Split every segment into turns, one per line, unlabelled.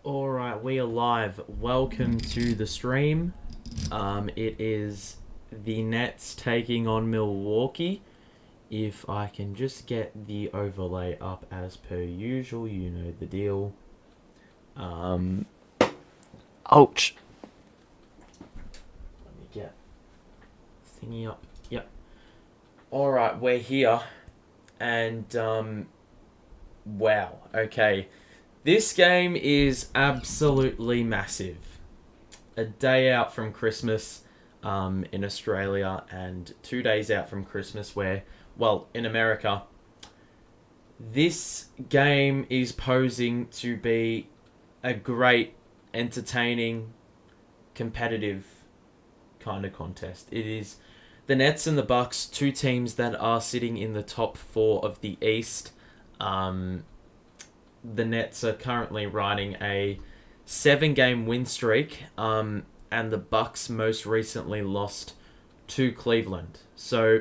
Alright, we are live. Welcome to the stream. It is the Nets taking on Milwaukee. If I can just get the overlay up as per usual, you know the deal. Ouch. Let me get thingy up. Yep. Alright, we're here. And, wow. Okay. This game is absolutely massive. A day out from Christmas in Australia and 2 days out from Christmas in America. This game is posing to be a great, entertaining, competitive kind of contest. It is the Nets and the Bucks, two teams that are sitting in the top four of the East. The Nets are currently riding a 7-game win streak, and the Bucks most recently lost to Cleveland. So,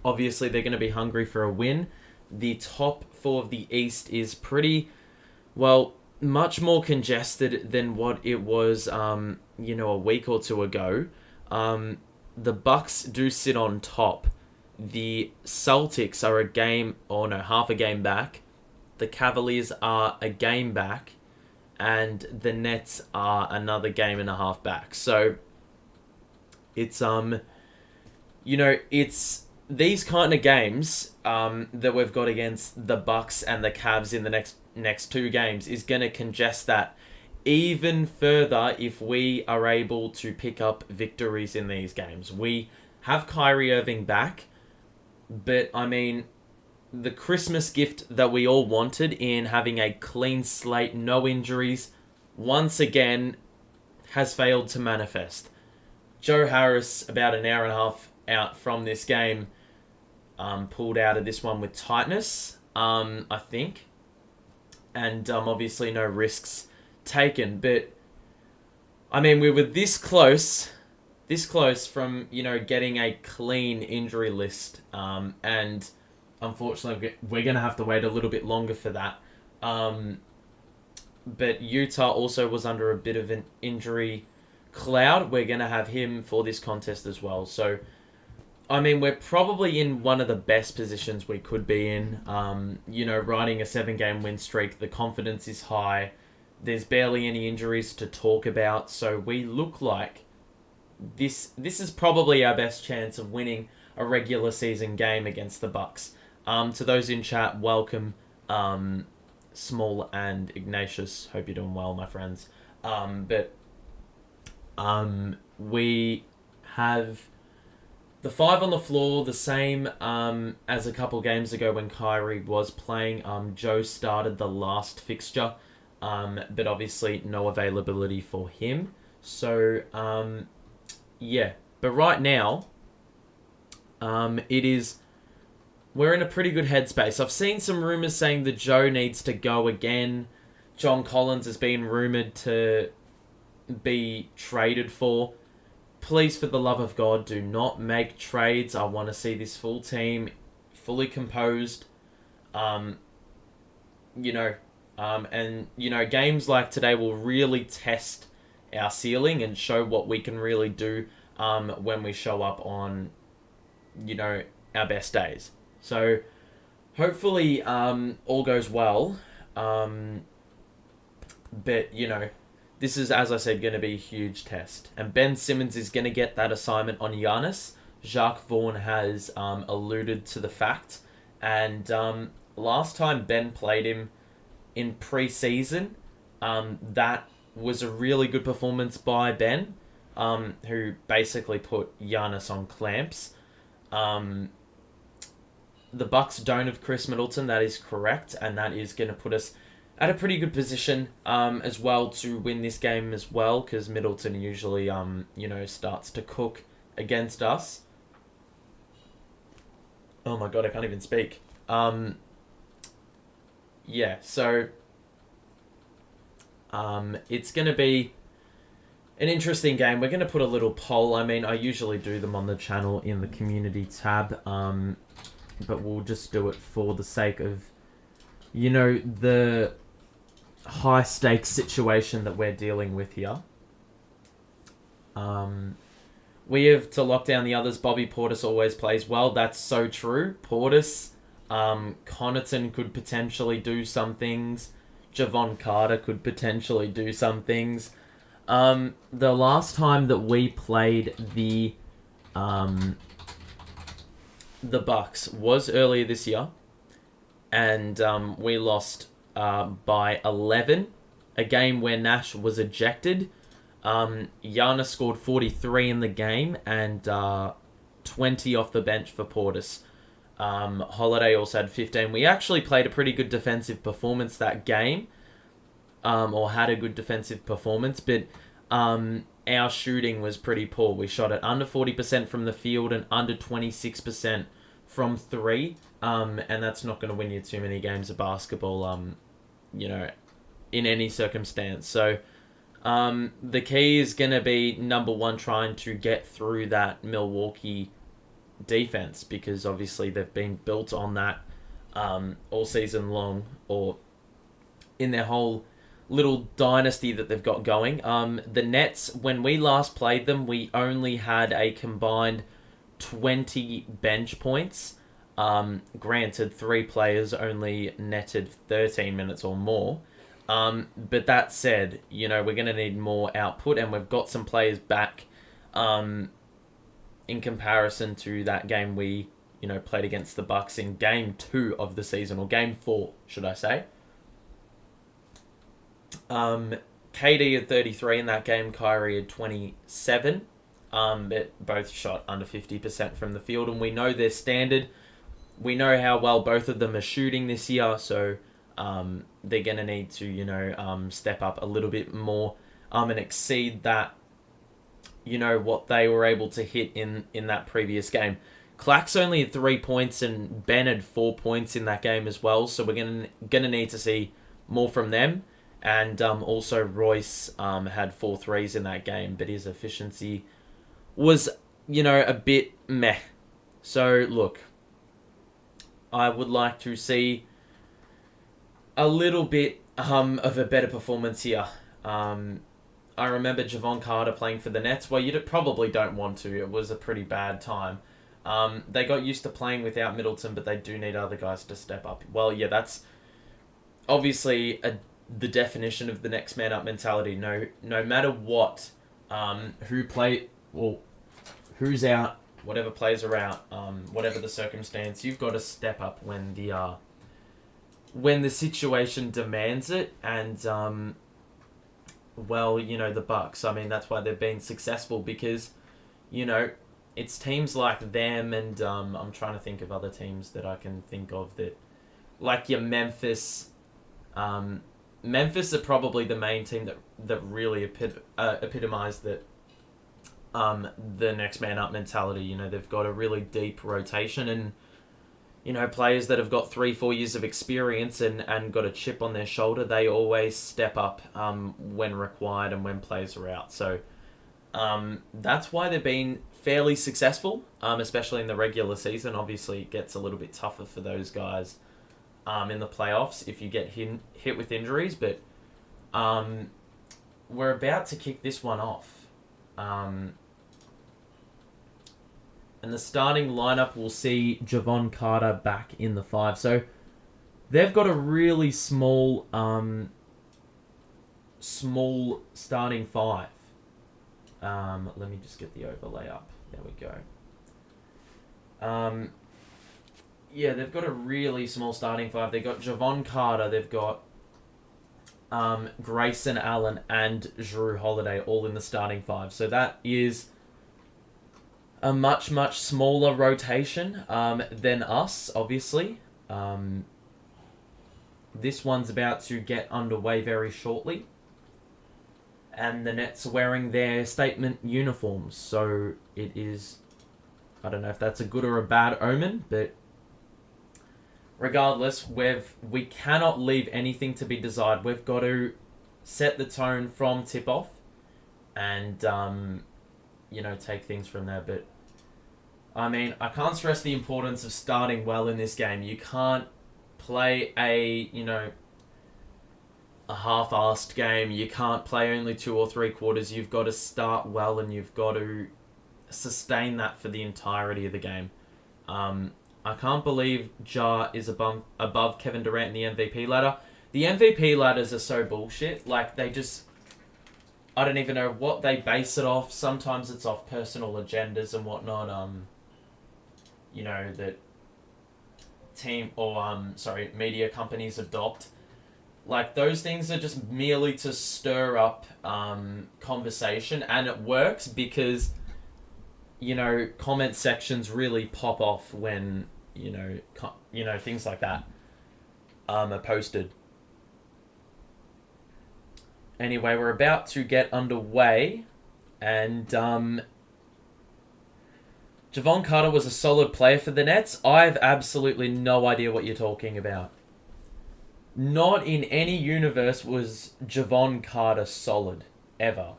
obviously, they're going to be hungry for a win. The top four of the East is much more congested than what it was, a week or two ago. The Bucks do sit on top. The Celtics are half a game back. The Cavaliers are a game back, and the Nets are another game and a half back. So, it's these kind of games that we've got against the Bucks and the Cavs in the next two games is going to congest that even further if we are able to pick up victories in these games. We have Kyrie Irving back, but the Christmas gift that we all wanted in having a clean slate, no injuries, once again has failed to manifest. Joe Harris, about an hour and a half out from this game, pulled out of this one with tightness, I think. And obviously no risks taken. But, we were this close from, getting a clean injury list. And unfortunately, we're going to have to wait a little bit longer for that. But Utah also was under a bit of an injury cloud. We're going to have him for this contest as well. So, we're probably in one of the best positions we could be in. Riding a 7-game win streak, the confidence is high. There's barely any injuries to talk about. So we look like this is probably our best chance of winning a regular season game against the Bucks. To those in chat, welcome, Small and Ignatius. Hope you're doing well, my friends. We have the 5 on the floor, the same as a couple games ago when Kyrie was playing. Joe started the last fixture, but obviously no availability for him. So, But right now, we're in a pretty good headspace. I've seen some rumours saying that Joe needs to go again. John Collins has been rumoured to be traded for. Please, for the love of God, do not make trades. I want to see this full team fully composed. Games like today will really test our ceiling and show what we can really do when we show up on, our best days. So, hopefully, all goes well. This is, as I said, going to be a huge test. And Ben Simmons is going to get that assignment on Giannis. Jacques Vaughn has alluded to the fact. And last time Ben played him in pre-season, that was a really good performance by Ben, who basically put Giannis on clamps. The Bucks don't have Chris Middleton, that is correct, and that is going to put us at a pretty good position as well to win this game as well, because Middleton usually, starts to cook against us. Oh my god, I can't even speak. It's going to be an interesting game. We're going to put a little poll. I usually do them on the channel in the community tab, but we'll just do it for the sake of, the high stakes situation that we're dealing with here. We have to lock down the others. Bobby Portis always plays well. That's so true. Portis, Connaughton could potentially do some things. Javon Carter could potentially do some things. The last time that we played the Bucks was earlier this year, and we lost by 11. A game where Nash was ejected. Giannis scored 43 in the game and 20 off the bench for Portis. Holiday also had 15. We actually played a pretty good defensive performance that game, or had a good defensive performance, but our shooting was pretty poor. We shot at under 40% from the field and under 26% from three, and that's not going to win you too many games of basketball, in any circumstance. So the key is going to be, number one, trying to get through that Milwaukee defense, because obviously they've been built on that all season long, or in their whole little dynasty that they've got going. The Nets, when we last played them, we only had a combined 20 bench points. Granted, 3 players only netted 13 minutes or more. But that said, we're going to need more output, and we've got some players back in comparison to that game we, played against the Bucks in game 2 of the season, or game 4, should I say. KD had 33 in that game, Kyrie had 27, but both shot under 50% from the field, and we know their standard. We know how well both of them are shooting this year, so they're going to need to, step up a little bit more and exceed that, what they were able to hit in that previous game. Clax only had 3 points and Ben had 4 points in that game as well, so we're going to need to see more from them. And also Royce had 4 threes in that game, but his efficiency was, a bit meh. So, look, I would like to see a little bit of a better performance here. I remember Javon Carter playing for the Nets. Well, you probably don't want to. It was a pretty bad time. They got used to playing without Middleton, but they do need other guys to step up. Well, yeah, that's obviously the definition of the next man up mentality. No matter what, who's out, whatever players are out, whatever the circumstance, you've got to step up when the situation demands it. And the Bucks, that's why they've been successful, because it's teams like them, and I'm trying to think of other teams that I can think of that, like your Memphis. Memphis are probably the main team that really epitomized that the next man up mentality. They've got a really deep rotation, and players that have got 3-4 years of experience and got a chip on their shoulder. They always step up when required and when players are out. So that's why they've been fairly successful, especially in the regular season. Obviously, it gets a little bit tougher for those guys in the playoffs if you get hit with injuries, but we're about to kick this one off. And the starting lineup will see Javon Carter back in the 5. So they've got a really small starting 5. Let me just get the overlay up. There we go. Yeah, they've got a really small starting 5. They've got Javon Carter, they've got Grayson Allen and Jrue Holiday all in the starting 5. So that is a much, much smaller rotation than us, obviously. This one's about to get underway very shortly. And the Nets are wearing their statement uniforms. So it is, I don't know if that's a good or a bad omen, but regardless, we cannot leave anything to be desired. We've got to set the tone from tip-off and, take things from there. But, I can't stress the importance of starting well in this game. You can't play a, a half-assed game. You can't play only 2 or 3 quarters. You've got to start well, and you've got to sustain that for the entirety of the game. I can't believe Ja is above Kevin Durant in the MVP ladder. The MVP ladders are so bullshit. Like, they just... I don't even know what they base it off. Sometimes it's off personal agendas and whatnot. That media companies adopt. Like, those things are just merely to stir up conversation, and it works because, comment sections really pop off when, things like that are posted. Anyway, we're about to get underway, and Javon Carter was a solid player for the Nets. I have absolutely no idea what you're talking about. Not in any universe was Javon Carter solid, ever.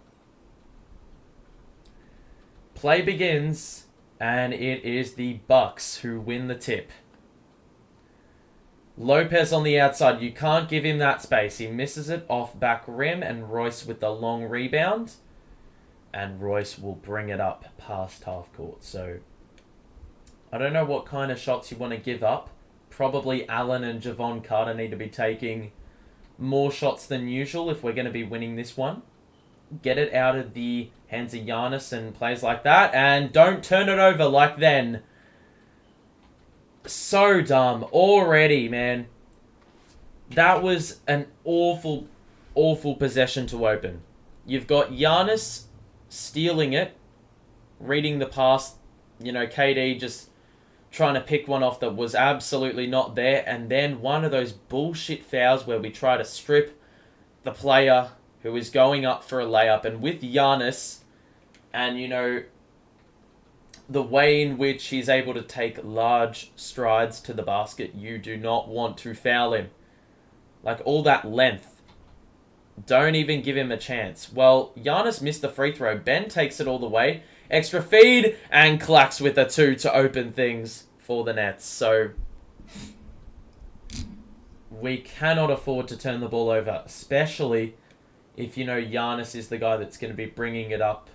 Play begins, and it is the Bucks who win the tip. Lopez on the outside, you can't give him that space. He misses it off back rim, and Royce with the long rebound. And Royce will bring it up past half court. So, I don't know what kind of shots you want to give up. Probably Allen and Javon Carter need to be taking more shots than usual if we're going to be winning this one. Get it out of the hands of Giannis and plays like that. And don't turn it over like then. So dumb. Already, man. That was an awful, awful possession to open. You've got Giannis stealing it. Reading the pass. KD just trying to pick one off that was absolutely not there. And then one of those bullshit fouls where we try to strip the player who is going up for a layup. And with Giannis, and the way in which he's able to take large strides to the basket, you do not want to foul him. Like, all that length. Don't even give him a chance. Well, Giannis missed the free throw. Ben takes it all the way. Extra feed, and Clacks with a 2 to open things for the Nets. So, we cannot afford to turn the ball over, especially if Giannis is the guy that's going to be bringing it up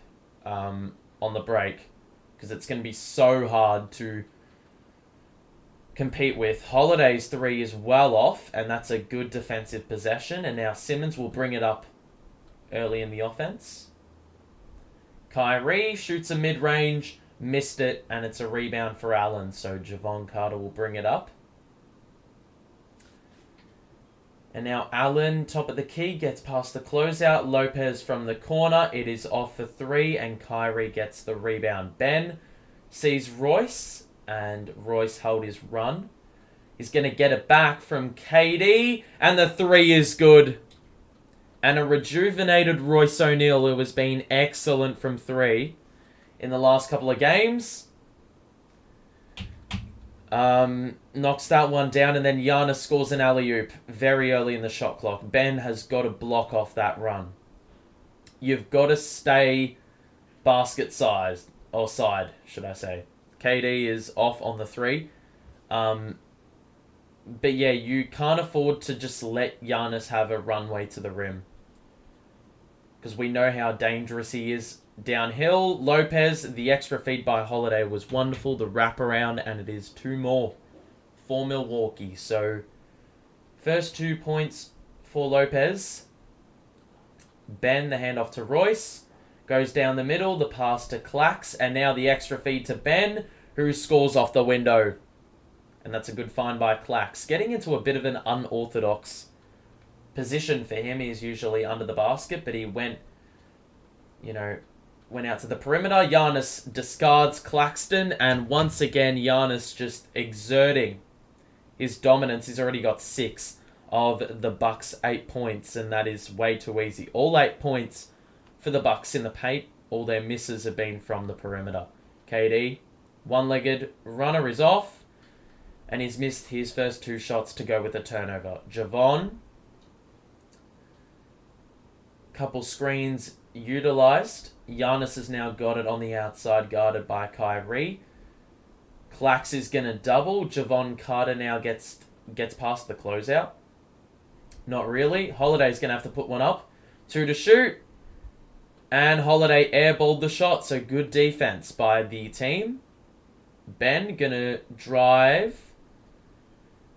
on the break. Because it's going to be so hard to compete with. Holiday's 3 is well off, and that's a good defensive possession. And now Simmons will bring it up early in the offense. Kyrie shoots a mid-range, missed it, and it's a rebound for Allen. So Javon Carter will bring it up. And now Allen, top of the key, gets past the closeout. Lopez from the corner. It is off for 3, and Kyrie gets the rebound. Ben sees Royce, and Royce held his run. He's going to get it back from KD, and the 3 is good. And a rejuvenated Royce O'Neal, who has been excellent from 3 in the last couple of games. Knocks that one down, and then Giannis scores an alley-oop very early in the shot clock. Ben has got to block off that run. You've got to stay basket size, or side, should I say. KD is off on the 3. But yeah, you can't afford to just let Giannis have a runway to the rim. Because we know how dangerous he is downhill. Lopez, the extra feed by Holiday was wonderful. The wraparound, and it is 2 more for Milwaukee. So, first 2 points for Lopez. Ben, the handoff to Royce. Goes down the middle, the pass to Clacks, and now the extra feed to Ben, who scores off the window. And that's a good find by Clacks. Getting into a bit of an unorthodox position for him. He's usually under the basket, but he went out to the perimeter. Giannis discards Claxton, and once again, Giannis just exerting his dominance. He's already got 6 of the Bucks' 8 points, and that is way too easy. All 8 points for the Bucks in the paint. All their misses have been from the perimeter. KD, one-legged runner, is off, and he's missed his first 2 shots to go with a turnover. Javon, couple screens utilized. Giannis has now got it on the outside, guarded by Kyrie. Clax is going to double. Javon Carter now gets past the closeout. Not really. Holiday's going to have to put one up. 2 to shoot. And Holiday airballed the shot. So good defense by the team. Ben going to drive.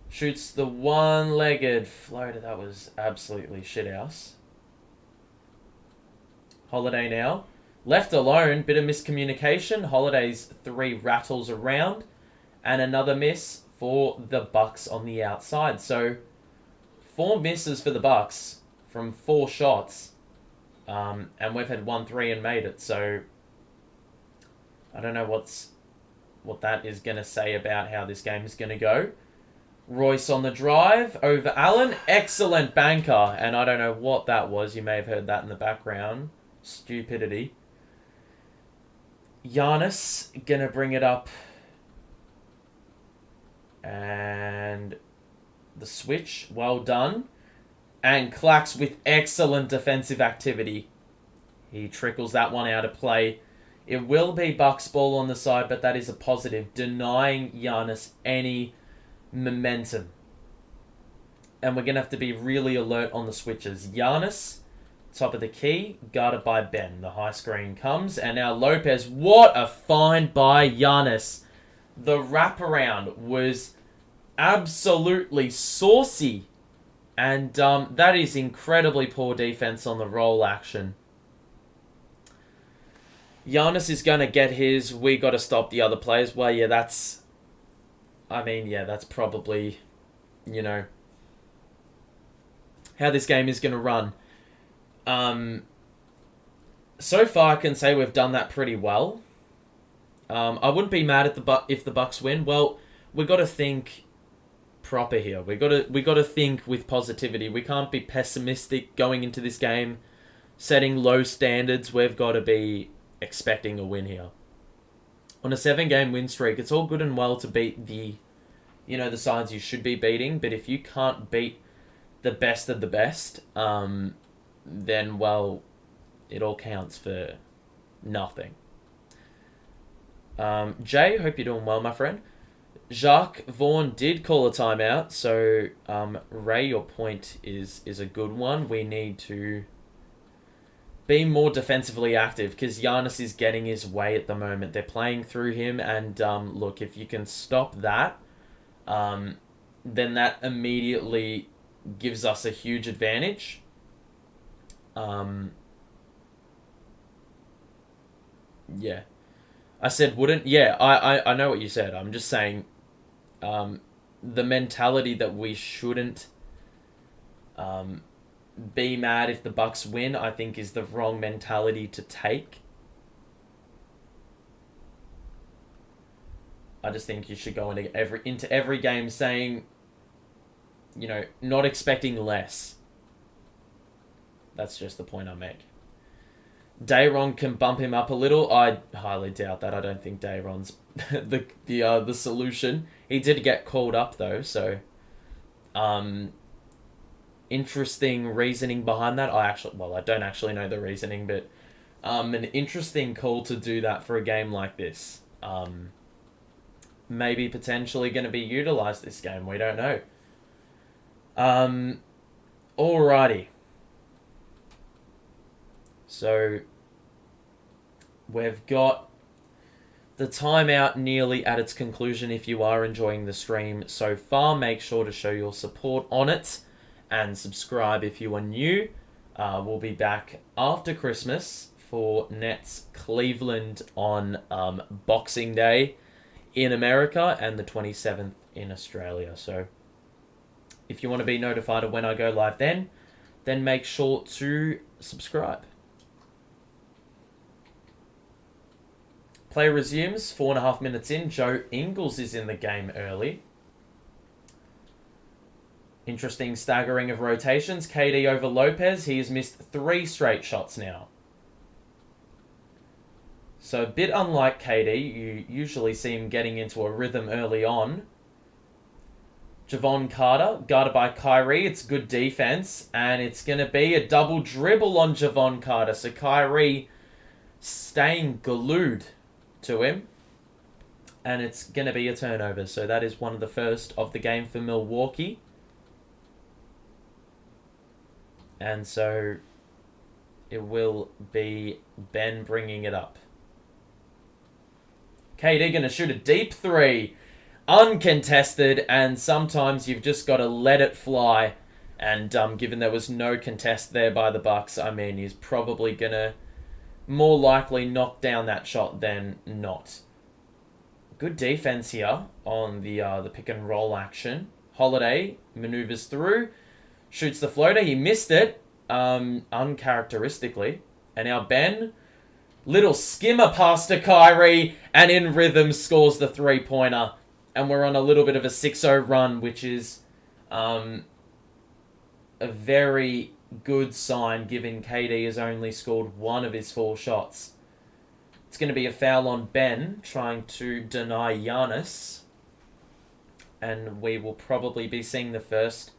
Shoots the one-legged floater. That was absolutely shithouse. Holiday now. Left alone. Bit of miscommunication. Holiday's 3 rattles around. And another miss for the Bucks on the outside. So 4 misses for the Bucks from 4 shots. And we've had 1-3 and made it. So I don't know what that is going to say about how this game is going to go. Royce on the drive over Allen. Excellent banker. And I don't know what that was. You may have heard that in the background. Stupidity. Giannis going to bring it up. And the switch. Well done. And Clax with excellent defensive activity. He trickles that one out of play. It will be Bucks ball on the side, but that is a positive. Denying Giannis any momentum. And we're going to have to be really alert on the switches. Giannis, top of the key, guarded by Ben. The high screen comes, and now Lopez. What a find by Giannis. The wraparound was absolutely saucy. And that is incredibly poor defense on the roll action. Giannis is going to get his. We got to stop the other players. Well, yeah, that's probably, how this game is going to run. So far, I can say we've done that pretty well. I wouldn't be mad at if the Bucks win. Well, we got to think proper here. We got to think with positivity. We can't be pessimistic going into this game, setting low standards. We've got to be expecting a win here. On a 7-game win streak, it's all good and well to beat the sides you should be beating, but if you can't beat the best of the best, then, well, it all counts for nothing. Jay, hope you're doing well, my friend. Jacques Vaughan did call a timeout, so Ray, your point is a good one. We need to be more defensively active because Giannis is getting his way at the moment. They're playing through him, and look, if you can stop that, then that immediately gives us a huge advantage. Yeah. I said wouldn't. Yeah, I know what you said. I'm just saying the mentality that we shouldn't be mad if the Bucks win, I think is the wrong mentality to take. I just think you should go into every game saying, not expecting less. That's just the point I make. Dayron can bump him up a little. I highly doubt that. I don't think Dayron's the solution. He did get called up though, so interesting reasoning behind that. I don't actually know the reasoning, but an interesting call to do that for a game like this. Maybe potentially going to be utilized this game. We don't know. Alrighty. So we've got the timeout nearly at its conclusion. If you are enjoying the stream so far, make sure to show your support on it and subscribe if you are new. We'll be back after Christmas for Nets Cleveland on Boxing Day in America and the 27th in Australia. So if you want to be notified of when I go live then make sure to subscribe. Play resumes, 4.5 minutes in. Joe Ingles is in the game early. Interesting staggering of rotations. KD over Lopez. He has missed 3 straight shots now. So a bit unlike KD, you usually see him getting into a rhythm early on. Javon Carter, guarded by Kyrie. It's good defense, and it's going to be a double dribble on Javon Carter. So Kyrie staying glued to him, and it's going to be a turnover. So that is one of the first of the game for Milwaukee. And so it will be Ben bringing it up. KD going to shoot a deep three. Uncontested, and sometimes you've just got to let it fly. And given there was no contest there by the Bucks, I mean, he's probably going to more likely knock down that shot than not. Good defense here on the pick and roll action. Holiday maneuvers through, shoots the floater. He missed it, uncharacteristically. And now Ben, little skimmer pass to Kyrie, and in rhythm scores the three-pointer. And we're on a little bit of a 6-0 run, which is a very good sign given KD has only scored one of his 4 shots. It's going to be a foul on Ben, trying to deny Giannis. And we will probably be seeing the first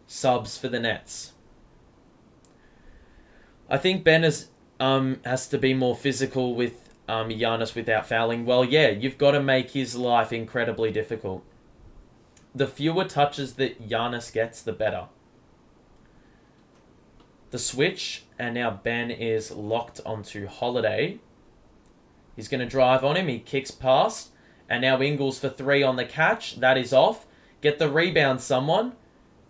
subs for the Nets. I think Ben has to be more physical with Giannis without fouling. Well, yeah, you've got to make his life incredibly difficult. The fewer touches that Giannis gets, the better. The switch, and now Ben is locked onto Holiday. He's going to drive on him. He kicks past. And now Ingles for 3 on the catch. That is off. Get the rebound, someone.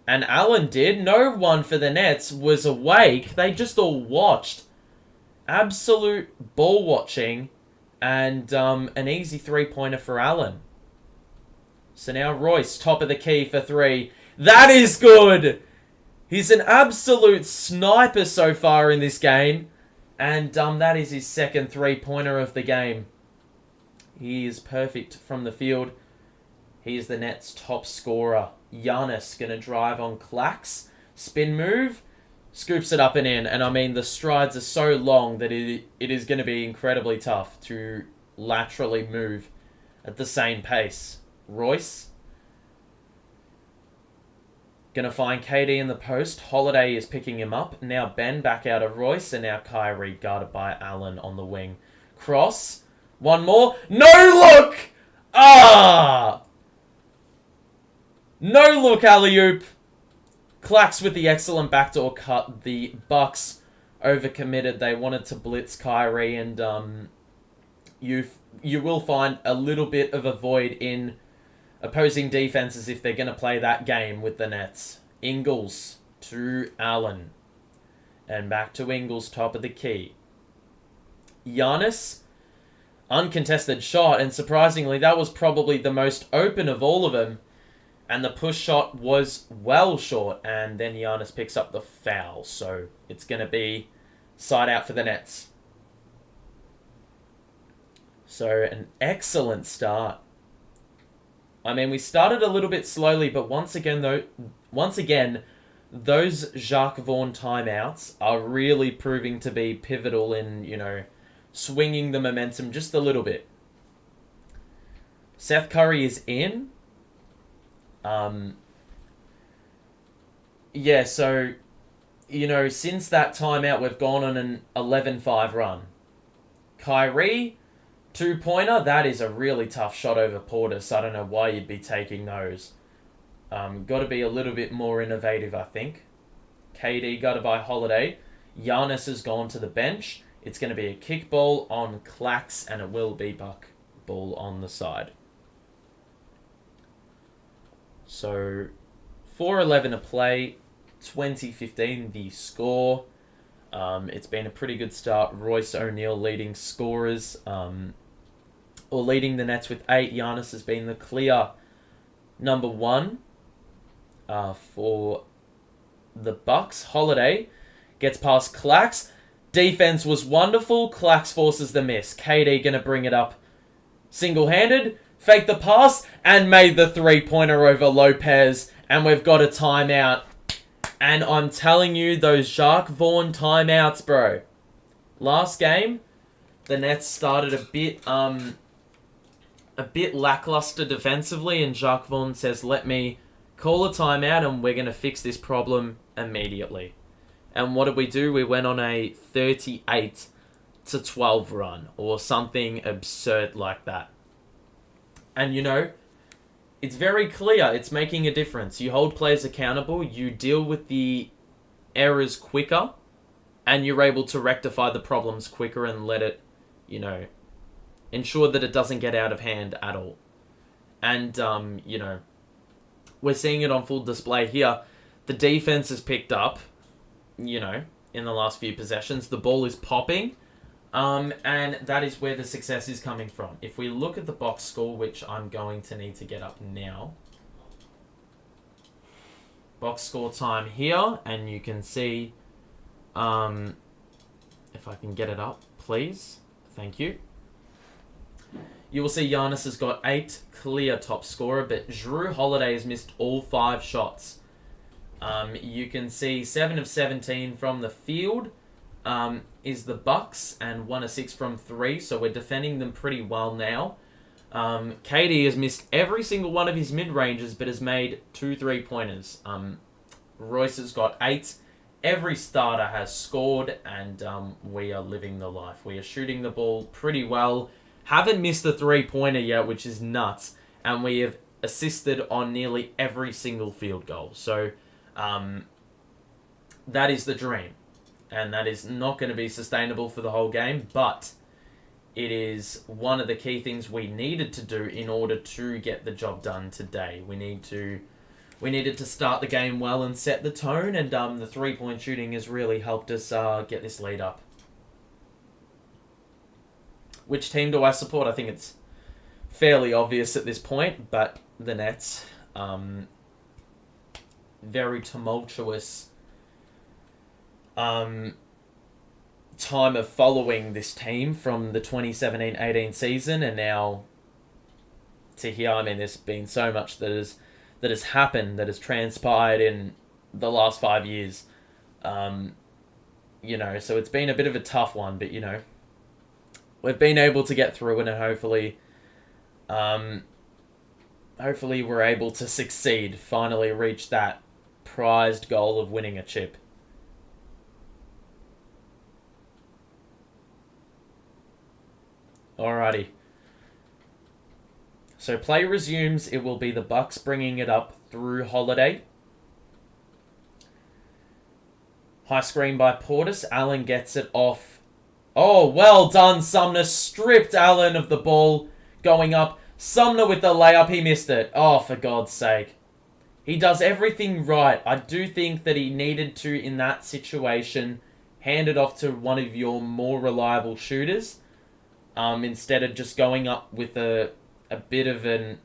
And Allen did. No one for the Nets was awake. They just all watched. Absolute ball watching. And an easy 3-pointer for Allen. So now Royce, top of the key for 3. That is good! He's an absolute sniper so far in this game. And that is his second 3-pointer of the game. He is perfect from the field. He is the Nets' top scorer. Giannis going to drive on Clax. Spin move. Scoops it up and in. And I mean, the strides are so long that it is going to be incredibly tough to laterally move at the same pace. Royce going to find KD in the post. Holiday is picking him up. Now Ben back out of Royce. And now Kyrie guarded by Allen on the wing. Cross. One more. No look! Ah! No look, alley-oop. Clacks with the excellent backdoor cut. The Bucks overcommitted. They wanted to blitz Kyrie. And you will find a little bit of a void in opposing defenses if they're going to play that game with the Nets. Ingles to Allen. And back to Ingles, top of the key. Giannis, uncontested shot. And surprisingly, that was probably the most open of all of them. And the push shot was well short. And then Giannis picks up the foul. So it's going to be side out for the Nets. So an excellent start. I mean, we started a little bit slowly, but once again, those Jacques Vaughn timeouts are really proving to be pivotal in, swinging the momentum just a little bit. Seth Curry is in. Yeah, so, since that timeout, we've gone on an 11-5 run. Kyrie, 2-pointer, that is a really tough shot over Portis. I don't know why you'd be taking those. Got to be a little bit more innovative, I think. KD got it by Holiday. Giannis has gone to the bench. It's going to be a kick ball on Clax, and it will be Buck ball on the side. So, 4:11 to play, 20-15 the score. It's been a pretty good start. Royce O'Neal leading scorers, or leading the Nets with 8. Giannis has been the clear number 1 for the Bucks. Holiday gets past Clax. Defense was wonderful. Clax forces the miss. KD going to bring it up single-handed. Fake the pass and made the 3-pointer over Lopez. And we've got a timeout. And I'm telling you, those Jacques Vaughn timeouts, bro. Last game, the Nets started a bit lackluster defensively, and Jacques Vaughn says, let me call a timeout and we're going to fix this problem immediately. And what did we do? We went on a 38-12 run, or something absurd like that. And it's very clear. It's making a difference. You hold players accountable. You deal with the errors quicker, and you're able to rectify the problems quicker and let it, ensure that it doesn't get out of hand at all. And, we're seeing it on full display here. The defense has picked up, in the last few possessions. The ball is popping, and that is where the success is coming from. If we look at the box score, which I'm going to need to get up now. Box score time here, and you can see, if I can get it up, please. Thank you. You will see Giannis has got 8, clear top scorer, but Jrue Holiday has missed all 5 shots. You can see 7 of 17 from the field is the Bucks, and 1 of 6 from 3, so we're defending them pretty well now. KD has missed every single one of his mid-ranges, but has made 2 3-pointers. Royce has got 8. Every starter has scored, and we are living the life. We are shooting the ball pretty well. Haven't missed a 3-pointer yet, which is nuts. And we have assisted on nearly every single field goal. So, that is the dream. And that is not going to be sustainable for the whole game. But it is one of the key things we needed to do in order to get the job done today. We needed to start the game well and set the tone. And the 3-point shooting has really helped us get this lead up. Which team do I support? I think it's fairly obvious at this point, but the Nets, very tumultuous time of following this team from the 2017-18 season, and now to here. I mean, there's been so much that has happened, that has transpired in the last 5 years. So it's been a bit of a tough one, but we've been able to get through it, and hopefully we're able to succeed, finally reach that prized goal of winning a chip. Alrighty. So play resumes. It will be the Bucks bringing it up through Holiday. High screen by Portis. Allen gets it off. Oh, well done, Sumner. Stripped Allen of the ball going up. Sumner with the layup. He missed it. Oh, for God's sake. He does everything right. I do think that he needed to, in that situation, hand it off to one of your more reliable shooters. Instead of just going up with a bit of an,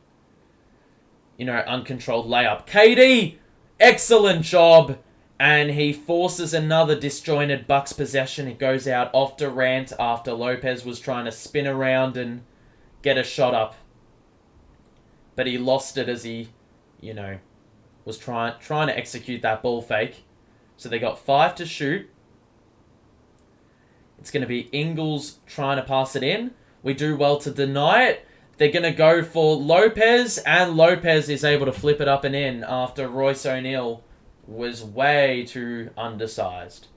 uncontrolled layup. KD! Excellent job! And he forces another disjointed Bucks possession. It goes out off Durant after Lopez was trying to spin around and get a shot up. But he lost it as he, was trying to execute that ball fake. So they got 5 to shoot. It's going to be Ingles trying to pass it in. We do well to deny it. They're going to go for Lopez, and Lopez is able to flip it up and in after Royce O'Neal was way too undersized.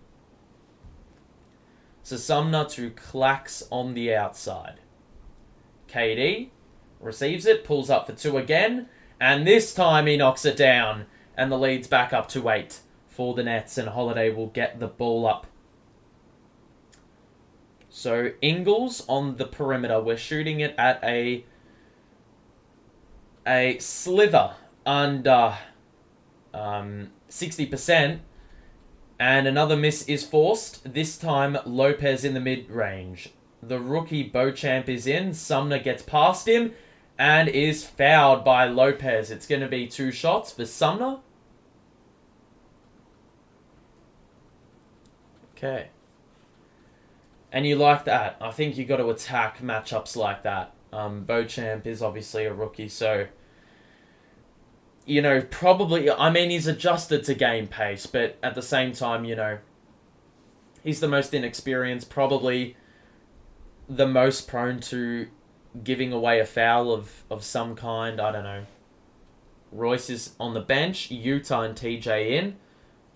So Sumner to Clax on the outside. KD receives it, pulls up for 2 again, and this time he knocks it down, and the lead's back up to 8 for the Nets, and Holiday will get the ball up. So Ingles on the perimeter. We're shooting it at a slither under 60%. And another miss is forced. This time Lopez in the mid-range. The rookie Beauchamp is in. Sumner gets past him and is fouled by Lopez. It's going to be 2 shots for Sumner. Okay. And you like that. I think you got to attack matchups like that. Beauchamp is obviously a rookie, so probably, he's adjusted to game pace, but at the same time, he's the most inexperienced, probably the most prone to giving away a foul of some kind. I don't know. Royce is on the bench. Utah and TJ in.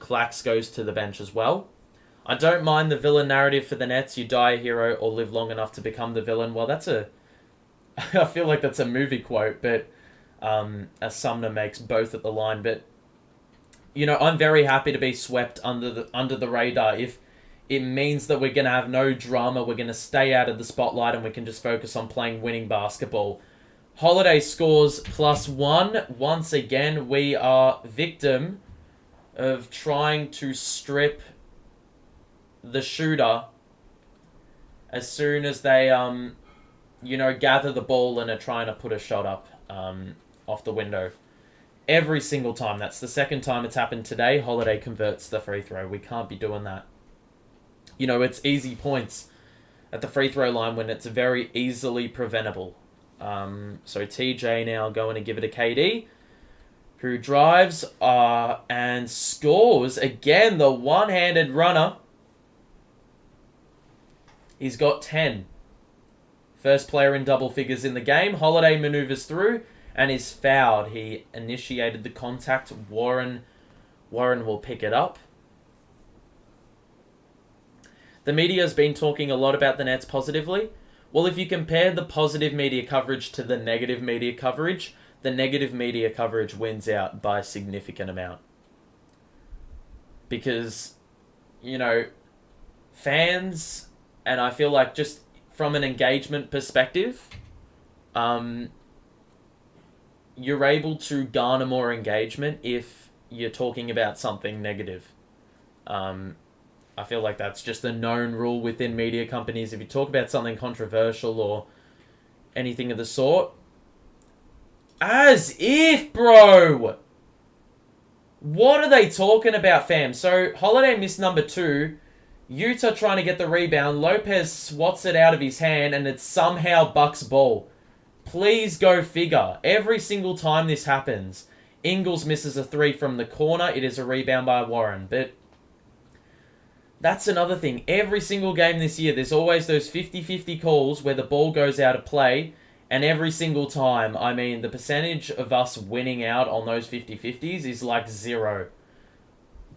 Clax goes to the bench as well. I don't mind the villain narrative for the Nets. You die a hero or live long enough to become the villain. Well, I feel like that's a movie quote, but as Sumner makes both at the line. But I'm very happy to be swept under the radar. If it means that we're going to have no drama, we're going to stay out of the spotlight, and we can just focus on playing winning basketball. Holiday scores +1. Once again, we are victim of trying to strip the shooter as soon as they, gather the ball and are trying to put a shot up off the window. Every single time. That's the second time it's happened today. Holiday converts the free throw. We can't be doing that. It's easy points at the free throw line when it's very easily preventable. So TJ now going to give it to KD, who drives and scores. Again, the one-handed runner. He's got 10. First player in double figures in the game. Holiday maneuvers through and is fouled. He initiated the contact. Warren will pick it up. The media's been talking a lot about the Nets positively. Well, if you compare the positive media coverage to the negative media coverage, the negative media coverage wins out by a significant amount. Because, fans, and I feel like just from an engagement perspective, you're able to garner more engagement if you're talking about something negative. I feel like that's just a known rule within media companies. If you talk about something controversial or anything of the sort, as if, bro! What are they talking about, fam? So, Holiday missed number 2. Utah trying to get the rebound. Lopez swats it out of his hand, and it's somehow Bucks ball. Please go figure. Every single time this happens, Ingles misses a 3 from the corner. It is a rebound by Warren. But that's another thing. Every single game this year, there's always those 50-50 calls where the ball goes out of play. And every single time, the percentage of us winning out on those 50-50s is like 0.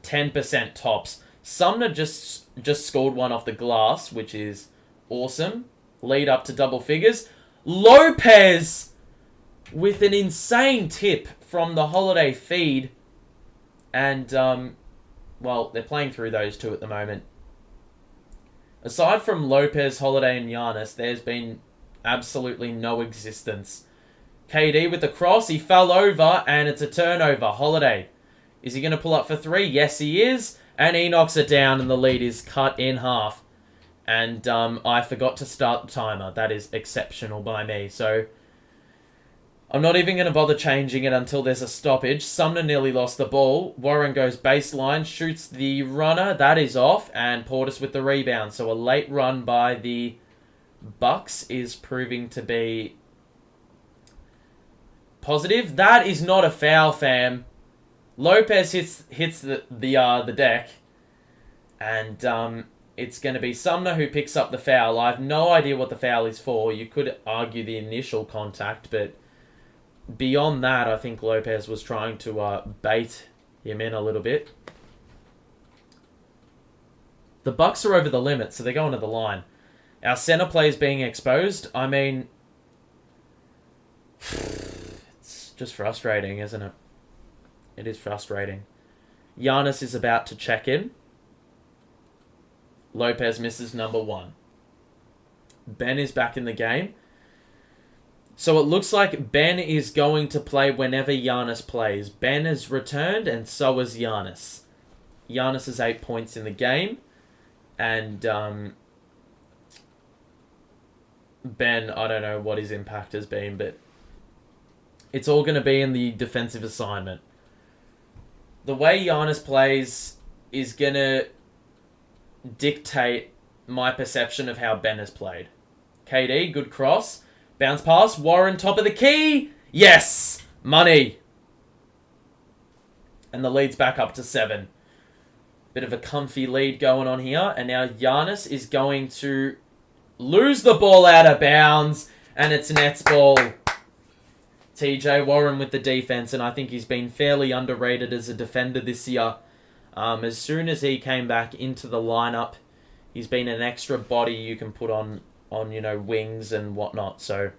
10% tops. Sumner just scored one off the glass, which is awesome. Lead up to double figures. Lopez with an insane tip from the Holiday feed. And, they're playing through those two at the moment. Aside from Lopez, Holiday, and Giannis, there's been absolutely no existence. KD with the cross. He fell over, and it's a turnover. Holiday. Is he going to pull up for 3? Yes, he is. And he knocks it down, and the lead is cut in half. And I forgot to start the timer. That is exceptional by me. So I'm not even going to bother changing it until there's a stoppage. Sumner nearly lost the ball. Warren goes baseline, shoots the runner. That is off. And Portis with the rebound. So a late run by the Bucks is proving to be positive. That is not a foul, fam. Lopez hits the deck, and it's going to be Sumner who picks up the foul. I have no idea what the foul is for. You could argue the initial contact, but beyond that, I think Lopez was trying to bait him in a little bit. The Bucks are over the limit, so they're going to the line. Our center play is being exposed. It's just frustrating, isn't it? It is frustrating. Giannis is about to check in. Lopez misses number 1. Ben is back in the game. So it looks like Ben is going to play whenever Giannis plays. Ben has returned, and so has Giannis. Giannis has 8 points in the game. And Ben, I don't know what his impact has been, but it's all going to be in the defensive assignment. The way Giannis plays is going to dictate my perception of how Ben has played. KD, good cross. Bounce pass. Warren, top of the key. Yes! Money. And the lead's back up to 7. Bit of a comfy lead going on here. And now Giannis is going to lose the ball out of bounds. And it's Nets ball. TJ Warren with the defense, and I think he's been fairly underrated as a defender this year. As soon as he came back into the lineup, he's been an extra body you can put on wings and whatnot. So,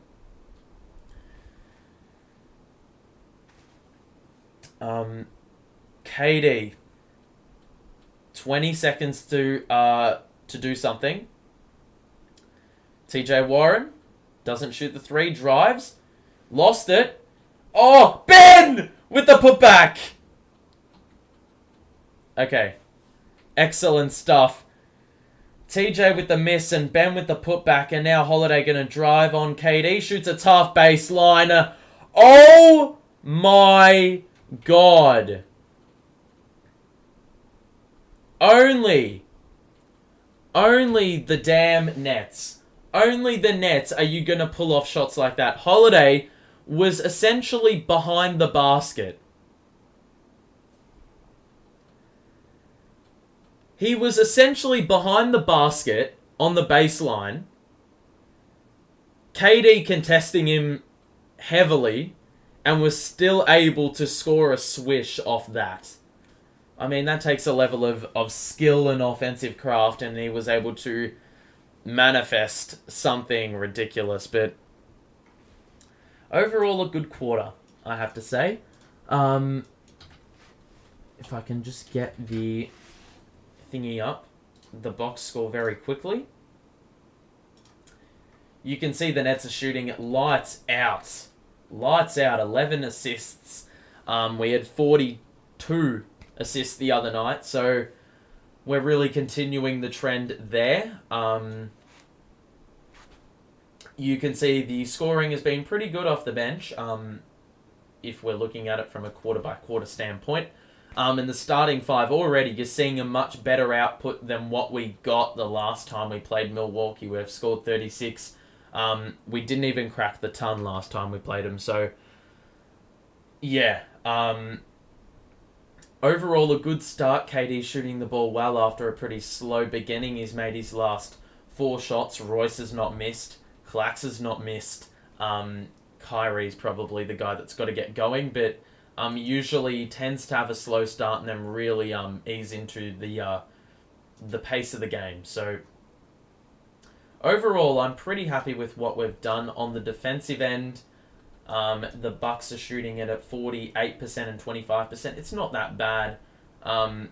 KD. 20 seconds to do something. TJ Warren doesn't shoot the three, drives, lost it. Oh, Ben with the putback. Okay, excellent stuff. TJ with the miss and Ben with the putback, and now Holiday going to drive on KD, shoots a tough baseline. Oh my God. Only the damn Nets. Only the Nets are you going to pull off shots like that. Holiday was essentially behind the basket. He was essentially behind the basket on the baseline. KD contesting him heavily and was still able to score a swish off that. I mean, that takes a level of skill and offensive craft, and he was able to manifest something ridiculous. But overall, a good quarter, I have to say. If I can just get the thingy up, the box score very quickly. You can see the Nets are shooting lights out. Lights out, 11 assists. We had 42 assists the other night, so we're really continuing the trend there. You can see the scoring has been pretty good off the bench, if we're looking at it from a quarter-by-quarter standpoint. And the starting five already, you're seeing a much better output than what we got the last time we played Milwaukee. We've scored 36. We didn't even crack the ton last time we played them, so yeah. Overall, a good start. KD shooting the ball well after a pretty slow beginning. He's made his last 4 shots. Royce has not missed. Clax has not missed. Kyrie's probably the guy that's got to get going, but usually tends to have a slow start and then really ease into the pace of the game. So overall, I'm pretty happy with what we've done on the defensive end. The Bucks are shooting it at 48% and 25%. It's not that bad.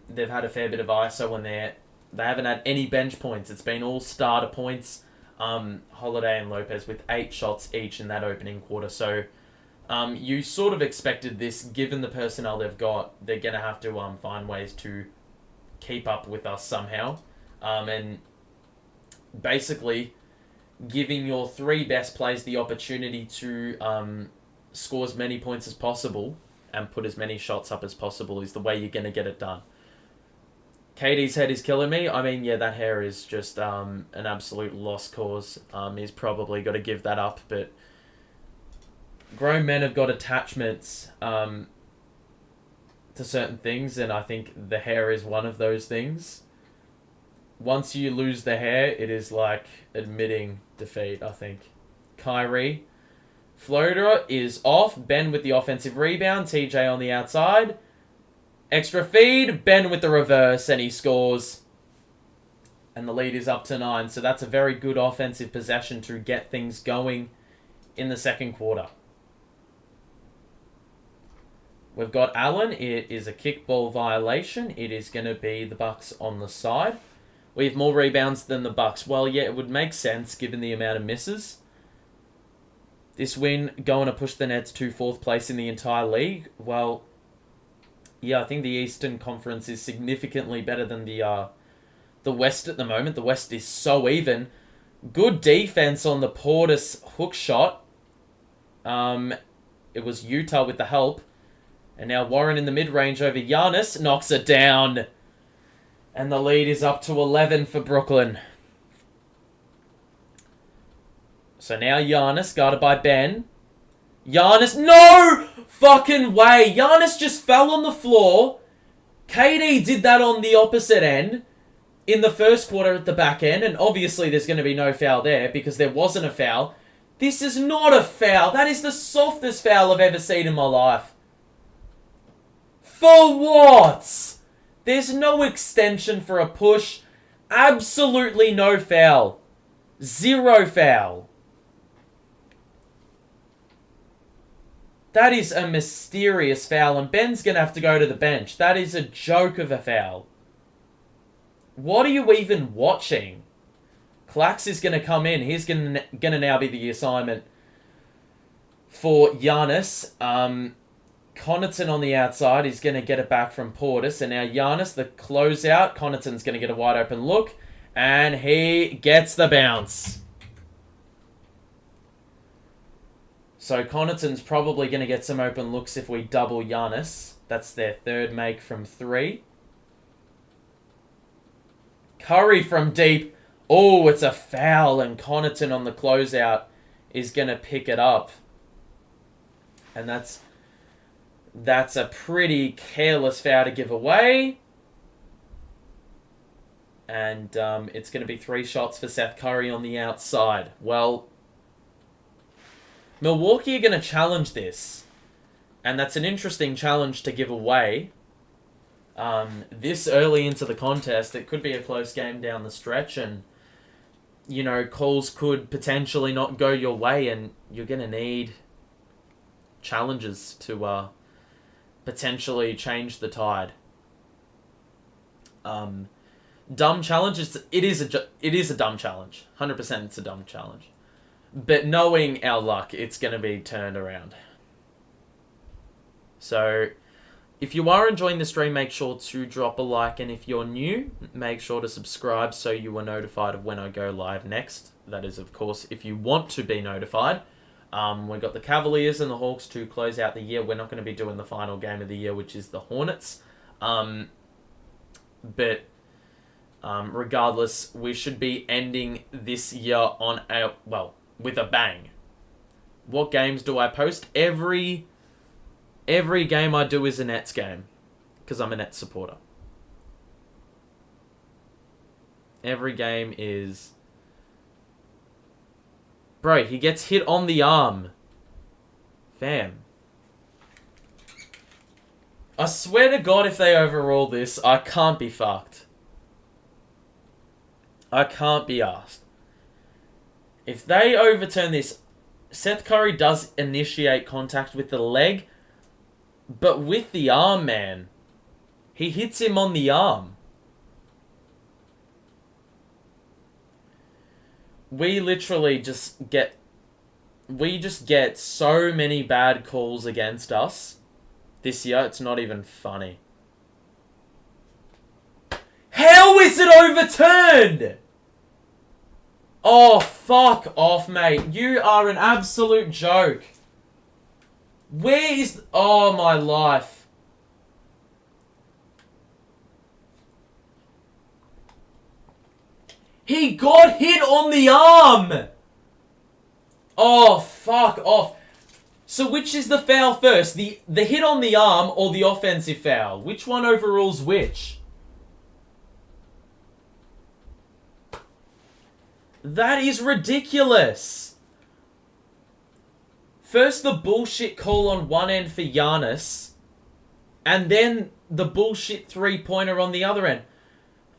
They've had a fair bit of ISO when they haven't had any bench points. It's been all starter points. Holiday and Lopez with 8 shots each in that opening quarter. So you sort of expected this, given the personnel they've got. They're going to have to find ways to keep up with us somehow. And basically giving your 3 best players the opportunity to score as many points as possible and put as many shots up as possible is the way you're going to get it done. KD's head is killing me. I mean, yeah, that hair is just an absolute lost cause. He's probably got to give that up, but grown men have got attachments to certain things, and I think the hair is one of those things. Once you lose the hair, it is like admitting defeat, I think. Kyrie. Floater is off. Ben with the offensive rebound. TJ on the outside. Extra feed. Ben with the reverse, and he scores. And the lead is up to 9. So that's a very good offensive possession to get things going in the second quarter. We've got Allen. It is a kickball violation. It is going to be the Bucks on the side. We have more rebounds than the Bucks. Well, yeah, it would make sense given the amount of misses. This win going to push the Nets to 4th place in the entire league. Well, yeah, I think the Eastern Conference is significantly better than the West at the moment. The West is so even. Good defense on the Portis hook shot. It was Utah with the help. And now Warren in the mid-range over Giannis knocks it down. And the lead is up to 11 for Brooklyn. So now Giannis, guarded by Ben. Giannis, no fucking way. Giannis just fell on the floor. KD did that on the opposite end in the first quarter at the back end. And obviously there's going to be no foul there because there wasn't a foul. This is not a foul. That is the softest foul I've ever seen in my life. For what? There's no extension for a push. Absolutely no foul. 0 foul. That is a mysterious foul, and Ben's going to have to go to the bench. That is a joke of a foul. What are you even watching? Clax is going to come in. He's going to now be the assignment for Giannis. Connaughton on the outside. He's going to get it back from Portis. And now Giannis, the closeout. Connaughton's going to get a wide open look. And he gets the bounce. So Connaughton's probably going to get some open looks if we double Giannis. That's their third make from 3. Curry from deep. Oh, it's a foul, and Connaughton on the closeout is going to pick it up. And that's a pretty careless foul to give away. And it's going to be 3 shots for Seth Curry on the outside. Well, Milwaukee are going to challenge this. And that's an interesting challenge to give away. This early into the contest, it could be a close game down the stretch. And, you know, calls could potentially not go your way. And you're going to need challenges to potentially change the tide. Dumb challenge, it is a dumb challenge. 100% it's a dumb challenge. But knowing our luck, it's going to be turned around. So, if you are enjoying the stream, make sure to drop a like. And if you're new, make sure to subscribe so you are notified of when I go live next. That is, of course, if you want to be notified. We've got the Cavaliers and the Hawks to close out the year. We're not going to be doing the final game of the year, which is the Hornets. But regardless, we should be ending this year on with a bang. What games do I post? Every game I do is a Nets game, because I'm a Nets supporter. Every game is... Bro, he gets hit on the arm. Fam. I swear to God, if they overrule this, I can't be fucked. I can't be asked. If they overturn this, Seth Curry does initiate contact with the leg, but with the arm, man. He hits him on the arm. We just get so many bad calls against us this year, it's not even funny. How is it overturned? Oh, fuck off, mate. You are an absolute joke. Where is... Oh, my life. He got hit on the arm. Oh, fuck off. So which is the foul first? The hit on the arm or the offensive foul? Which one overrules which? That is ridiculous. First the bullshit call on one end for Giannis, and then the bullshit three-pointer on the other end.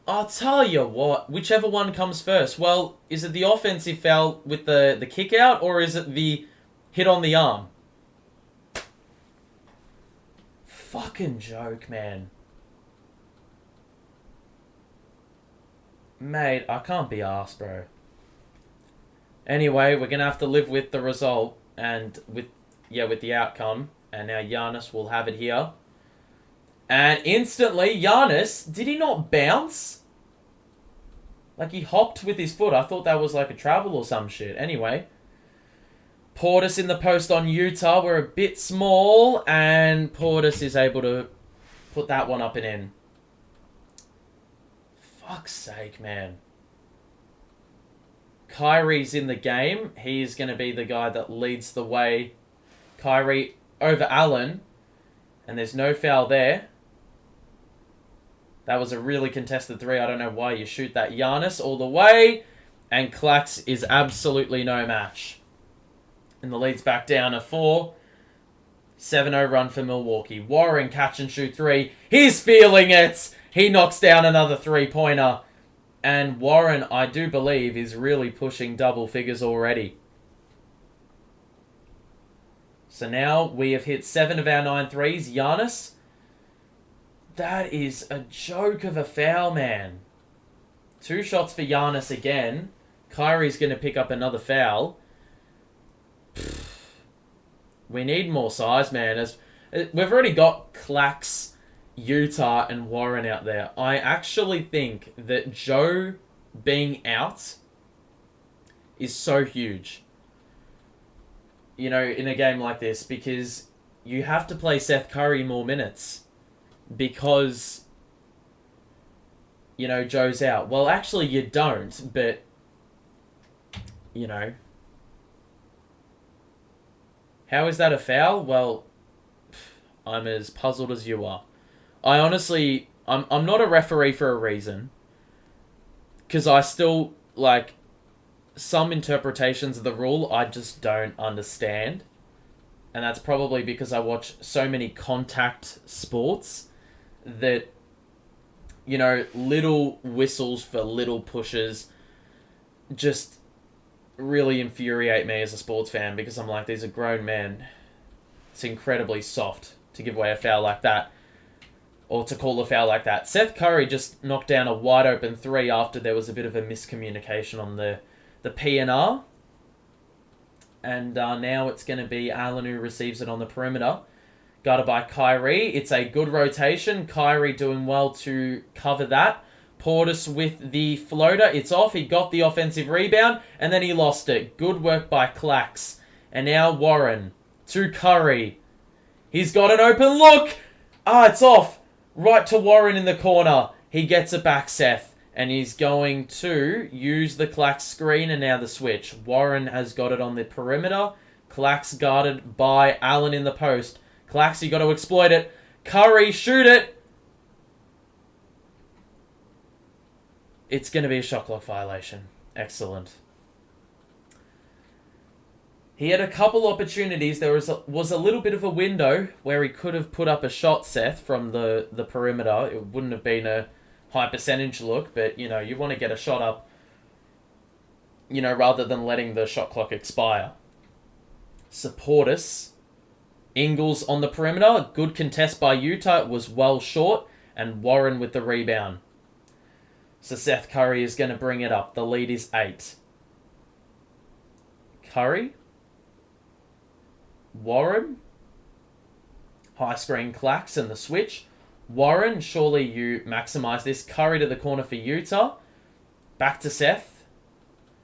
I'll tell you what, whichever one comes first. Well, is it the offensive foul with the kick out, or is it the hit on the arm? Fucking joke, man. Mate, I can't be arsed, bro. Anyway, we're going to have to live with the result and with the outcome. And now Giannis will have it here. And instantly, Giannis, did he not bounce? Like he hopped with his foot. I thought that was like a travel or some shit. Anyway, Portis in the post on Utah. We're a bit small, and Portis is able to put that one up and in. Fuck's sake, man. Kyrie's in the game. He's going to be the guy that leads the way. Kyrie over Allen. And there's no foul there. That was a really contested three. I don't know why you shoot that. Giannis all the way. And Clax is absolutely no match. And the lead's back down to 4. 7-0 run for Milwaukee. Warren catch and shoot 3. He's feeling it. He knocks down another 3-pointer. And Warren, I do believe, is really pushing double figures already. So now we have hit 7 of our 9 threes. Giannis, that is a joke of a foul, man. 2 shots for Giannis again. Kyrie's going to pick up another foul. We need more size, man. We've already got Clax, Utah, and Warren out there. I actually think that Joe being out is so huge, you know, in a game like this, because you have to play Seth Curry more minutes because, you know, Joe's out. Well, actually, you don't, but, you know. How is that a foul? Well, I'm as puzzled as you are. I honestly, I'm not a referee for a reason, because I still, like, some interpretations of the rule I just don't understand. And that's probably because I watch so many contact sports that, you know, little whistles for little pushes just really infuriate me as a sports fan, because I'm like, these are grown men. It's incredibly soft to give away a foul like that, or to call a foul like that. Seth Curry just knocked down a wide open 3 after there was a bit of a miscommunication on the PNR. And now it's going to be Allen who receives it on the perimeter. Guarded by Kyrie. It's a good rotation. Kyrie doing well to cover that. Portis with the floater. It's off. He got the offensive rebound, and then he lost it. Good work by Clax. And now Warren to Curry. He's got an open look. It's off. Right to Warren in the corner. He gets it back, Seth. And he's going to use the Clax screen, and now the switch. Warren has got it on the perimeter. Clax guarded by Allen in the post. Clax, you got to exploit it. Curry, shoot it. It's going to be a shot clock violation. Excellent. He had a couple opportunities. There was a little bit of a window where he could have put up a shot, Seth, from the perimeter. It wouldn't have been a high percentage look, but, you know, you want to get a shot up, you know, rather than letting the shot clock expire. Portis. Ingles on the perimeter. Good contest by Utah. It was well short. And Warren with the rebound. So Seth Curry is going to bring it up. The lead is 8. Curry. Warren. High screen Clax and the switch. Warren, surely you maximize this. Curry to the corner for Utah. Back to Seth.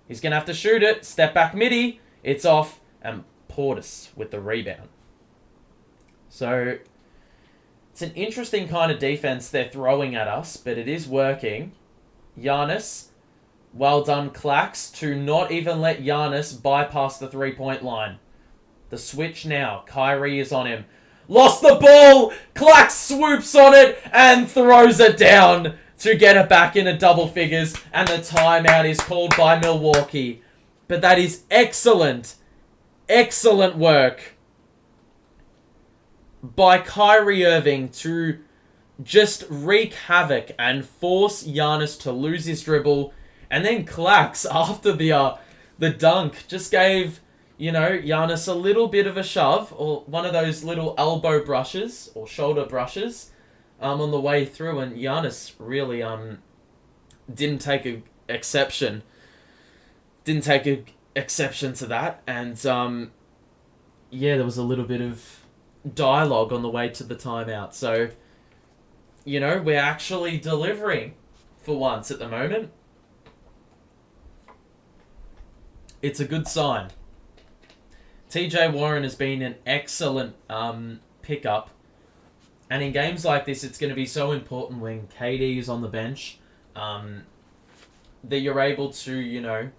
He's going to have to shoot it. Step back midi. It's off. And Portis with the rebound. So, it's an interesting kind of defense they're throwing at us, but it is working. Giannis, well done, Clax, to not even let Giannis bypass the 3-point line. The switch now. Kyrie is on him. Lost the ball! Clax swoops on it and throws it down to get it back into double figures, and the timeout is called by Milwaukee. But that is excellent, excellent work by Kyrie Irving to just wreak havoc and force Giannis to lose his dribble. And then Clax, after the dunk, just gave, you know, Giannis a little bit of a shove, or one of those little elbow brushes or shoulder brushes on the way through, and Giannis really didn't take an exception to that. And yeah, there was a little bit of dialogue on the way to the timeout. So, you know, we're actually delivering for once at the moment. It's a good sign. TJ Warren has been an excellent pickup. And in games like this, it's going to be so important when KD is on the bench that you're able to, you know,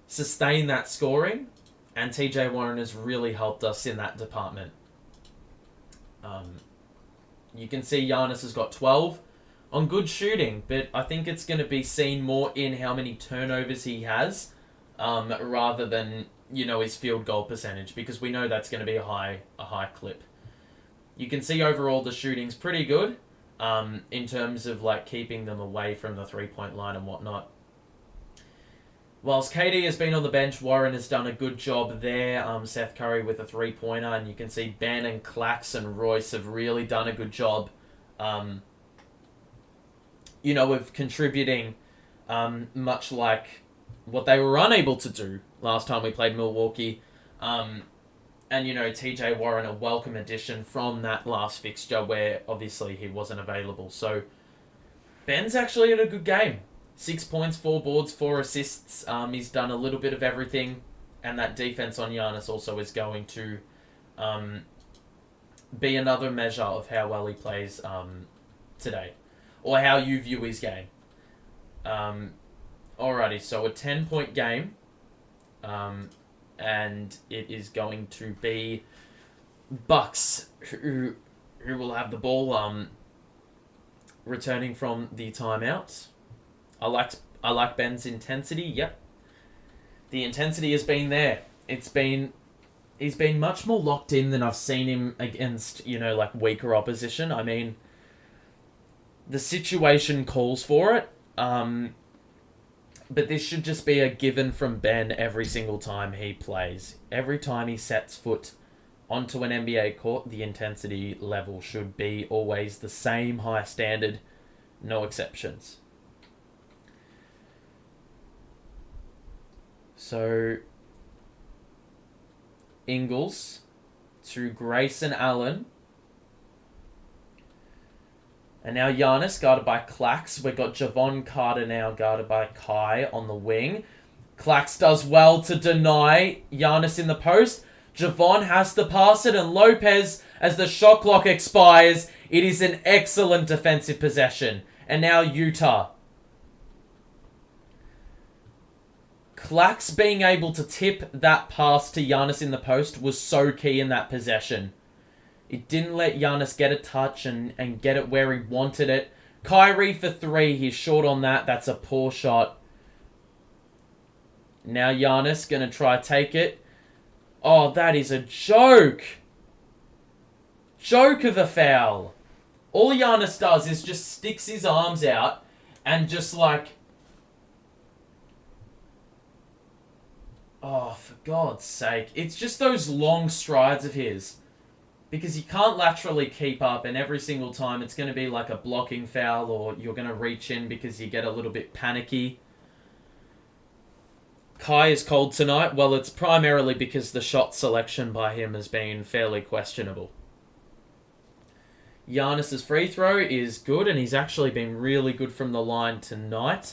sustain that scoring. And TJ Warren has really helped us in that department. You can see Giannis has got 12 on good shooting, but I think it's going to be seen more in how many turnovers he has rather than, you know, his field goal percentage, because we know that's going to be a high clip. You can see overall the shooting's pretty good in terms of like keeping them away from the 3-point line and whatnot. Whilst KD has been on the bench, Warren has done a good job there. Seth Curry with a 3-pointer, and you can see Ben and Clax and Royce have really done a good job, of contributing, much like what they were unable to do last time we played Milwaukee. And, TJ Warren, a welcome addition from that last fixture where obviously he wasn't available. So Ben's actually had a good game. 6 points, 4 boards, 4 assists. He's done a little bit of everything. And that defense on Giannis also is going to be another measure of how well he plays today. Or how you view his game. Alrighty, so a 10-point game. And it is going to be Bucks who will have the ball returning from the timeout. I like Ben's intensity. Yep, the intensity has been there. He's been much more locked in than I've seen him against weaker opposition. I mean, the situation calls for it. But this should just be a given from Ben every single time he plays. Every time he sets foot onto an NBA court, the intensity level should be always the same high standard, no exceptions. So, Ingles to Grayson Allen. And now Giannis guarded by Clax. We've got Javon Carter now guarded by Kai on the wing. Clax does well to deny Giannis in the post. Javon has to pass it, and Lopez, as the shot clock expires, it is an excellent defensive possession. And now Utah. Clax being able to tip that pass to Giannis in the post was so key in that possession. It didn't let Giannis get a touch and get it where he wanted it. Kyrie for 3. He's short on that. That's a poor shot. Now Giannis going to try take it. Oh, that is a joke. Joke of a foul. All Giannis does is just sticks his arms out and just oh, for God's sake. It's just those long strides of his. Because you can't laterally keep up, and every single time it's going to be like a blocking foul, or you're going to reach in because you get a little bit panicky. Kai is cold tonight. Well, it's primarily because the shot selection by him has been fairly questionable. Giannis's free throw is good, and he's actually been really good from the line tonight.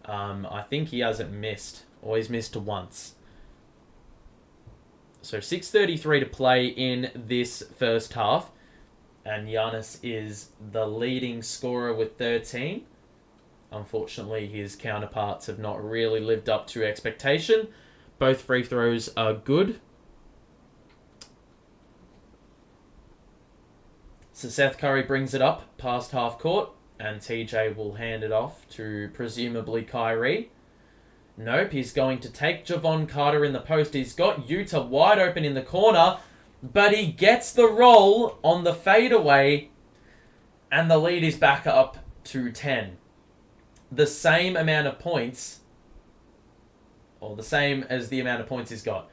I think he hasn't missed, or he's missed once. So 6:33 to play in this first half. And Giannis is the leading scorer with 13. Unfortunately, his counterparts have not really lived up to expectation. Both free throws are good. So Seth Curry brings it up past half court. And TJ will hand it off to presumably Kyrie. Nope, he's going to take Javon Carter in the post. He's got Utah wide open in the corner, but he gets the roll on the fadeaway, and the lead is back up to 10. The same amount of points, or the same as the amount of points he's got.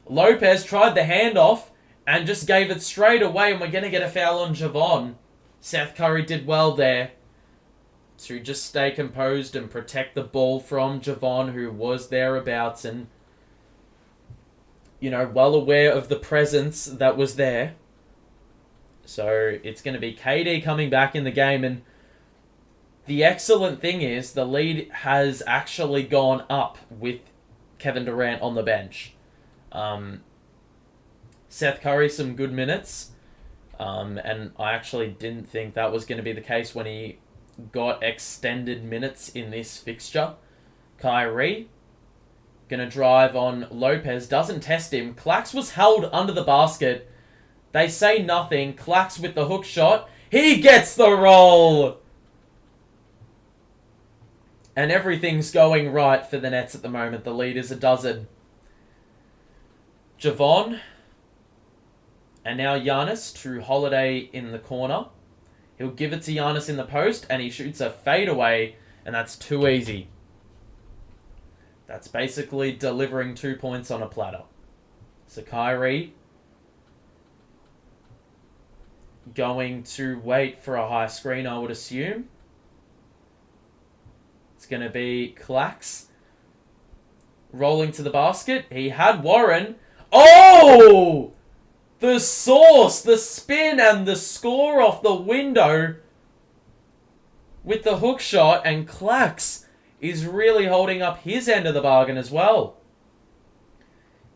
Lopez tried the handoff and just gave it straight away, and we're going to get a foul on Javon. Seth Curry did well there to just stay composed and protect the ball from Javon, who was thereabouts and, well aware of the presence that was there. So it's going to be KD coming back in the game, and the excellent thing is the lead has actually gone up with Kevin Durant on the bench. Seth Curry, some good minutes, and I actually didn't think that was going to be the case when he got extended minutes in this fixture. Kyrie gonna drive on Lopez, doesn't test him. Clax was held under the basket. They say nothing. Clax with the hook shot. He gets the roll! And everything's going right for the Nets at the moment. The lead is a dozen. Javon. And now Giannis to Holiday in the corner. He'll give it to Giannis in the post, and he shoots a fadeaway, and that's too easy. That's basically delivering 2 points on a platter. So Kyrie going to wait for a high screen, I would assume. It's going to be Clax rolling to the basket. He had Warren. Oh! The source, the spin, and the score off the window with the hook shot, and Clax is really holding up his end of the bargain as well.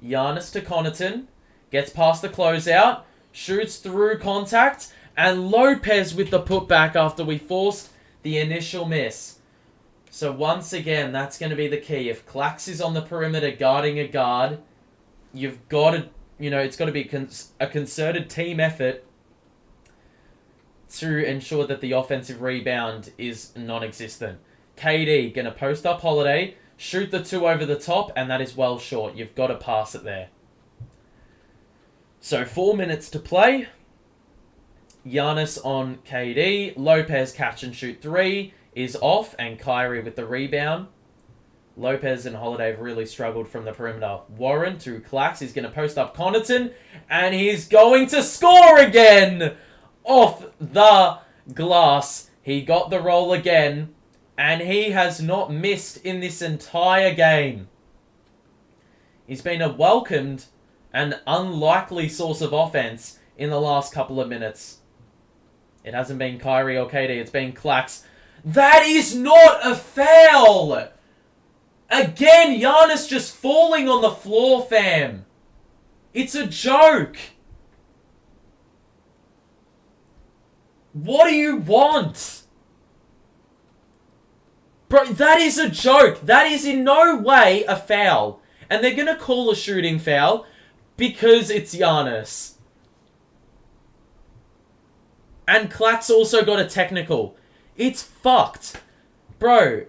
Giannis to Connaughton, gets past the closeout, shoots through contact, and Lopez with the putback after we forced the initial miss. So once again, that's going to be the key. If Clax is on the perimeter guarding a guard, you've got to, it's got to be a concerted team effort to ensure that the offensive rebound is non-existent. KD going to post up Holiday, shoot the 2 over the top, and that is well short. You've got to pass it there. So 4 minutes to play. Giannis on KD. Lopez catch and shoot 3 is off, and Kyrie with the rebound. Lopez and Holiday have really struggled from the perimeter. Warren to Clax. He's going to post up Connaughton, and he's going to score again off the glass. He got the roll again, and he has not missed in this entire game. He's been a welcomed and unlikely source of offense in the last couple of minutes. It hasn't been Kyrie or KD, it's been Clax. That is not a foul! Again, Giannis just falling on the floor, fam. It's a joke. What do you want? Bro, that is a joke. That is in no way a foul. And they're going to call a shooting foul because it's Giannis. And Clax also got a technical. It's fucked. Bro,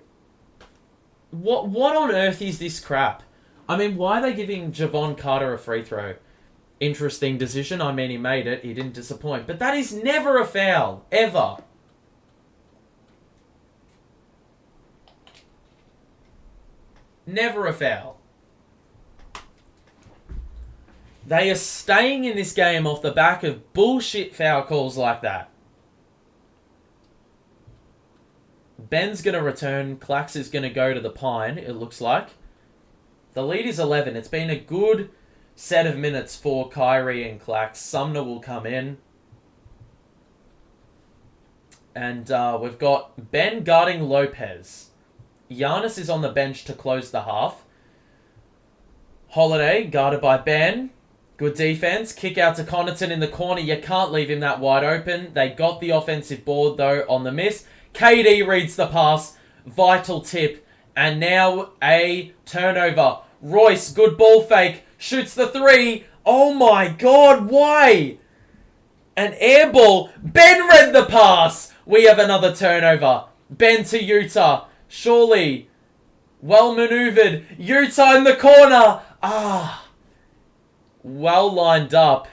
what on earth is this crap? I mean, why are they giving Javon Carter a free throw? Interesting decision. I mean, he made it. He didn't disappoint. But that is never a foul. Ever. Never a foul. They are staying in this game off the back of bullshit foul calls like that. Ben's going to return. Clax is going to go to the Pine, it looks like. The lead is 11. It's been a good set of minutes for Kyrie and Clax. Sumner will come in. And we've got Ben guarding Lopez. Giannis is on the bench to close the half. Holiday guarded by Ben. Good defense. Kick out to Connaughton in the corner. You can't leave him that wide open. They got the offensive board, though, on the miss. KD reads the pass. Vital tip. And now a turnover. Royce, good ball fake. Shoots the 3. Oh my god, why? An air ball. Ben read the pass. We have another turnover. Ben to Utah. Surely. Well maneuvered. Utah in the corner. Well lined up.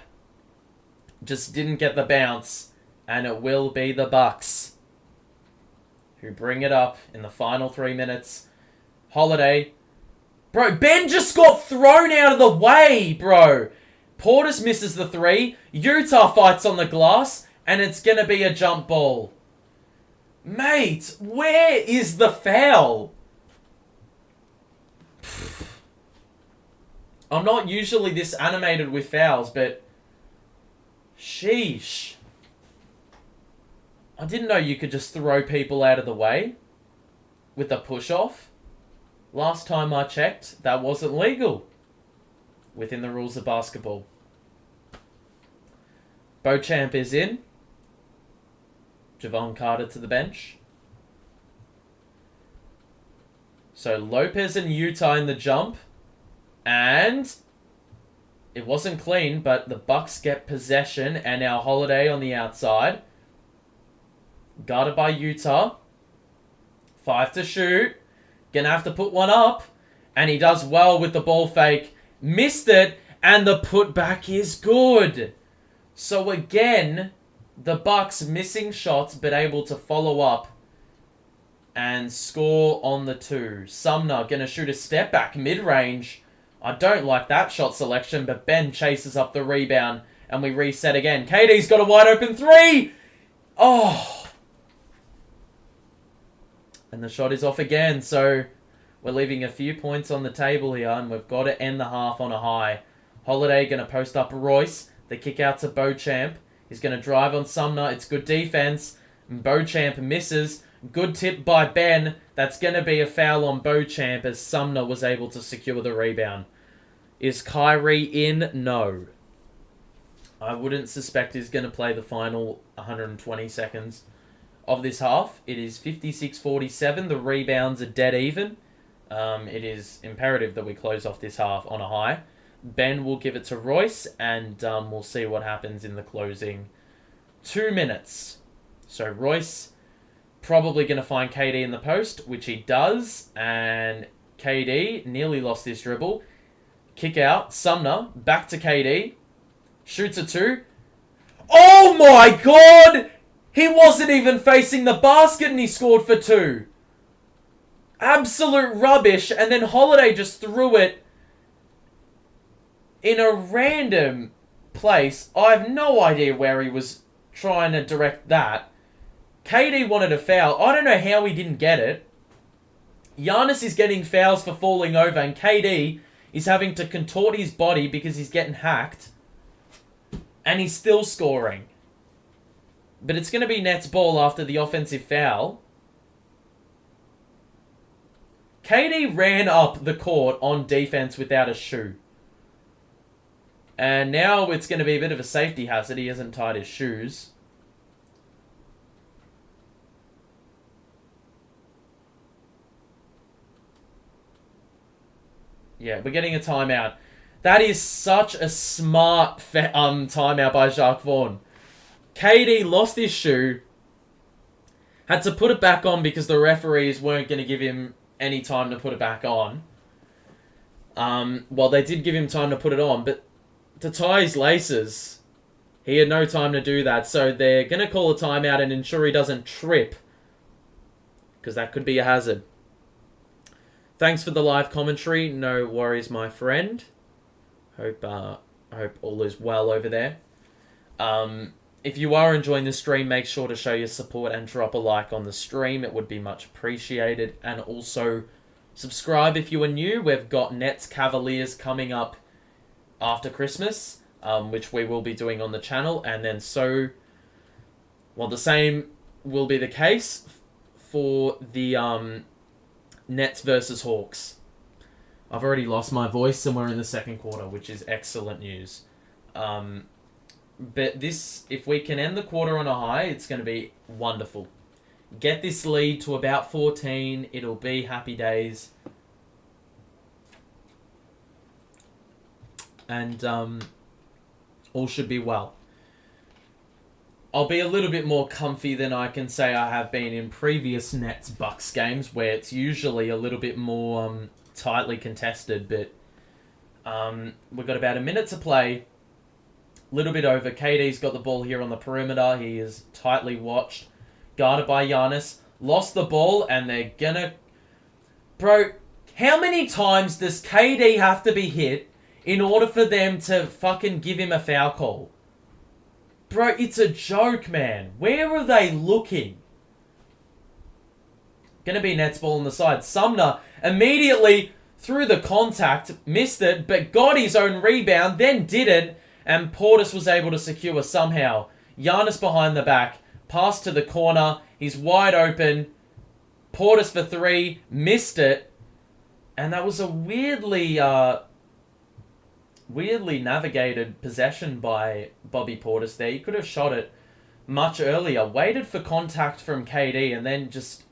Just didn't get the bounce. And it will be the Bucks who bring it up in the final 3 minutes. Holiday. Bro, Ben just got thrown out of the way, bro. Portis misses the 3. Utah fights on the glass. And it's going to be a jump ball. Mate, where is the foul? I'm not usually this animated with fouls, but sheesh. I didn't know you could just throw people out of the way with a push-off. Last time I checked, that wasn't legal within the rules of basketball. Beauchamp is in. Javon Carter to the bench. So Lopez and Utah in the jump. And it wasn't clean, but the Bucks get possession, and now Holiday on the outside. Guarded by Utah. 5 to shoot. Gonna have to put one up. And he does well with the ball fake. Missed it, and the putback is good. So again, the Bucks missing shots, but able to follow up and score on the 2. Sumner going to shoot a step back mid-range. I don't like that shot selection, but Ben chases up the rebound and we reset again. KD's got a wide open 3. Oh. And the shot is off again, so we're leaving a few points on the table here, and we've got to end the half on a high. Holiday going to post up Royce. The kick out to Beauchamp. He's going to drive on Sumner. It's good defense. And Beauchamp misses. Good tip by Ben. That's going to be a foul on Beauchamp as Sumner was able to secure the rebound. Is Kyrie in? No. I wouldn't suspect he's going to play the final 120 seconds of this half. It is 56-47. The rebounds are dead even. It is imperative that we close off this half on a high. Ben will give it to Royce, and we'll see what happens in the closing 2 minutes. So Royce probably going to find KD in the post, which he does, and KD nearly lost this dribble. Kick out, Sumner, back to KD, shoots a 2. Oh my god! He wasn't even facing the basket and he scored for 2. Absolute rubbish, and then Holiday just threw it in a random place. I have no idea where he was trying to direct that. KD wanted a foul. I don't know how he didn't get it. Giannis is getting fouls for falling over, and KD is having to contort his body because he's getting hacked. And he's still scoring. But it's going to be Nets ball after the offensive foul. KD ran up the court on defense without a shoe. And now it's going to be a bit of a safety hazard. He hasn't tied his shoes. Yeah, we're getting a timeout. That is such a smart timeout by Jacques Vaughn. KD lost his shoe. Had to put it back on because the referees weren't going to give him any time to put it back on. Well, they did give him time to put it on, but to tie his laces, he had no time to do that. So they're going to call a timeout and ensure he doesn't trip, because that could be a hazard. Thanks for the live commentary. No worries, my friend. Hope all is well over there. If you are enjoying the stream, make sure to show your support and drop a like on the stream. It would be much appreciated. And also, subscribe if you are new. We've got Nets Cavaliers coming up after Christmas, which we will be doing on the channel. And then the same will be the case for the Nets versus Hawks. I've already lost my voice and we're in the second quarter, which is excellent news. But this, if we can end the quarter on a high, it's going to be wonderful. Get this lead to about 14. It'll be happy days. And all should be well. I'll be a little bit more comfy than I can say I have been in previous Nets Bucks games, where it's usually a little bit more tightly contested. But we've got about a minute to play. Little bit over. KD's got the ball here on the perimeter. He is tightly watched. Guarded by Giannis. Lost the ball and they're gonna... Bro, how many times does KD have to be hit in order for them to fucking give him a foul call? Bro, it's a joke, man. Where are they looking? Gonna be Nets ball on the side. Sumner immediately through the contact, missed it, but got his own rebound, then didn't. And Portis was able to secure somehow. Giannis behind the back. Pass to the corner. He's wide open. Portis for 3. Missed it. And that was a weirdly navigated possession by Bobby Portis there. He could have shot it much earlier. Waited for contact from KD and then just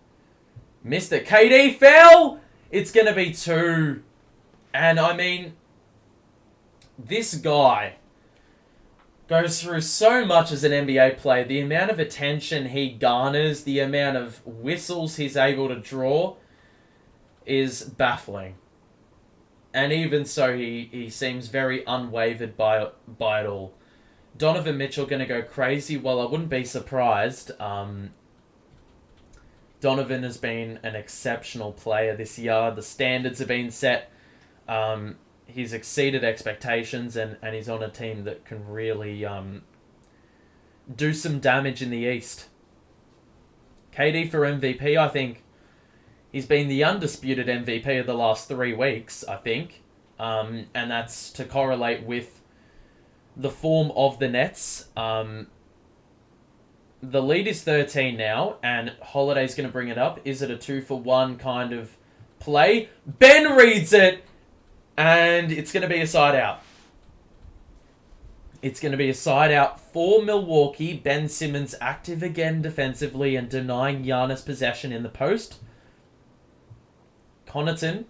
missed it. KD fell! It's going to be 2. And I mean, this guy goes through so much as an NBA player. The amount of attention he garners, the amount of whistles he's able to draw is baffling. And even so, he seems very unwavered by it all. Donovan Mitchell going to go crazy. Well, I wouldn't be surprised. Donovan has been an exceptional player this year. The standards have been set. He's exceeded expectations, and he's on a team that can really do some damage in the East. KD for MVP, I think he's been the undisputed MVP of the last 3 weeks, I think. And that's to correlate with the form of the Nets. The lead is 13 now, and Holiday's going to bring it up. Is it a 2-for-1 kind of play? Ben reads it, and it's going to be a side out. It's going to be a side out for Milwaukee. Ben Simmons active again defensively and denying Giannis possession in the post. Connaughton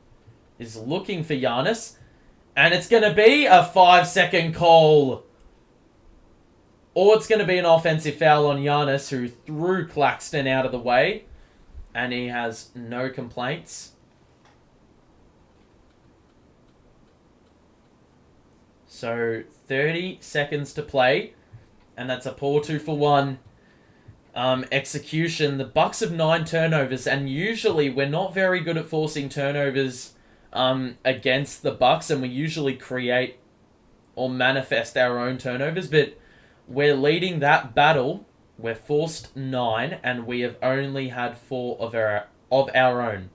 is looking for Giannis, and it's going to be a 5-second call. Or it's going to be an offensive foul on Giannis, who threw Claxton out of the way. And he has no complaints. So, 30 seconds to play. And that's a poor 2-for-1 execution. The Bucks have 9 turnovers. And usually we're not very good at forcing turnovers against the Bucks. And we usually create or manifest our own turnovers. But we're leading that battle. We're forced 9, and we have only had 4 of our own.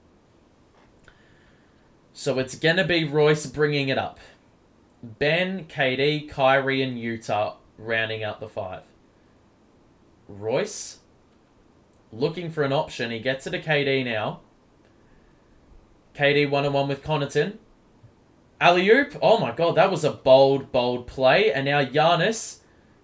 So it's going to be Royce bringing it up. Ben, KD, Kyrie, and Utah rounding out the 5. Royce looking for an option. He gets it to KD now. KD 1-on-1 with Connaughton. Alley-oop. Oh my god, that was a bold play. And now Giannis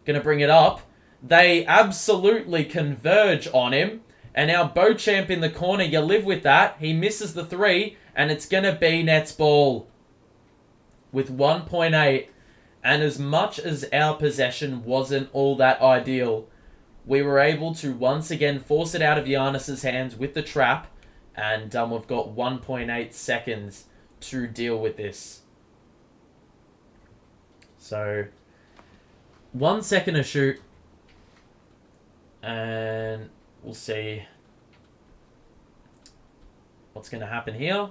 going to bring it up. They absolutely converge on him. And now Beauchamp in the corner. You live with that. He misses the 3. And it's going to be Nets ball. With 1.8. And as much as our possession wasn't all that ideal, we were able to once again force it out of Giannis's hands with the trap. And we've got 1.8 seconds to deal with this. So 1 second to shoot. And we'll see what's going to happen here.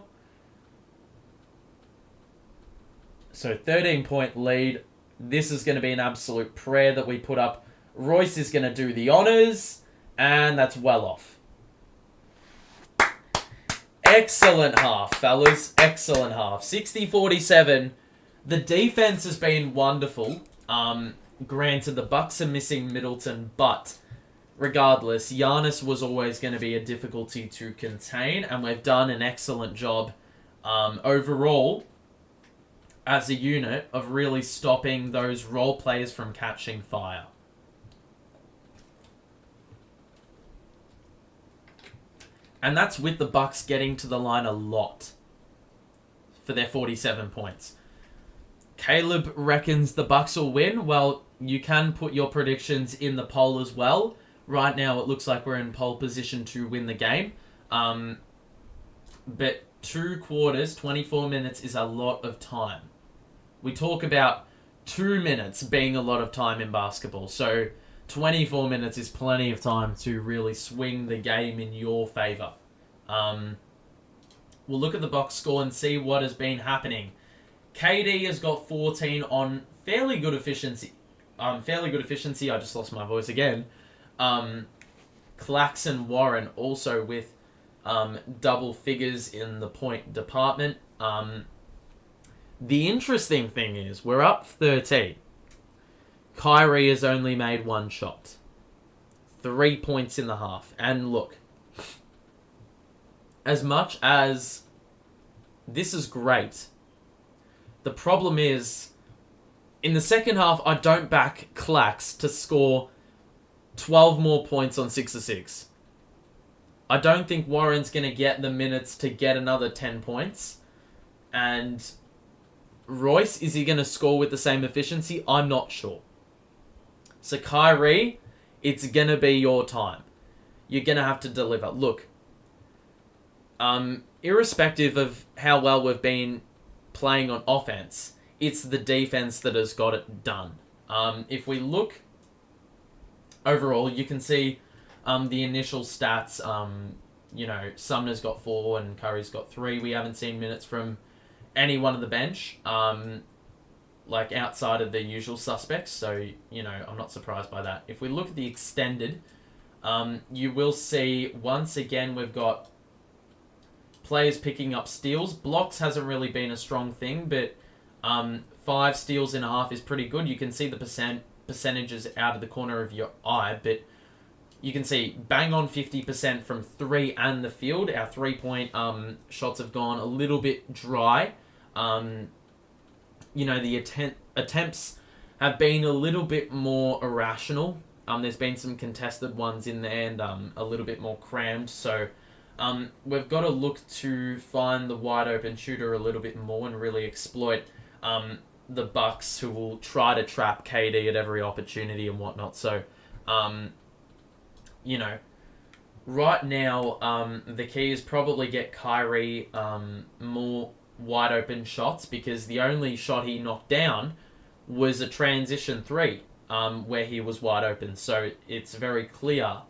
So 13-point lead. This is going to be an absolute prayer that we put up. Royce is going to do the honors. And that's well off. Excellent half, fellas. Excellent half. 60-47. The defense has been wonderful. Granted, the Bucks are missing Middleton, but regardless, Giannis was always going to be a difficulty to contain, and we've done an excellent job overall as a unit of really stopping those role players from catching fire. And that's with the Bucks getting to the line a lot for their 47 points. Caleb reckons the Bucks will win. Well, you can put your predictions in the poll as well. Right now, it looks like we're in pole position to win the game. But 2 quarters, 24 minutes is a lot of time. We talk about 2 minutes being a lot of time in basketball. So 24 minutes is plenty of time to really swing the game in your favor. We'll look at the Bucks score and see what has been happening. KD has got 14 on fairly good efficiency. I just lost my voice again. Claxton Warren also with double figures in the point department. The interesting thing is we're up 13. Kyrie has only made 1 shot. 3 points in the half. And look, as much as this is great, the problem is, in the second half, I don't back Clax to score 12 more points on 6 of 6. I don't think Warren's going to get the minutes to get another 10 points. And Royce, is he going to score with the same efficiency? I'm not sure. So Kyrie, it's going to be your time. You're going to have to deliver. Look, irrespective of how well we've been playing on offense, it's the defense that has got it done. If we look overall, you can see the initial stats Sumner's got 4 and Curry's got 3. We haven't seen minutes from anyone on the bench, outside of the usual suspects. So, I'm not surprised by that. If we look at the extended, you will see once again we've got players picking up steals. Blocks hasn't really been a strong thing, but 5 steals in a half is pretty good. You can see the percentages out of the corner of your eye, but you can see bang on 50% from 3 and the field. Our 3-point shots have gone a little bit dry. The attempts have been a little bit more irrational. There's been some contested ones in there and a little bit more crammed. So we've got to look to find the wide open shooter a little bit more and really exploit the Bucks, who will try to trap KD at every opportunity and whatnot. So, right now, the key is probably get Kyrie more wide open shots, because the only shot he knocked down was a transition 3 where he was wide open. So it's very clear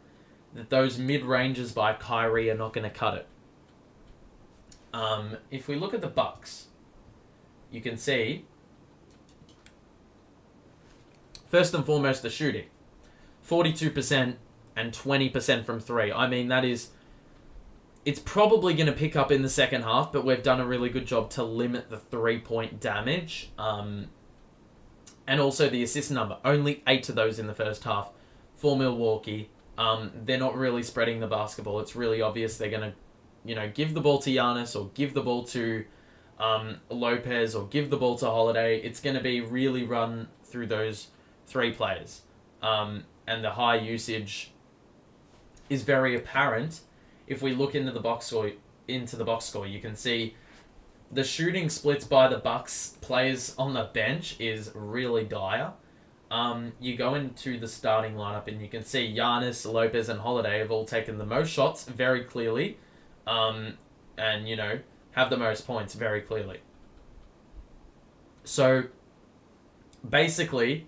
that those mid-ranges by Kyrie are not going to cut it. If we look at the Bucks, you can see, first and foremost, the shooting. 42% and 20% from 3. I mean, it's probably going to pick up in the second half, but we've done a really good job to limit the 3-point damage. And also the assist number. Only 8 of those in the first half for Milwaukee. They're not really spreading the basketball. It's really obvious they're going to, give the ball to Giannis or give the ball to Lopez or give the ball to Holiday. It's going to be really run through those 3 players. And the high usage is very apparent. If we look into the box score, you can see the shooting splits by the Bucks players on the bench is really dire. You go into the starting lineup and you can see Giannis, Lopez, and Holiday have all taken the most shots very clearly, and have the most points very clearly. So basically,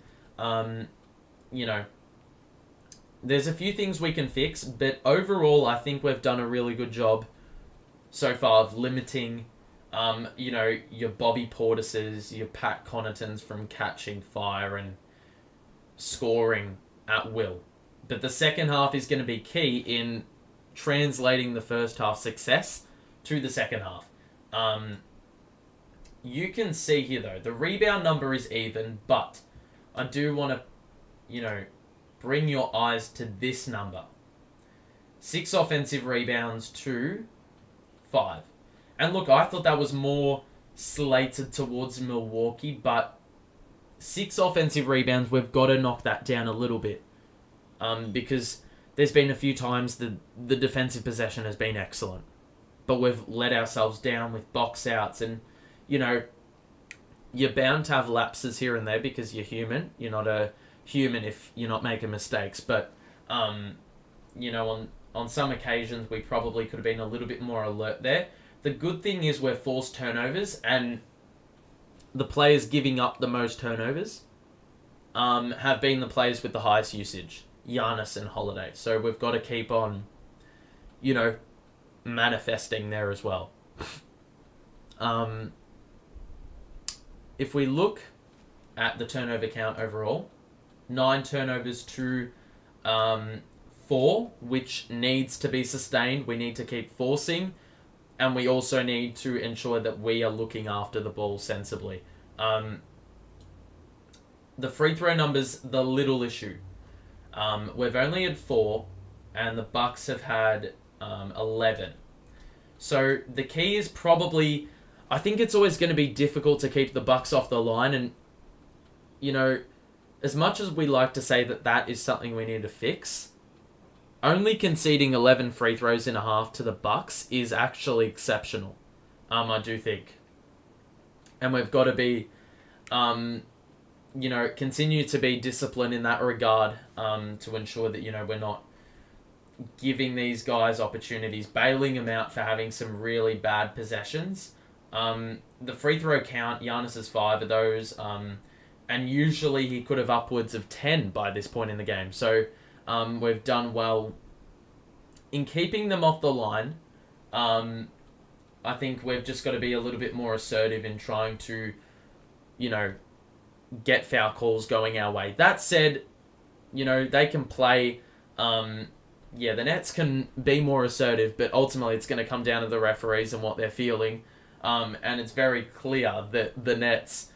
there's a few things we can fix, but overall, I think we've done a really good job so far of limiting, your Bobby Portises, your Pat Connaughtons from catching fire and scoring at will. But the second half is going to be key in translating the first half success to the second half. You can see here, though, the rebound number is even, but I do want to, bring your eyes to this number. 6 offensive rebounds to 5. And look, I thought that was more slated towards Milwaukee, but 6 offensive rebounds, we've got to knock that down a little bit. Because there's been a few times the defensive possession has been excellent, but we've let ourselves down with box outs, and, you're bound to have lapses here and there because you're human. You're not a human if you're not making mistakes, but on some occasions we probably could have been a little bit more alert there. The good thing is we're forced turnovers, and the players giving up the most turnovers have been the players with the highest usage, Giannis and Holiday. So we've got to keep on manifesting there as well. If we look at the turnover count overall, 9 turnovers to 4, which needs to be sustained. We need to keep forcing, and we also need to ensure that we are looking after the ball sensibly. The free throw number's the little issue. We've only had 4, and the Bucks have had 11. So the key is probably, I think it's always going to be difficult to keep the Bucks off the line, and as much as we like to say that is something we need to fix, only conceding 11 free throws in a half to the Bucks is actually exceptional. I do think. And we've got to be, continue to be disciplined in that regard, to ensure that, we're not giving these guys opportunities, bailing them out for having some really bad possessions. The free throw count, Giannis has 5 of those, and usually he could have upwards of 10 by this point in the game. So we've done well in keeping them off the line, I think we've just got to be a little bit more assertive in trying to, you know, get foul calls going our way. That said, you know, they can play. The Nets can be more assertive, but ultimately it's going to come down to the referees and what they're feeling. And it's very clear that the Nets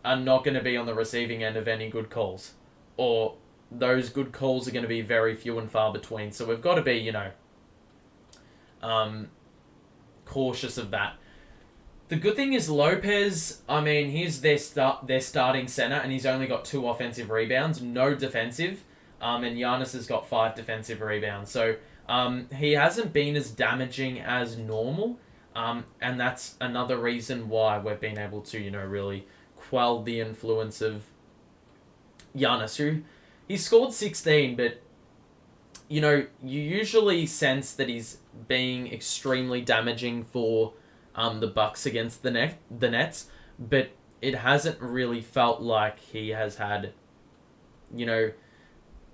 are not going to be on the receiving end of any good calls, or those good calls are going to be very few and far between. So we've got to be, you know, cautious of that. The good thing is Lopez, I mean, he's their starting center, and he's only got 2 offensive rebounds, no defensive. And Giannis has got 5 defensive rebounds. So he hasn't been as damaging as normal. And that's another reason why we've been able to, you know, really quell the influence of Giannis, who he scored 16, but, you know, you usually sense that he's being extremely damaging for the Bucks against the Nets, but it hasn't really felt like he has had, you know,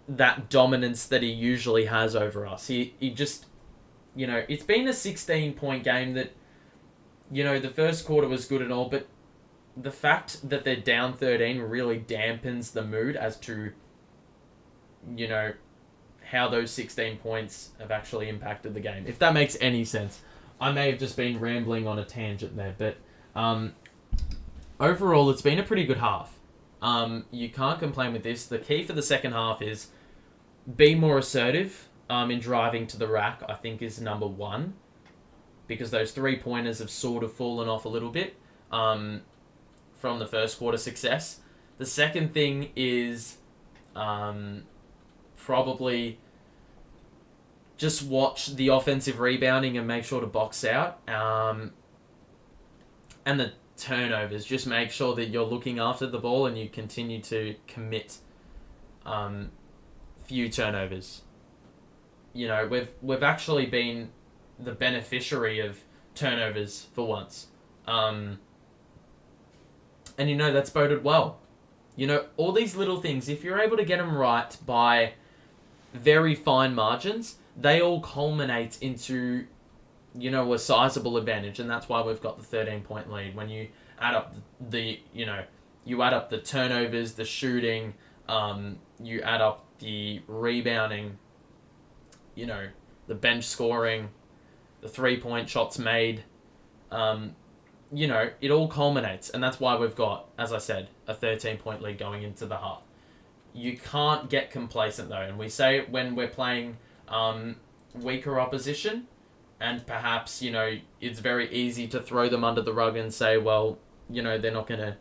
that dominance that he usually has over us. He just, you know, it's been a 16-point game that, you know, the first quarter was good and all, but the fact that they're down 13 really dampens the mood as to, you know, how those 16 points have actually impacted the game. If that makes any sense. I may have just been rambling on a tangent there, but overall, it's been a pretty good half. You can't complain with this. The key for the second half is be more assertive in driving to the rack, I think is number 1, because those 3-pointers have sort of fallen off a little bit from the first quarter success. The second thing is probably just watch the offensive rebounding and make sure to box out. And the turnovers, just make sure that you're looking after the ball and you continue to commit few turnovers. You know, we've actually been the beneficiary of turnovers for once. And you know, that's boded well. You know, all these little things, if you're able to get them right by very fine margins, they all culminate into, you know, a sizable advantage, and that's why we've got the 13-point lead. When you add up you add up the turnovers, the shooting, you add up the rebounding, you know, the bench scoring, the 3-point shots made, you know, it all culminates, and that's why we've got, as I said, a 13-point lead going into the half. You can't get complacent, though, and we say it when we're playing weaker opposition, and perhaps, you know, it's very easy to throw them under the rug and say, well, you know, they're not gonna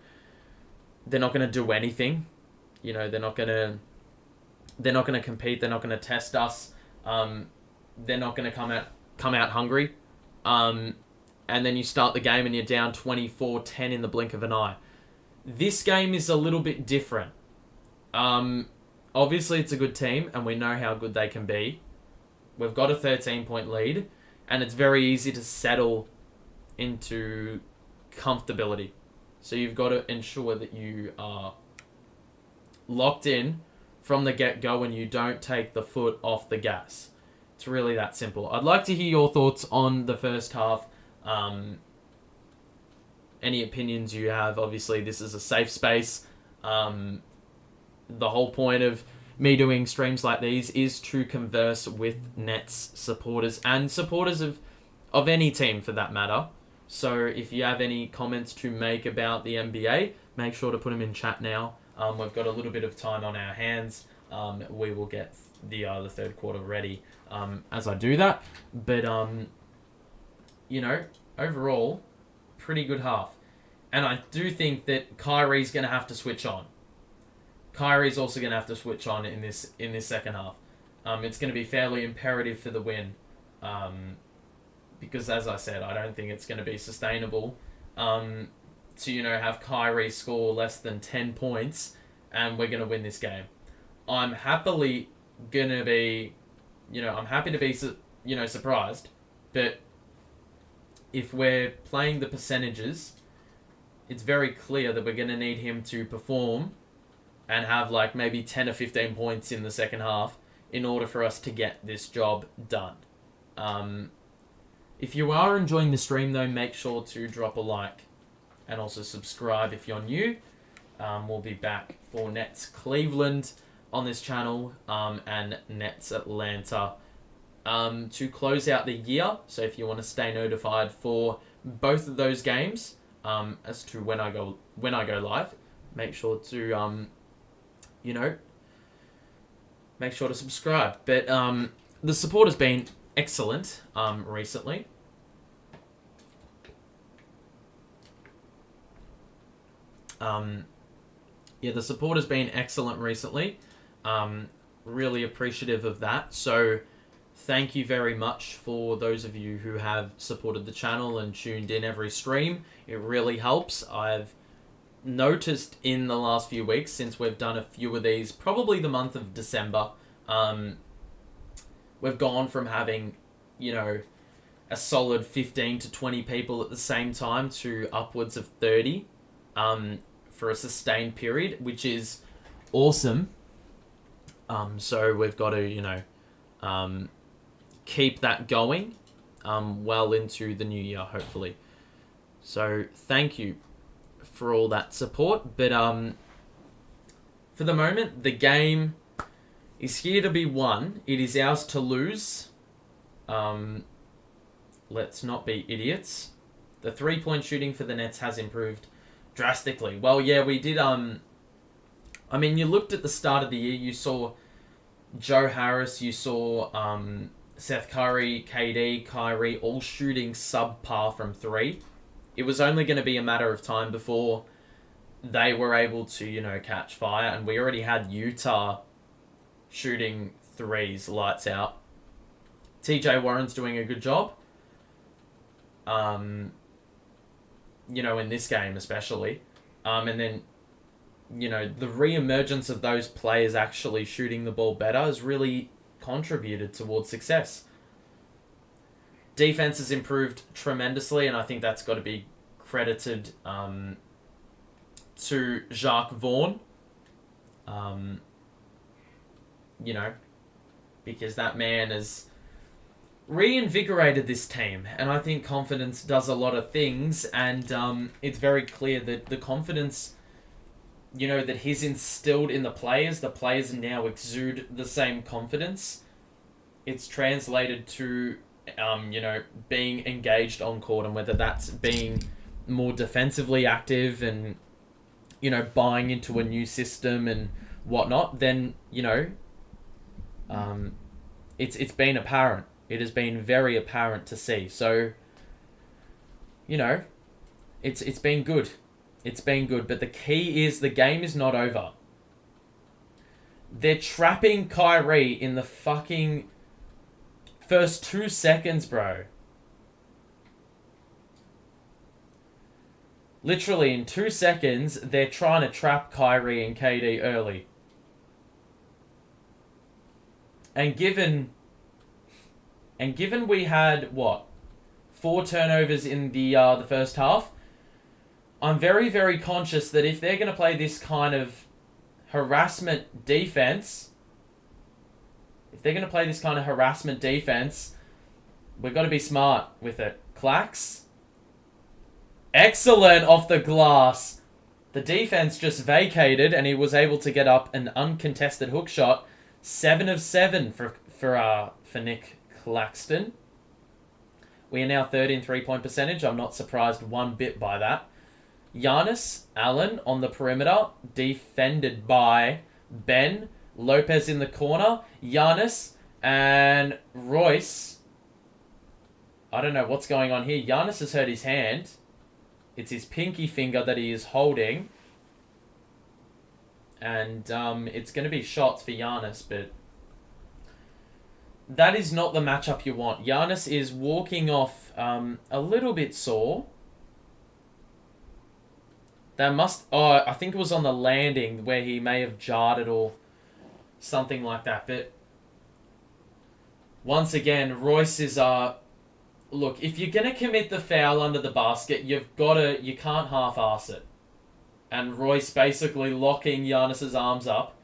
do anything. You know, they're not gonna compete. They're not gonna test us. They're not gonna come out hungry. And then you start the game and you're down 24-10 in the blink of an eye. This game is a little bit different. Obviously, it's a good team, and we know how good they can be. We've got a 13-point lead, and it's very easy to settle into comfortability. So you've got to ensure that you are locked in from the get-go and you don't take the foot off the gas. It's really that simple. I'd like to hear your thoughts on the first half. Any opinions you have. Obviously, this is a safe space. The whole point of me doing streams like these is to converse with Nets supporters and supporters of any team for that matter. So if you have any comments to make about the NBA, make sure to put them in chat now. We've got a little bit of time on our hands. We will get the third quarter ready as I do that. But, you know, overall, pretty good half. And I do think that Kyrie's going to have to switch on. Kyrie's also going to have to switch on in this second half. It's going to be fairly imperative for the win. Because, as I said, I don't think it's going to be sustainable to, you know, have Kyrie score less than 10 points and we're going to win this game. I'm happily going to be, you know, I'm happy to be, you know, surprised. But if we're playing the percentages, it's very clear that we're going to need him to perform and have like maybe 10 or 15 points in the second half in order for us to get this job done. If you are enjoying the stream, though, make sure to drop a like and also subscribe if you're new. We'll be back for Nets Cleveland on this channel and Nets Atlanta to close out the year. So if you want to stay notified for both of those games as to when I go live, make sure to make sure to subscribe. But the support has been excellent recently. The support has been excellent recently. Really appreciative of that. So thank you very much for those of you who have supported the channel and tuned in every stream. It really helps. I've noticed in the last few weeks, since we've done a few of these, probably the month of December, we've gone from having, a solid 15 to 20 people at the same time to upwards of 30 for a sustained period, which is awesome. So we've got to, keep that going well into the new year, hopefully. So thank you for all that support. But for the moment, the game is here to be won. It is ours to lose. Let's not be idiots. The 3-point shooting for the Nets has improved drastically. Well, yeah, we did. You looked at the start of the year. You saw Joe Harris. You saw Seth Curry, KD, Kyrie all shooting subpar from 3. It was only going to be a matter of time before they were able to, catch fire. And we already had Utah shooting 3s, lights out. TJ Warren's doing a good job. In this game especially. And then, the re-emergence of those players actually shooting the ball better has really contributed towards success. Defense has improved tremendously, and I think that's got to be credited to Jacques Vaughn. Because that man has reinvigorated this team, and I think confidence does a lot of things, and it's very clear that the confidence, that he's instilled in the players now exude the same confidence. It's translated to, being engaged on court, and whether that's being more defensively active and, buying into a new system and whatnot, then, it's been apparent. It has been very apparent to see. So, it's been good. It's been good. But the key is the game is not over. They're trapping Kyrie in the fucking first 2 seconds, bro. Literally, in 2 seconds, they're trying to trap Kyrie and KD early. And given we had, 4 turnovers in the first half, I'm very, very conscious that if they're going to play this kind of harassment defense, we've got to be smart with it. Clax. Excellent off the glass. The defense just vacated, and he was able to get up an uncontested hook shot. 7 of 7 for Nick Claxton. We are now third in 3-point percentage. I'm not surprised one bit by that. Giannis, Allen on the perimeter, defended by Ben. Lopez in the corner. Giannis and Royce. I don't know what's going on here. Giannis has hurt his hand. It's his pinky finger that he is holding. And it's going to be shots for Giannis, but that is not the matchup you want. Giannis is walking off a little bit sore. I think it was on the landing where he may have jarred it or something like that. But once again, Royce is look, if you're going to commit the foul under the basket, you can't half-ass it. And Royce basically locking Giannis's arms up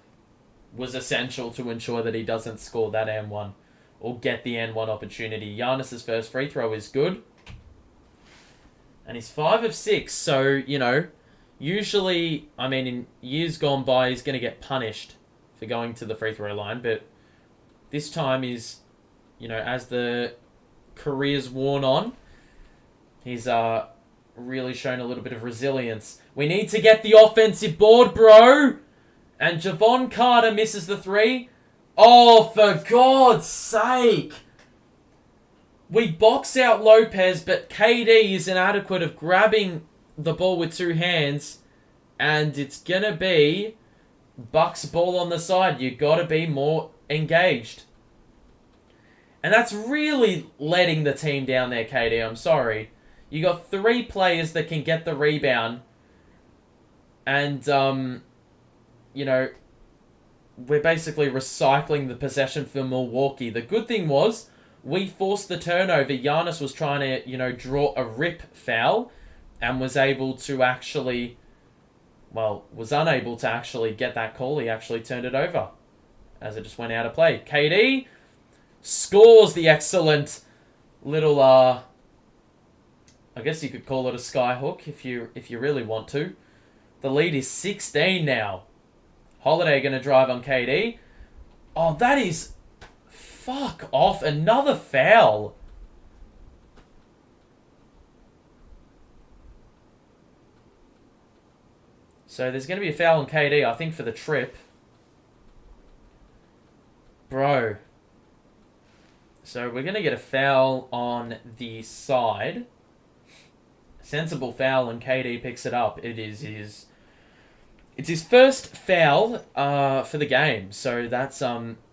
was essential to ensure that he doesn't score that M1. or get the N1 opportunity. Giannis's first free throw is good. And he's 5 of 6, so, usually, in years gone by, he's going to get punished for going to the free throw line, but this time is, as the career's worn on, he's really shown a little bit of resilience. We need to get the offensive board, bro! And Javon Carter misses the 3. Oh, for God's sake! We box out Lopez, but KD is inadequate of grabbing the ball with 2 hands. And it's going to be Bucks ball on the side. You got to be more engaged. And that's really letting the team down there, KD. I'm sorry. You got 3 players that can get the rebound. And, we're basically recycling the possession for Milwaukee. The good thing was, we forced the turnover. Giannis was trying to, draw a rip foul and was unable to actually get that call. He actually turned it over as it just went out of play. KD scores the excellent little, I guess you could call it a skyhook if you really want to. The lead is 16 now. Holiday going to drive on KD. Oh, that is... Fuck off. Another foul. So there's going to be a foul on KD, I think, for the trip. Bro. So we're going to get a foul on the side. Sensible foul, and KD picks it up. It's his first foul for the game. So that's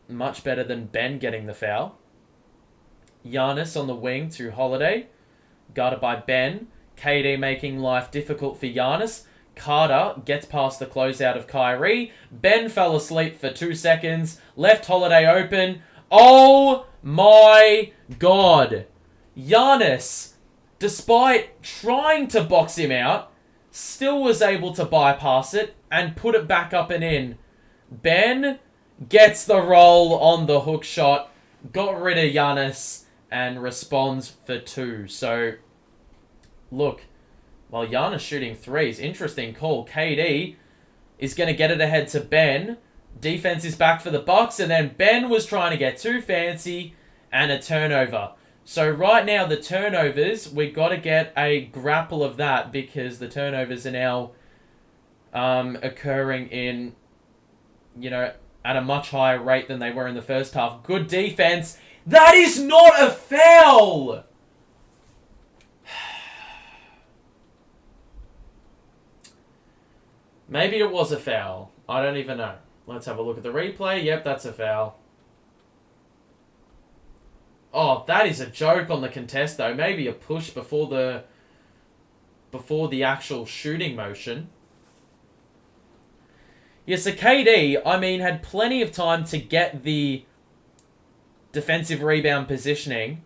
much better than Ben getting the foul. Giannis on the wing to Holiday. Guarded by Ben. KD making life difficult for Giannis. Carter gets past the closeout of Kyrie. Ben fell asleep for 2 seconds. Left Holiday open. Oh my God. Giannis, despite trying to box him out, still was able to bypass it and put it back up and in. Ben gets the roll on the hook shot, got rid of Giannis, and responds for 2. So, look, while Giannis shooting 3s, interesting call. KD is going to get it ahead to Ben. Defense is back for the Bucks, and then Ben was trying to get too fancy and a turnover. So right now, the turnovers, we've got to get a grapple of that because the turnovers are now occurring in, at a much higher rate than they were in the first half. Good defense. That is not a foul! Maybe it was a foul. I don't even know. Let's have a look at the replay. Yep, that's a foul. Oh, that is a joke on the contest, though. Maybe a push before the actual shooting motion. Yes, so KD, had plenty of time to get the defensive rebound positioning,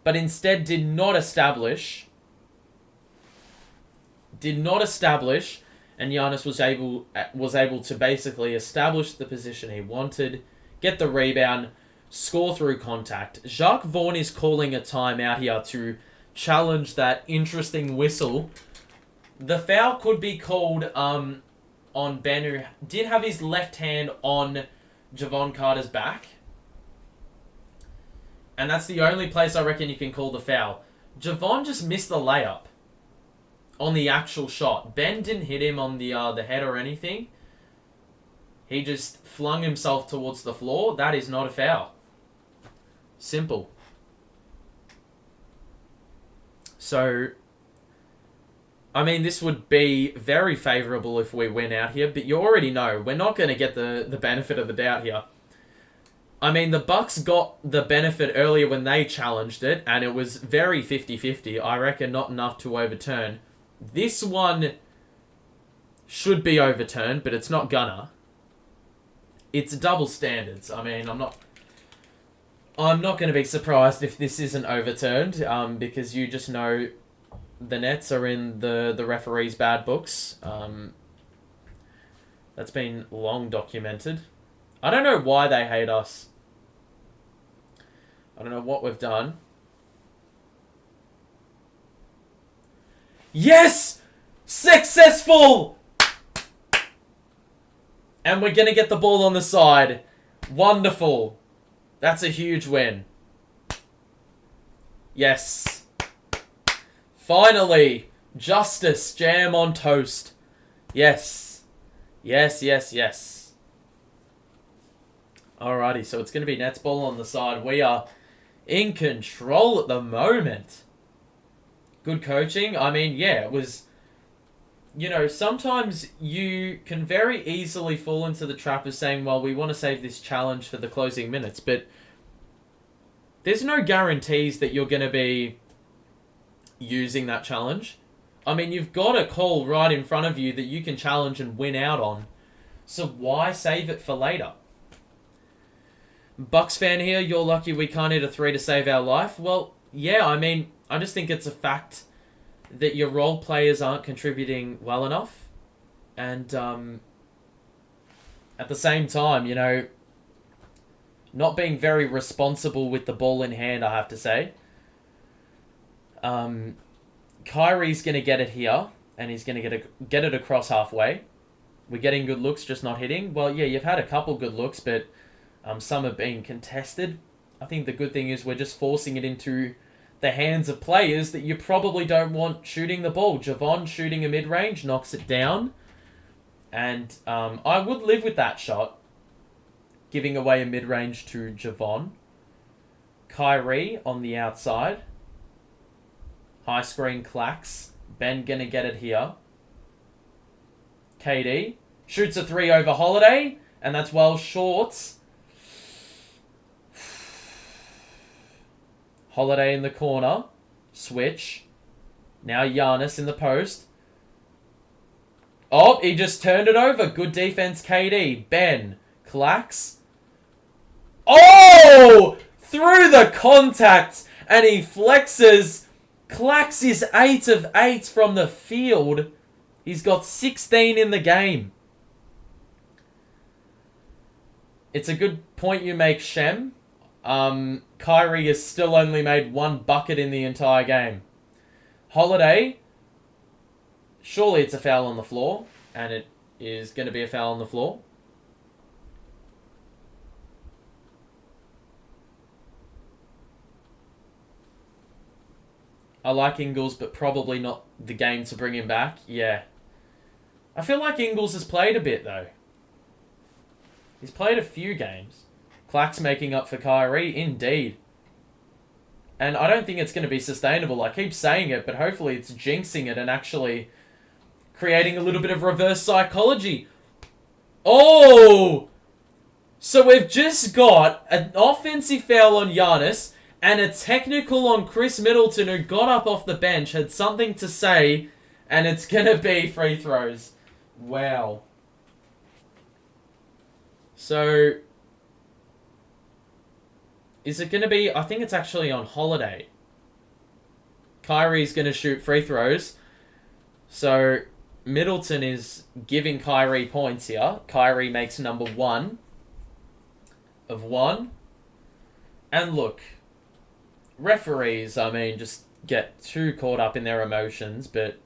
but instead did not establish, and Giannis was able to basically establish the position he wanted, get the rebound, score through contact. Jacques Vaughn is calling a timeout here to challenge that interesting whistle. The foul could be called on Ben, who did have his left hand on Javon Carter's back. And that's the only place I reckon you can call the foul. Javon just missed the layup on the actual shot. Ben didn't hit him on the head or anything. He just flung himself towards the floor. That is not a foul. Simple. So, this would be very favourable if we win out here, but you already know, we're not going to get the benefit of the doubt here. The Bucks got the benefit earlier when they challenged it, and it was very 50-50. I reckon not enough to overturn. This one should be overturned, but it's not gonna. It's double standards. I'm not going to be surprised if this isn't overturned, because you just know the Nets are in the referee's bad books. That's been long documented. I don't know why they hate us. I don't know what we've done. Yes! Successful! And we're going to get the ball on the side. Wonderful. That's a huge win. Yes. Finally. Justice. Jam on toast. Yes. Yes, yes, yes. Alrighty, so it's going to be Nets ball on the side. We are in control at the moment. Good coaching. I mean, yeah, it was... You know, sometimes you can very easily fall into the trap of saying, well, we want to save this challenge for the closing minutes, but there's no guarantees that you're going to be using that challenge. I mean, you've got a call right in front of you that you can challenge and win out on, so why save it for later? Bucks fan here, you're lucky we can't hit a 3 to save our life. Well, yeah, I mean, I just think it's a fact that your role players aren't contributing well enough. And at the same time, you know, not being very responsible with the ball in hand, I have to say. Kyrie's going to get it here, and he's going to get it across halfway. We're getting good looks, just not hitting. Well, yeah, you've had a couple good looks, but some are being contested. I think the good thing is we're just forcing it into the hands of players that you probably don't want shooting the ball. Javon shooting a mid-range knocks it down. And I would live with that shot. Giving away a mid-range to Javon. Kyrie on the outside. High screen clacks. Ben gonna get it here. KD shoots a 3 over Holiday. And that's well short. Holiday in the corner. Switch. Now Giannis in the post. Oh, he just turned it over. Good defense, KD. Ben. Clacks. Oh! Through the contact. And he flexes. Clacks is 8 of 8 from the field. He's got 16 in the game. It's a good point you make, Shem. Kyrie has still only made 1 bucket in the entire game. Holiday, surely it's a foul on the floor, and it is going to be a foul on the floor. I like Ingles, but probably not the game to bring him back. Yeah. I feel like Ingles has played a bit, though. He's played a few games. Clack's making up for Kyrie, indeed. And I don't think it's going to be sustainable. I keep saying it, but hopefully it's jinxing it and actually creating a little bit of reverse psychology. Oh! So we've just got an offensive foul on Giannis and a technical on Chris Middleton, who got up off the bench, had something to say, and it's going to be free throws. Wow. So, is it going to be... I think it's actually on Holiday. Kyrie's going to shoot free throws. So, Middleton is giving Kyrie points here. Kyrie makes number 1 of 1. And look, referees, I mean, just get too caught up in their emotions, but...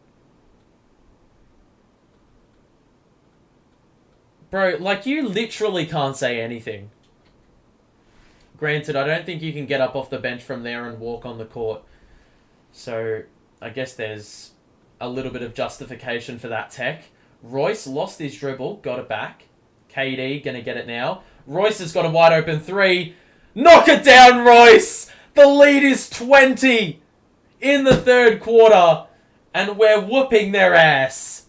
Bro, like, you literally can't say anything. Granted, I don't think you can get up off the bench from there and walk on the court. So, I guess there's a little bit of justification for that tech. Royce lost his dribble, got it back. KD gonna get it now. Royce has got a wide open 3. Knock it down, Royce! The lead is 20 in the third quarter, and we're whooping their ass.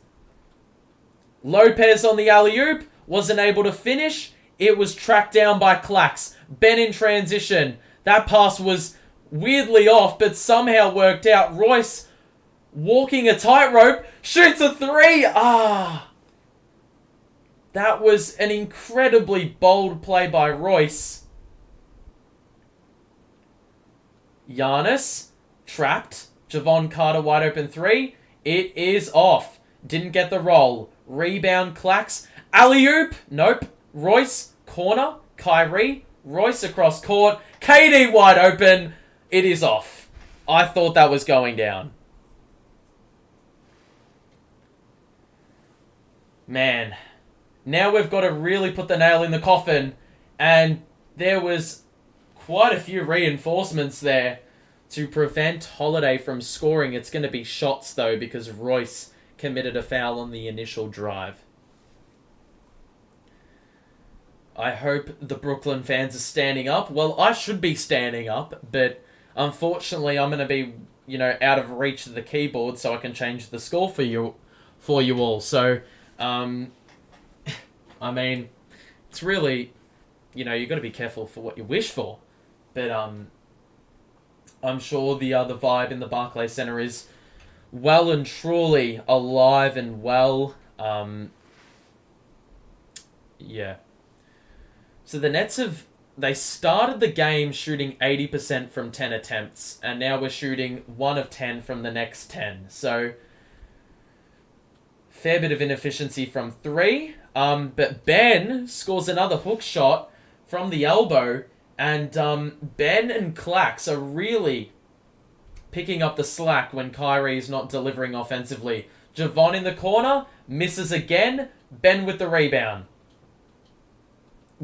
Lopez on the alley-oop, wasn't able to finish. It was tracked down by Clacks. Ben in transition. That pass was weirdly off, but somehow worked out. Royce, walking a tightrope, shoots a 3. That was an incredibly bold play by Royce. Giannis, trapped. Javon Carter, wide open 3. It is off. Didn't get the roll. Rebound, Clacks. Alley-oop. Nope. Royce, corner. Kyrie. Royce across court. KD wide open. It is off. I thought that was going down. Man. Now we've got to really put the nail in the coffin. And there was quite a few reinforcements there to prevent Holiday from scoring. It's going to be shots, though, because Royce committed a foul on the initial drive. I hope the Brooklyn fans are standing up. Well, I should be standing up, but unfortunately I'm going to be, out of reach of the keyboard, so I can change the score for you all. So, I mean, it's really, you've got to be careful for what you wish for. But I'm sure the vibe in the Barclays Center is well and truly alive and well. Yeah. So the Nets they started the game shooting 80% from 10 attempts, and now we're shooting 1 of 10 from the next 10. So, fair bit of inefficiency from 3. But Ben scores another hook shot from the elbow, and Ben and Clax are really picking up the slack when Kyrie is not delivering offensively. Javon in the corner, misses again, Ben with the rebound.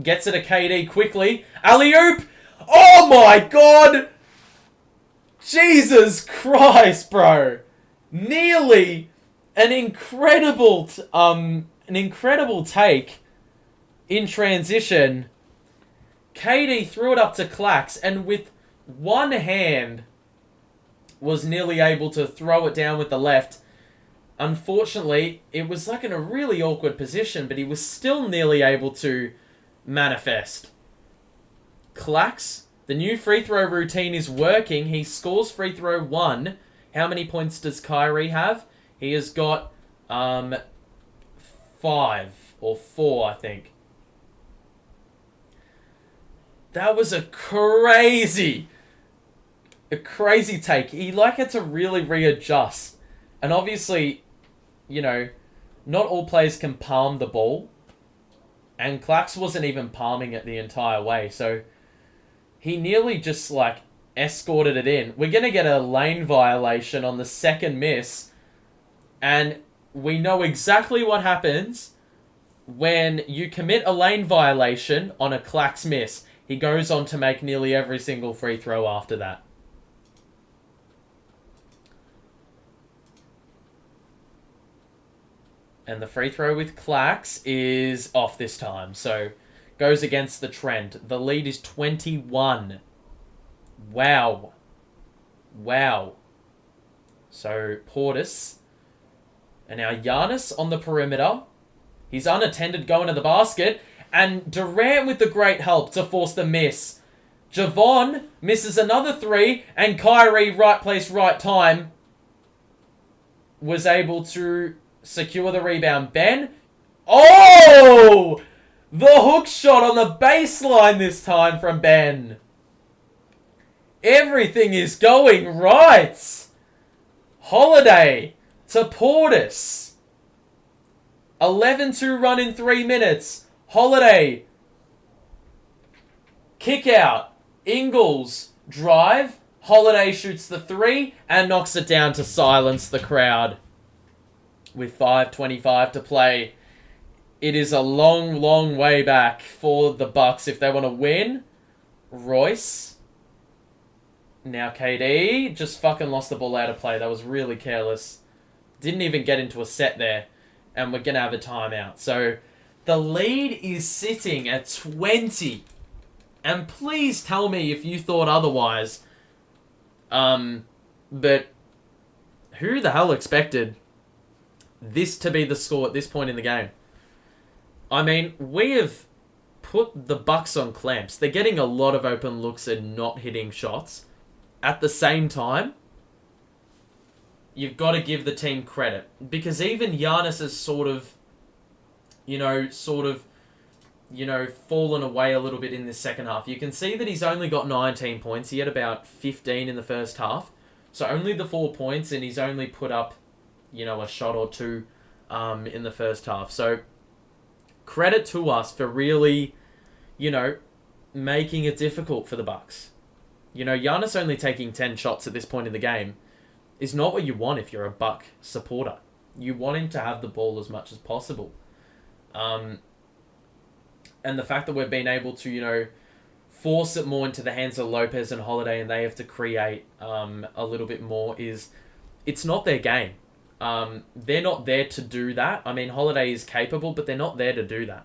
Gets it to KD quickly. Alley-oop! Oh my god! Jesus Christ, bro! Nearly an incredible take in transition. KD threw it up to Clax, and with one hand was nearly able to throw it down with the left. Unfortunately, it was in a really awkward position, but he was still nearly able to manifest. Clax, the new free throw routine is working. He scores free throw 1. How many points does Kyrie have? He has got 5 or 4, I think. That was a crazy take. He had to really readjust. And obviously, not all players can palm the ball. And Clax wasn't even palming it the entire way. So he nearly just escorted it in. We're going to get a lane violation on the second miss. And we know exactly what happens when you commit a lane violation on a Clax miss. He goes on to make nearly every single free throw after that. And the free throw with Clax is off this time. So, goes against the trend. The lead is 21. Wow. So, Portis. And now Giannis on the perimeter. He's unattended going to the basket. And Durant with the great help to force the miss. Javon misses another 3. And Kyrie, right place, right time, was able to secure the rebound. Ben. Oh! The hook shot on the baseline this time from Ben. Everything is going right. Holiday to Portis. 11-2 run in 3 minutes. Holiday. Kick out. Ingles. Drive. Holiday shoots the 3 and knocks it down to silence the crowd. With 5:25 to play. It is a long, long way back for the Bucks if they want to win. Royce. Now KD just fucking lost the ball out of play. That was really careless. Didn't even get into a set there. And we're going to have a timeout. So the lead is sitting at 20. And please tell me if you thought otherwise. But who the hell expected this to be the score at this point in the game? I mean, we have put the Bucks on clamps. They're getting a lot of open looks and not hitting shots. At the same time, you've got to give the team credit. Because even Giannis has sort of fallen away a little bit in this second half. You can see that he's only got 19 points. He had about 15 in the first half. So only the 4 points, and he's only put up, a shot or 2 in the first half. So credit to us for really, making it difficult for the Bucks. You know, Giannis only taking 10 shots at this point in the game is not what you want if you're a Buck supporter. You want him to have the ball as much as possible. And the fact that we've been able to, you know, force it more into the hands of Lopez and Holiday and they have to create a little bit more it's not their game. They're not there to do that. I mean, Holiday is capable, but they're not there to do that.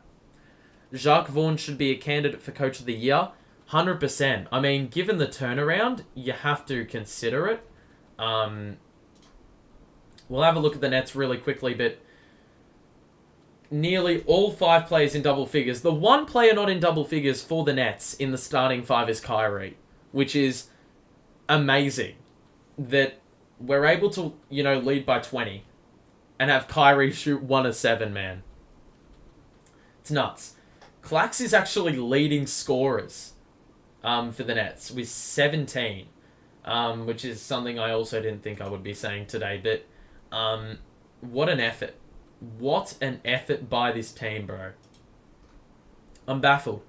Jacques Vaughn should be a candidate for Coach of the Year. 100%. I mean, given the turnaround, you have to consider it. We'll have a look at the Nets really quickly, but nearly all 5 players in double figures. The one player not in double figures for the Nets in the starting 5 is Kyrie, which is amazing that we're able to, you know, lead by 20 and have Kyrie shoot 1 of 7, man. It's nuts. Clax is actually leading scorers for the Nets with 17, which is something I also didn't think I would be saying today. But what an effort. What an effort by this team, bro. I'm baffled.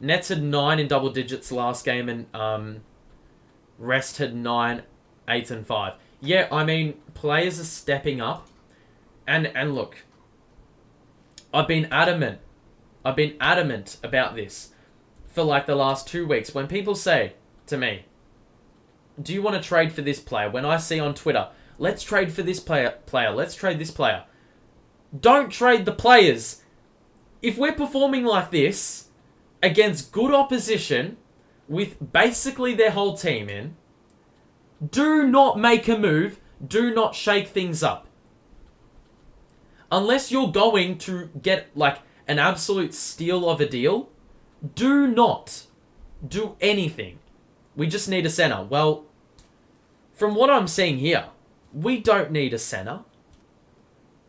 Nets had 9 in double digits last game and rest had 9, 8 and 5. Yeah, I mean, players are stepping up. And look, I've been adamant about this for like the last 2 weeks. When people say to me, do you want to trade for this player? When I see on Twitter, let's trade for this player, let's trade this player. Don't trade the players. If we're performing like this against good opposition with basically their whole team in, do not make a move. Do not shake things up. Unless you're going to get like an absolute steal of a deal, do not do anything. We just need a center. Well, from what I'm seeing here, we don't need a center.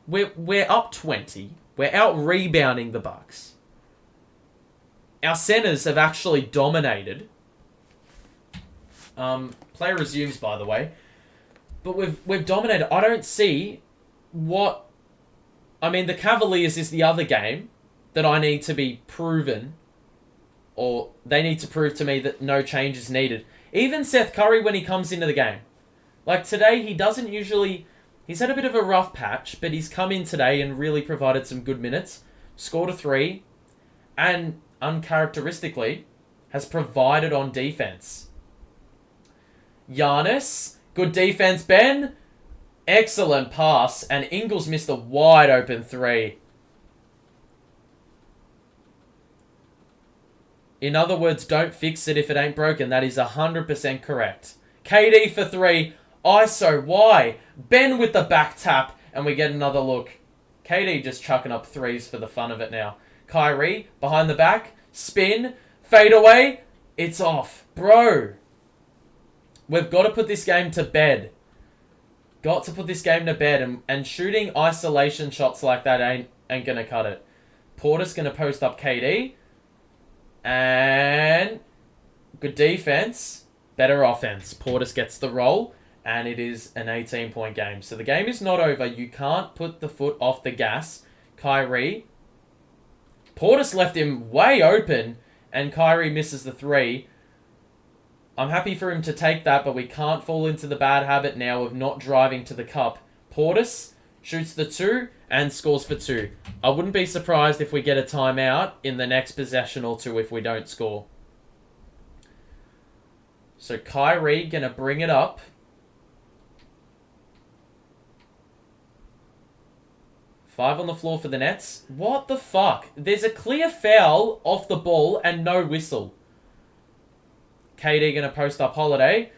We're up 20. We're out rebounding the Bucks. Our centers have actually dominated. Play resumes, by the way. But we've dominated. I don't see what... I mean, the Cavaliers is the other game that I need to be proven, or they need to prove to me that no change is needed. Even Seth Curry, when he comes into the game. Like today, he doesn't usually... He's had a bit of a rough patch, but he's come in today and really provided some good minutes. Scored a 3. And, uncharacteristically, has provided on defense. Giannis, good defense, Ben. Excellent pass. And Ingles missed a wide open 3. In other words, don't fix it if it ain't broken. That is 100% correct. KD for 3. ISO, why? Ben with the back tap, and we get another look. KD just chucking up 3s for the fun of it now. Kyrie, behind the back, spin, fade away. It's off. Bro, we've got to put this game to bed. Got to put this game to bed, and shooting isolation shots like that ain't going to cut it. Porter's going to post up KD, and good defense, better offense. Portis gets the roll. And it is an 18-point game. So the game is not over. You can't put the foot off the gas. Kyrie. Portis left him way open. And Kyrie misses the 3. I'm happy for him to take that. But we can't fall into the bad habit now of not driving to the cup. Portis shoots the 2 and scores for 2. I wouldn't be surprised if we get a timeout in the next possession or 2 if we don't score. So Kyrie going to bring it up. 5 on the floor for the Nets. What the fuck? There's a clear foul off the ball and no whistle. KD going to post up Holiday.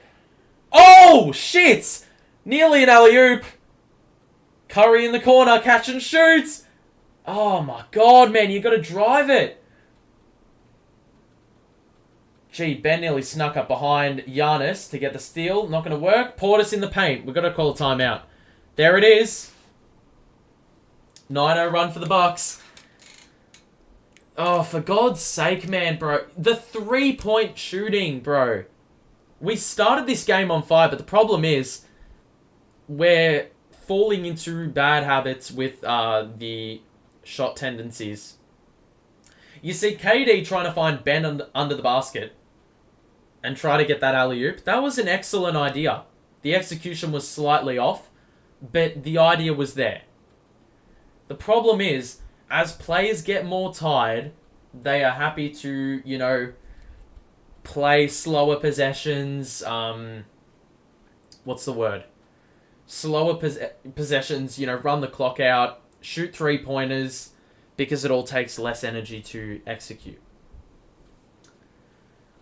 Oh, shit! Nearly an alley-oop. Curry in the corner, catch and shoots. Oh my god, man, you got to drive it. Gee, Ben nearly snuck up behind Giannis to get the steal. Not going to work. Portis in the paint. We've got to call a timeout. There it is. 9-0 run for the Bucks. Oh, for God's sake, man, bro. The 3-point shooting, bro. We started this game on fire, but the problem is we're falling into bad habits with the shot tendencies. You see KD trying to find Ben under the basket and try to get that alley-oop. That was an excellent idea. The execution was slightly off, but the idea was there. The problem is, as players get more tired, they are happy to, play slower possessions. What's the word? Slower possessions, run the clock out, shoot three-pointers, because it all takes less energy to execute.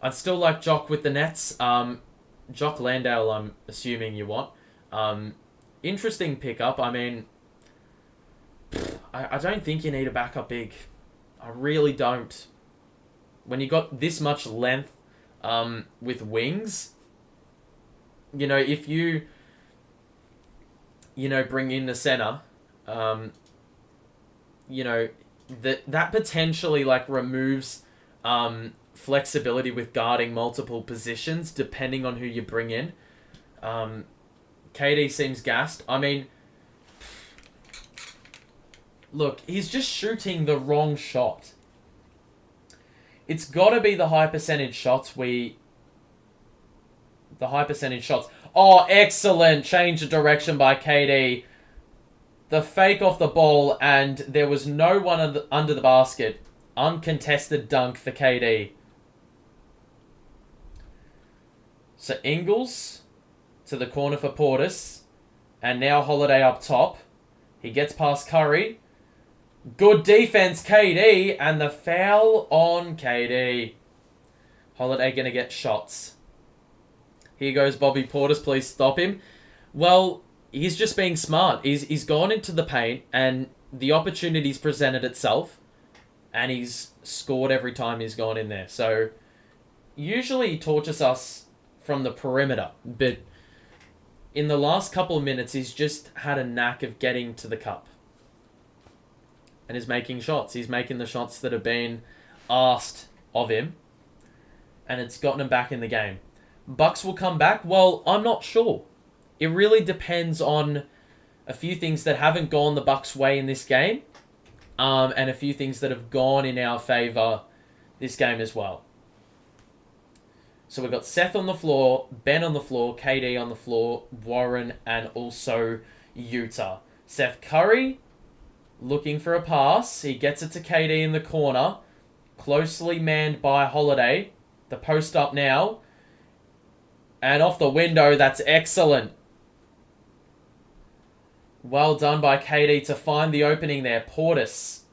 I'd still like Jock with the Nets. Jock Landale, I'm assuming you want. Interesting pickup. I mean, I don't think you need a backup big. I really don't. When you got this much length with wings, if you, bring in the center, that potentially removes flexibility with guarding multiple positions depending on who you bring in. KD seems gassed. I mean, look, he's just shooting the wrong shot. It's got to be the high percentage shots. Oh, excellent. Change of direction by KD. The fake off the ball, and there was no one under the basket. Uncontested dunk for KD. So Ingles to the corner for Portis. And now Holiday up top. He gets past Curry. Good defense, KD. And the foul on KD. Holiday going to get shots. Here goes Bobby Portis. Please stop him. Well, he's just being smart. He's gone into the paint and the opportunity's presented itself. And he's scored every time he's gone in there. So, usually he tortures us from the perimeter. But in the last couple of minutes, he's just had a knack of getting to the cup. And is making shots. He's making the shots that have been asked of him. And it's gotten him back in the game. Bucks will come back? Well, I'm not sure. It really depends on a few things that haven't gone the Bucks' way in this game. And a few things that have gone in our favour this game as well. So we've got Seth on the floor, Ben on the floor, KD on the floor, Warren, and also Utah. Seth Curry looking for a pass. He gets it to KD in the corner. Closely manned by Holiday. The post up now. And off the window, that's excellent. Well done by KD to find the opening there. Portis.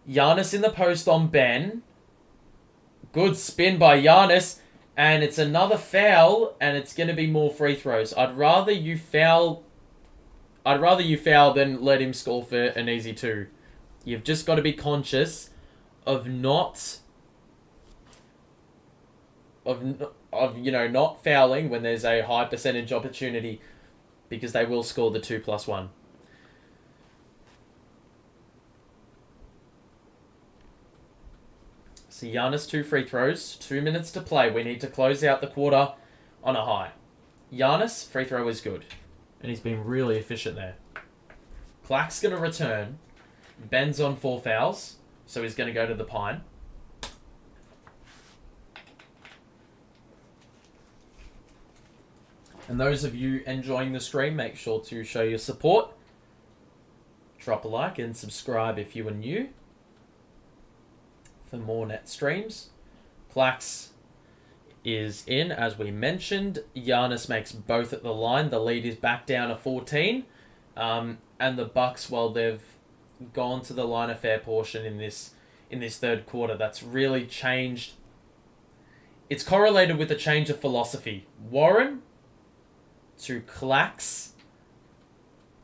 Giannis in the post on Ben. Good spin by Giannis. And it's another foul, and it's going to be more free throws. I'd rather you foul than let him score for an easy two. You've just got to be conscious of not fouling when there's a high percentage opportunity, because they will score the 2+1. So Giannis 2 free throws, 2 minutes to play. We need to close out the quarter on a high. Giannis, free throw is good. And he's been really efficient there. Clack's going to return. Ben's on 4 fouls, so he's going to go to the pine. And those of you enjoying the stream, make sure to show your support. Drop a like and subscribe if you are new for more net streams. Clax is in, as we mentioned. Giannis makes both at the line. The lead is back down to 14. And the Bucks, well, they've gone to the line a fair portion in this third quarter. That's really changed. It's correlated with a change of philosophy. Warren to Clax.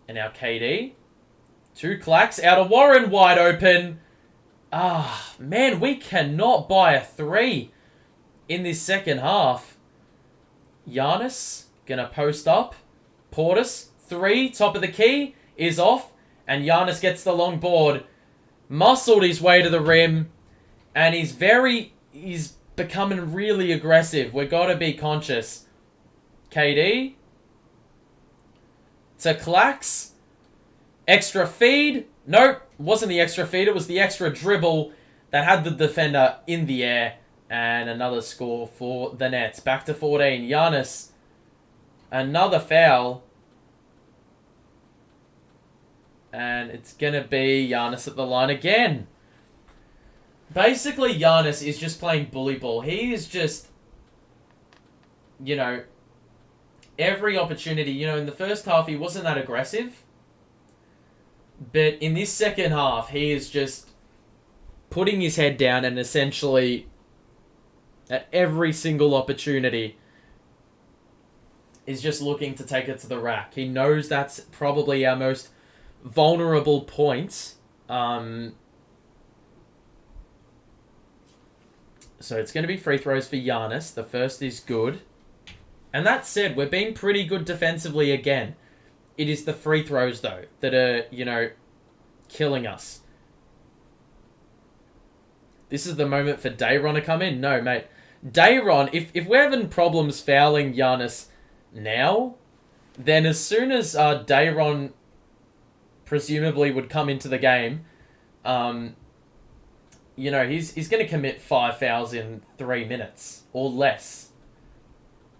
And now KD. To Clax. Out of Warren, wide open. Man, we cannot buy a 3 in this second half. Giannis gonna post up. Portis, 3, top of the key, is off. And Giannis gets the long board. Muscled his way to the rim. And he's becoming really aggressive. We've got to be conscious. KD. To Clax. Extra feed. Nope, wasn't the extra feed. It was the extra dribble that had the defender in the air. And another score for the Nets. Back to 14. Giannis. Another foul. And it's going to be Giannis at the line again. Basically, Giannis is just playing bully ball. He is just, every opportunity. In the first half, he wasn't that aggressive. But in this second half, he is just putting his head down and essentially, at every single opportunity, is just looking to take it to the rack. He knows that's probably our most vulnerable point. So it's going to be free throws for Giannis. The first is good. And that said, we're being pretty good defensively again. It is the free throws, though, that are, killing us. This is the moment for Dayron to come in. No, mate. Dayron, if we're having problems fouling Giannis now, then as soon as Dayron presumably would come into the game, he's going to commit 5 fouls in 3 minutes or less.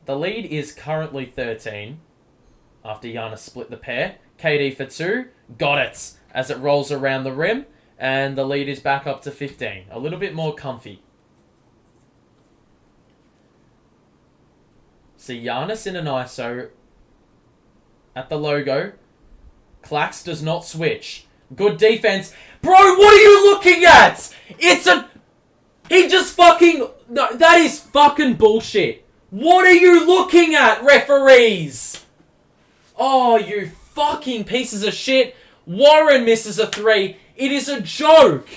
The lead is currently 13 after Giannis split the pair. KD for 2. Got it as it rolls around the rim. And the lead is back up to 15. A little bit more comfy. So Giannis in an ISO at the logo. Clax does not switch. Good defense. Bro, what are you looking at? He just fucking... No, that is fucking bullshit. What are you looking at, referees? Oh, you fucking pieces of shit. Warren misses a 3. It is a joke.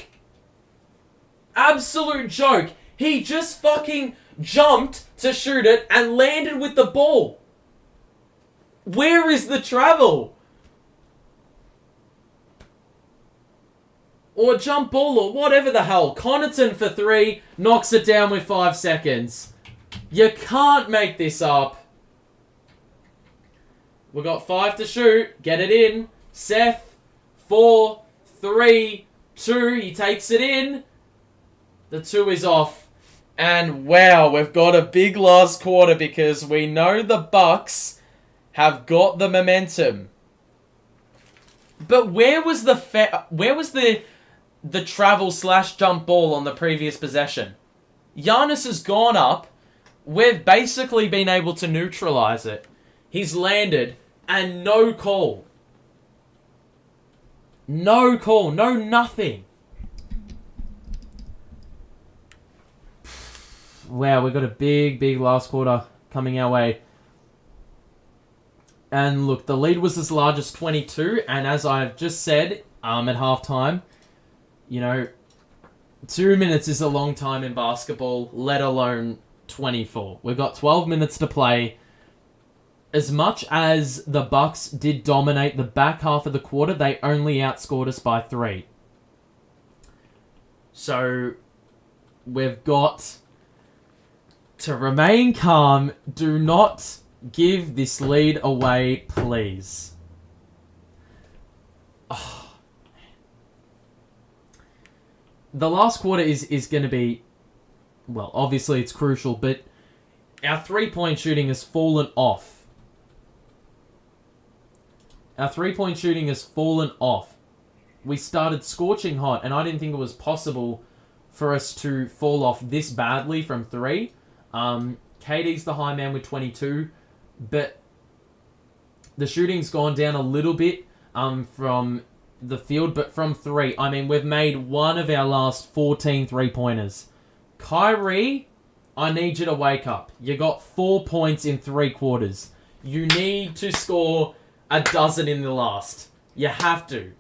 Absolute joke. He just fucking jumped to shoot it and landed with the ball. Where is the travel? Or jump ball or whatever the hell. Connaughton for 3. Knocks it down with 5 seconds. You can't make this up. We got 5 to shoot. Get it in. Seth. 4, 3, 2. He takes it in. The 2 is off. And wow, we've got a big last quarter because we know the Bucks have got the momentum. But where was the travel / jump ball on the previous possession? Giannis has gone up. We've basically been able to neutralize it. He's landed and no call. No call. No nothing. Wow, we've got a big last quarter coming our way. And look, the lead was as large as 22. And as I've just said at halftime, 2 minutes is a long time in basketball, let alone 24. We've got 12 minutes to play. As much as the Bucks did dominate the back half of the quarter, they only outscored us by 3. So, we've got to remain calm. Do not give this lead away, please. Oh. The last quarter is going to be, well, obviously it's crucial, but our 3-point shooting has fallen off. Our 3-point shooting has fallen off. We started scorching hot, and I didn't think it was possible for us to fall off this badly from 3. KD's the high man with 22, but the shooting's gone down a little bit from the field, but from 3. I mean, we've made one of our last 14 3-pointers. Kyrie, I need you to wake up. You got 4 points in 3 quarters. You need to score a dozen in the last. You have to.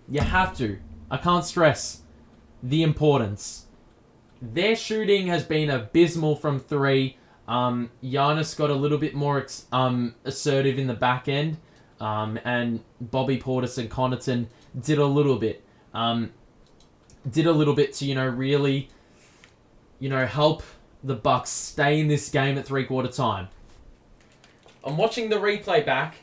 You have to. I can't stress the importance. Their shooting has been abysmal from 3. Giannis got a little bit more assertive in the back end. And Bobby Portis and Connaughton did a little bit. To, really, help the Bucks stay in this game at 3-quarter time. I'm watching the replay back.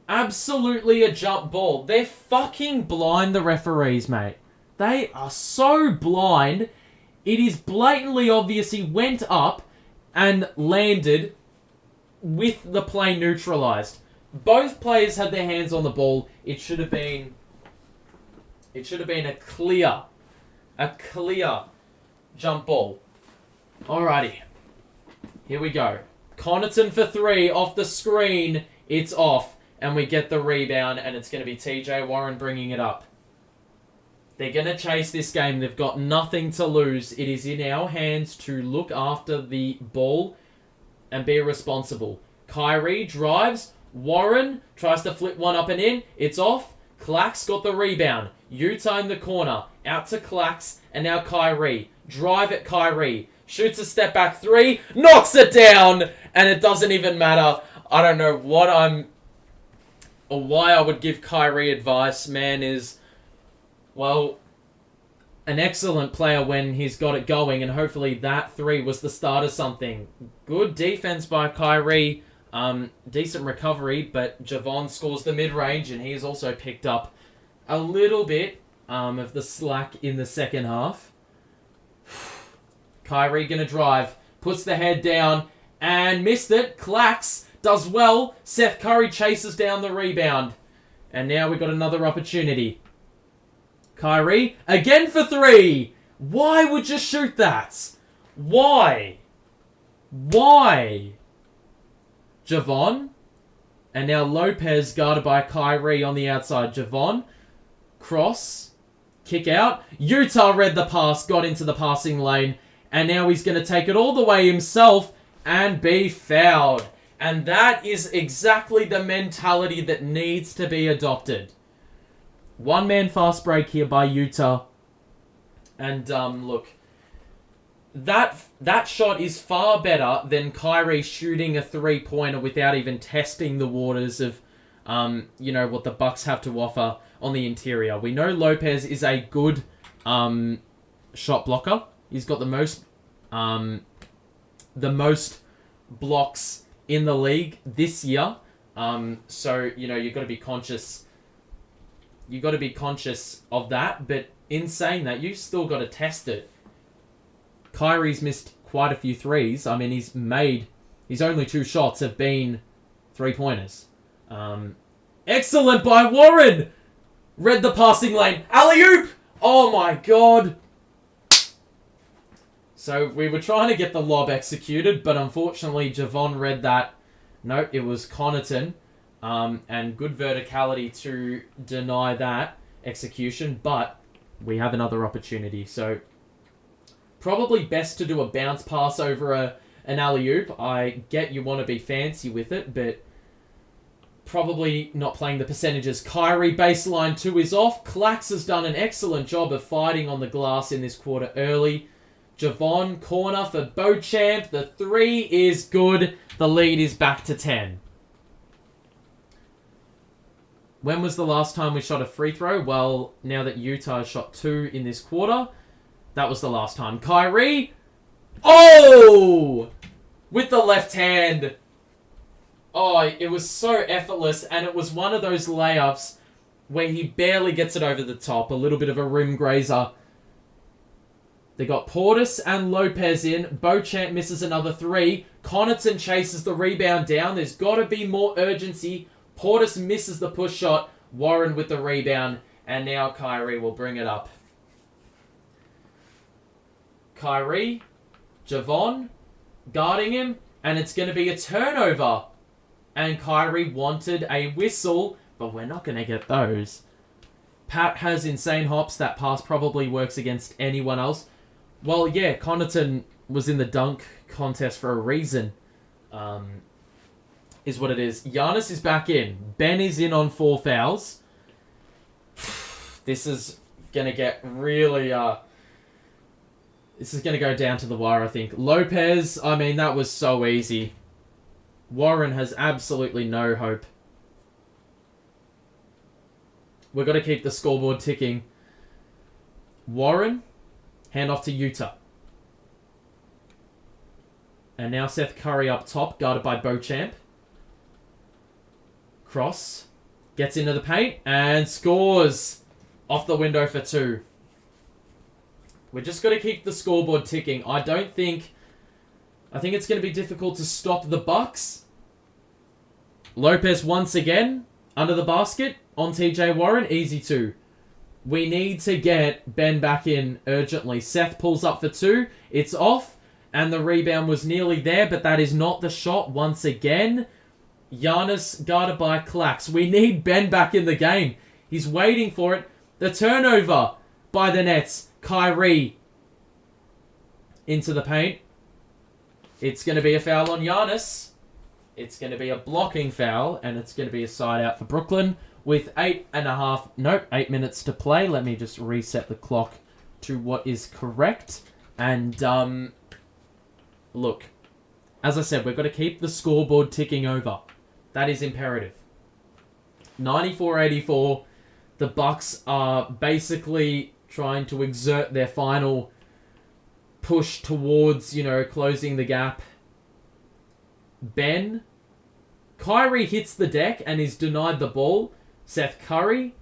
Absolutely a jump ball. They're fucking blind, the referees, mate. They are so blind. It is blatantly obvious he went up and landed with the play neutralised. Both players had their hands on the ball. It should have been a clear jump ball. Alrighty. Here we go. Connaughton for 3 off the screen. It's off. And we get the rebound. And it's going to be TJ Warren bringing it up. They're going to chase this game. They've got nothing to lose. It is in our hands to look after the ball and be responsible. Kyrie drives. Warren tries to flip one up and in. It's off. Clax got the rebound. Utah in the corner. Out to Clax. And now Kyrie. Drive at Kyrie. Shoots a step back 3. Knocks it down. And it doesn't even matter. I don't know what or why I would give Kyrie advice. Man is, well, an excellent player when he's got it going. And hopefully that 3 was the start of something. Good defense by Kyrie. Decent recovery. But Javon scores the mid-range. And he's also picked up a little bit of the slack in the second half. Kyrie gonna drive. Puts the head down. And missed it. Clax does well. Seth Curry chases down the rebound. And now we've got another opportunity. Kyrie. Again for 3. Why would you shoot that? Why? Javon. And now Lopez guarded by Kyrie on the outside. Javon. Cross. Kick out. Utah read the pass. Got into the passing lane. And now he's going to take it all the way himself and be fouled. And that is exactly the mentality that needs to be adopted. One-man fast break here by Utah. And look, that shot is far better than Kyrie shooting a three-pointer without even testing the waters of, what the Bucks have to offer on the interior. We know Lopez is a good shot blocker. He's got the most blocks in the league this year. So, you've got to be conscious. You've got to be conscious of that. But in saying that, you still got to test it. Kyrie's missed quite a few threes. I mean, his only 2 shots have been three-pointers. Excellent by Warren! Read the passing lane. Alley-oop! Oh my god! So we were trying to get the lob executed, but unfortunately Javon read that. No, it was Connaughton. And good verticality to deny that execution, but we have another opportunity. So probably best to do a bounce pass over an alley-oop. I get you want to be fancy with it, but probably not playing the percentages. Kyrie baseline 2 is off. Clax has done an excellent job of fighting on the glass in this quarter early. Javon, corner for Beauchamp. The 3 is good. The lead is back to 10. When was the last time we shot a free throw? Well, now that Utah has shot 2 in this quarter, that was the last time. Kyrie. Oh! With the left hand. Oh, it was so effortless, and it was one of those layups where he barely gets it over the top. A little bit of a rim grazer. They got Portis and Lopez in. Beauchamp misses another 3. Connaughton chases the rebound down. There's got to be more urgency. Portis misses the push shot. Warren with the rebound. And now Kyrie will bring it up. Kyrie. Javon. Guarding him. And it's going to be a turnover. And Kyrie wanted a whistle. But we're not going to get those. Pat has insane hops. That pass probably works against anyone else. Well, yeah, Connaughton was in the dunk contest for a reason, is what it is. Giannis is back in. Ben is in on 4 fouls. This is going to get really... this is going to go down to the wire, I think. Lopez, I mean, that was so easy. Warren has absolutely no hope. We've got to keep the scoreboard ticking. Warren... hand off to Utah. And now Seth Curry up top, guarded by Beauchamp. Cross. Gets into the paint and scores off the window for 2. We're just got to keep the scoreboard ticking. I think it's going to be difficult to stop the Bucks. Lopez once again under the basket on TJ Warren. Easy 2. We need to get Ben back in urgently. Seth pulls up for 2. It's off. And the rebound was nearly there, but that is not the shot once again. Giannis guarded by Clax. We need Ben back in the game. He's waiting for it. The turnover by the Nets. Kyrie into the paint. It's going to be a foul on Giannis. It's going to be a blocking foul, and it's going to be a side out for Brooklyn with 8 minutes to play. Let me just reset the clock to what is correct. And, look, as I said, we've got to keep the scoreboard ticking over. That is imperative. 94-84. The Bucks are basically trying to exert their final push towards, closing the gap. Kyrie hits the deck and is denied the ball. Seth Curry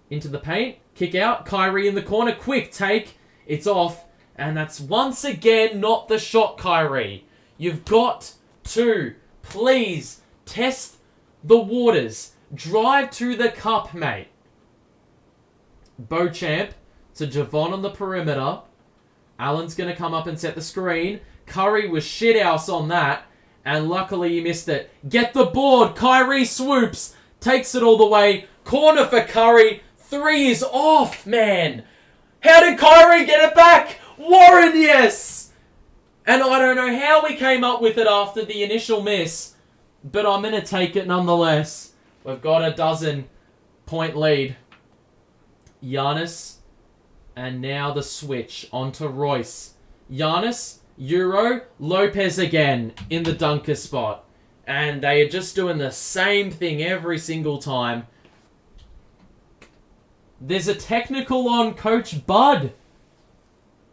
into the paint. Kick out. Kyrie in the corner. Quick take. It's off. And that's once again not the shot, Kyrie. You've got to, please, test the waters. Drive to the cup, mate. Beauchamp to Javon on the perimeter. Allen's going to come up and set the screen. Curry was shithouse on that. And luckily he missed it. Get the board. Kyrie swoops. Takes it all the way. Corner for Curry. 3 is off, man. How did Kyrie get it back? Warren, yes! And I don't know how we came up with it after the initial miss. But I'm going to take it nonetheless. We've got a 12-point lead. Giannis. And now the switch onto Royce. Giannis, Euro, Lopez again in the dunker spot. And they are just doing the same thing every single time. There's a technical on Coach Bud.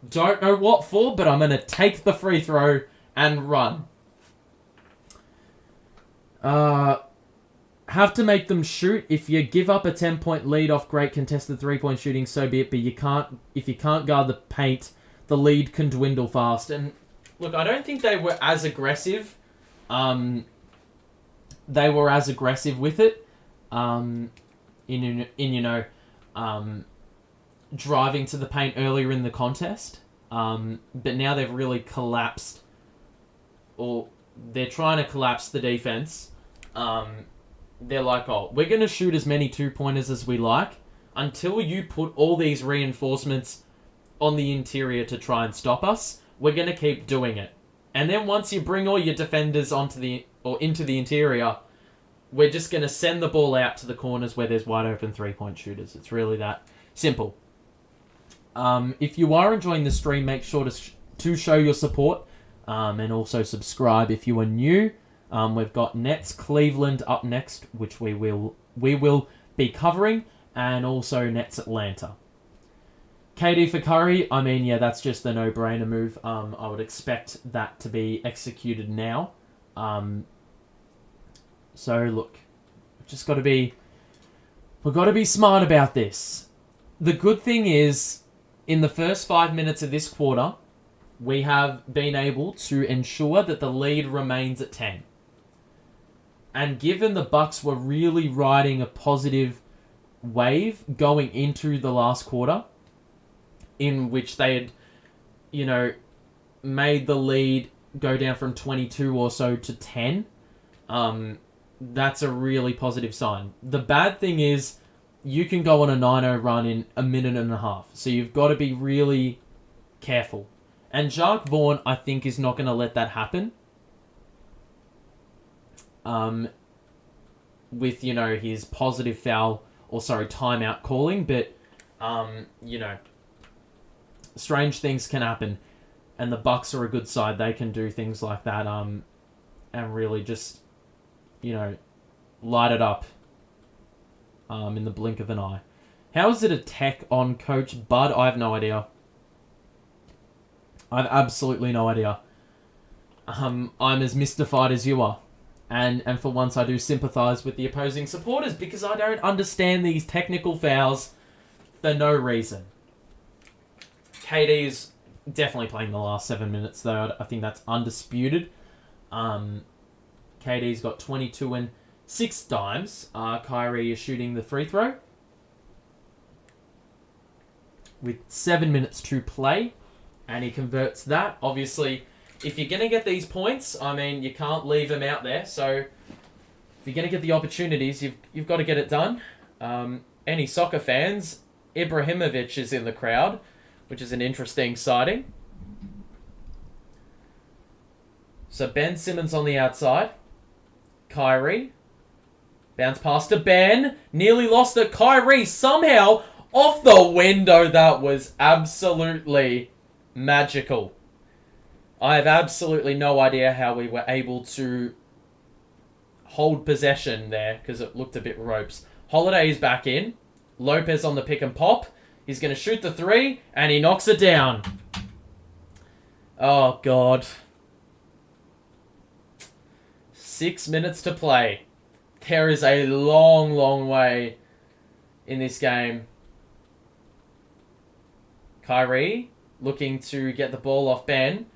Don't know what for, but I'm going to take the free throw and run. Have to make them shoot. If you give up a 10-point lead off great contested 3-point shooting, so be it. But if you can't guard the paint, the lead can dwindle fast. And look, I don't think they were as aggressive. They were as aggressive with it. Driving to the paint earlier in the contest. But now they've really collapsed. Or they're trying to collapse the defense. They're like, we're going to shoot as many 2-pointers as we like until you put all these reinforcements on the interior to try and stop us. We're going to keep doing it. And then once you bring all your defenders into the interior, we're just going to send the ball out to the corners where there's wide open 3-point shooters. It's really that simple. If you are enjoying the stream, make sure to show your support and also subscribe if you are new. We've got Nets Cleveland up next, which we will be covering, and also Nets Atlanta. KD for Curry, that's just the no-brainer move. I would expect that to be executed now. So look, we've got to be smart about this. The good thing is, in the first 5 minutes of this quarter, we have been able to ensure that the lead remains at 10. And given the Bucks were really riding a positive wave going into the last quarter, in which they had, made the lead go down from 22 or so to 10, that's a really positive sign. The bad thing is, you can go on a 9-0 run in a minute and a half. So you've got to be really careful. And Jacques Vaughn, I think, is not going to let that happen. With, his positive timeout calling. But, strange things can happen. And the Bucks are a good side. They can do things like that. And really just, light it up. In the blink of an eye. How is it a tech on Coach Bud? I have no idea. I have absolutely no idea. I'm as mystified as you are. And for once I do sympathise with the opposing supporters because I don't understand these technical fouls for no reason. KD is definitely playing the last 7 minutes though. I think that's undisputed. KD's got 22 and 6 dimes. Kyrie is shooting the free throw with 7 minutes to play, and he converts that. Obviously, if you're going to get these points, I mean, you can't leave them out there. So if you're going to get the opportunities, you've got to get it done. Any soccer fans, Ibrahimovic is in the crowd, which is an interesting sighting. So Ben Simmons on the outside. Kyrie. Bounce pass to Ben. Nearly lost it. Kyrie somehow off the window. That was absolutely magical. I have absolutely no idea how we were able to hold possession there because it looked a bit ropes. Holiday is back in. Lopez on the pick and pop. He's going to shoot the three and he knocks it down. Oh, God. 6 minutes to play. There is a long, long way in this game. Kyrie looking to get the ball off Ben.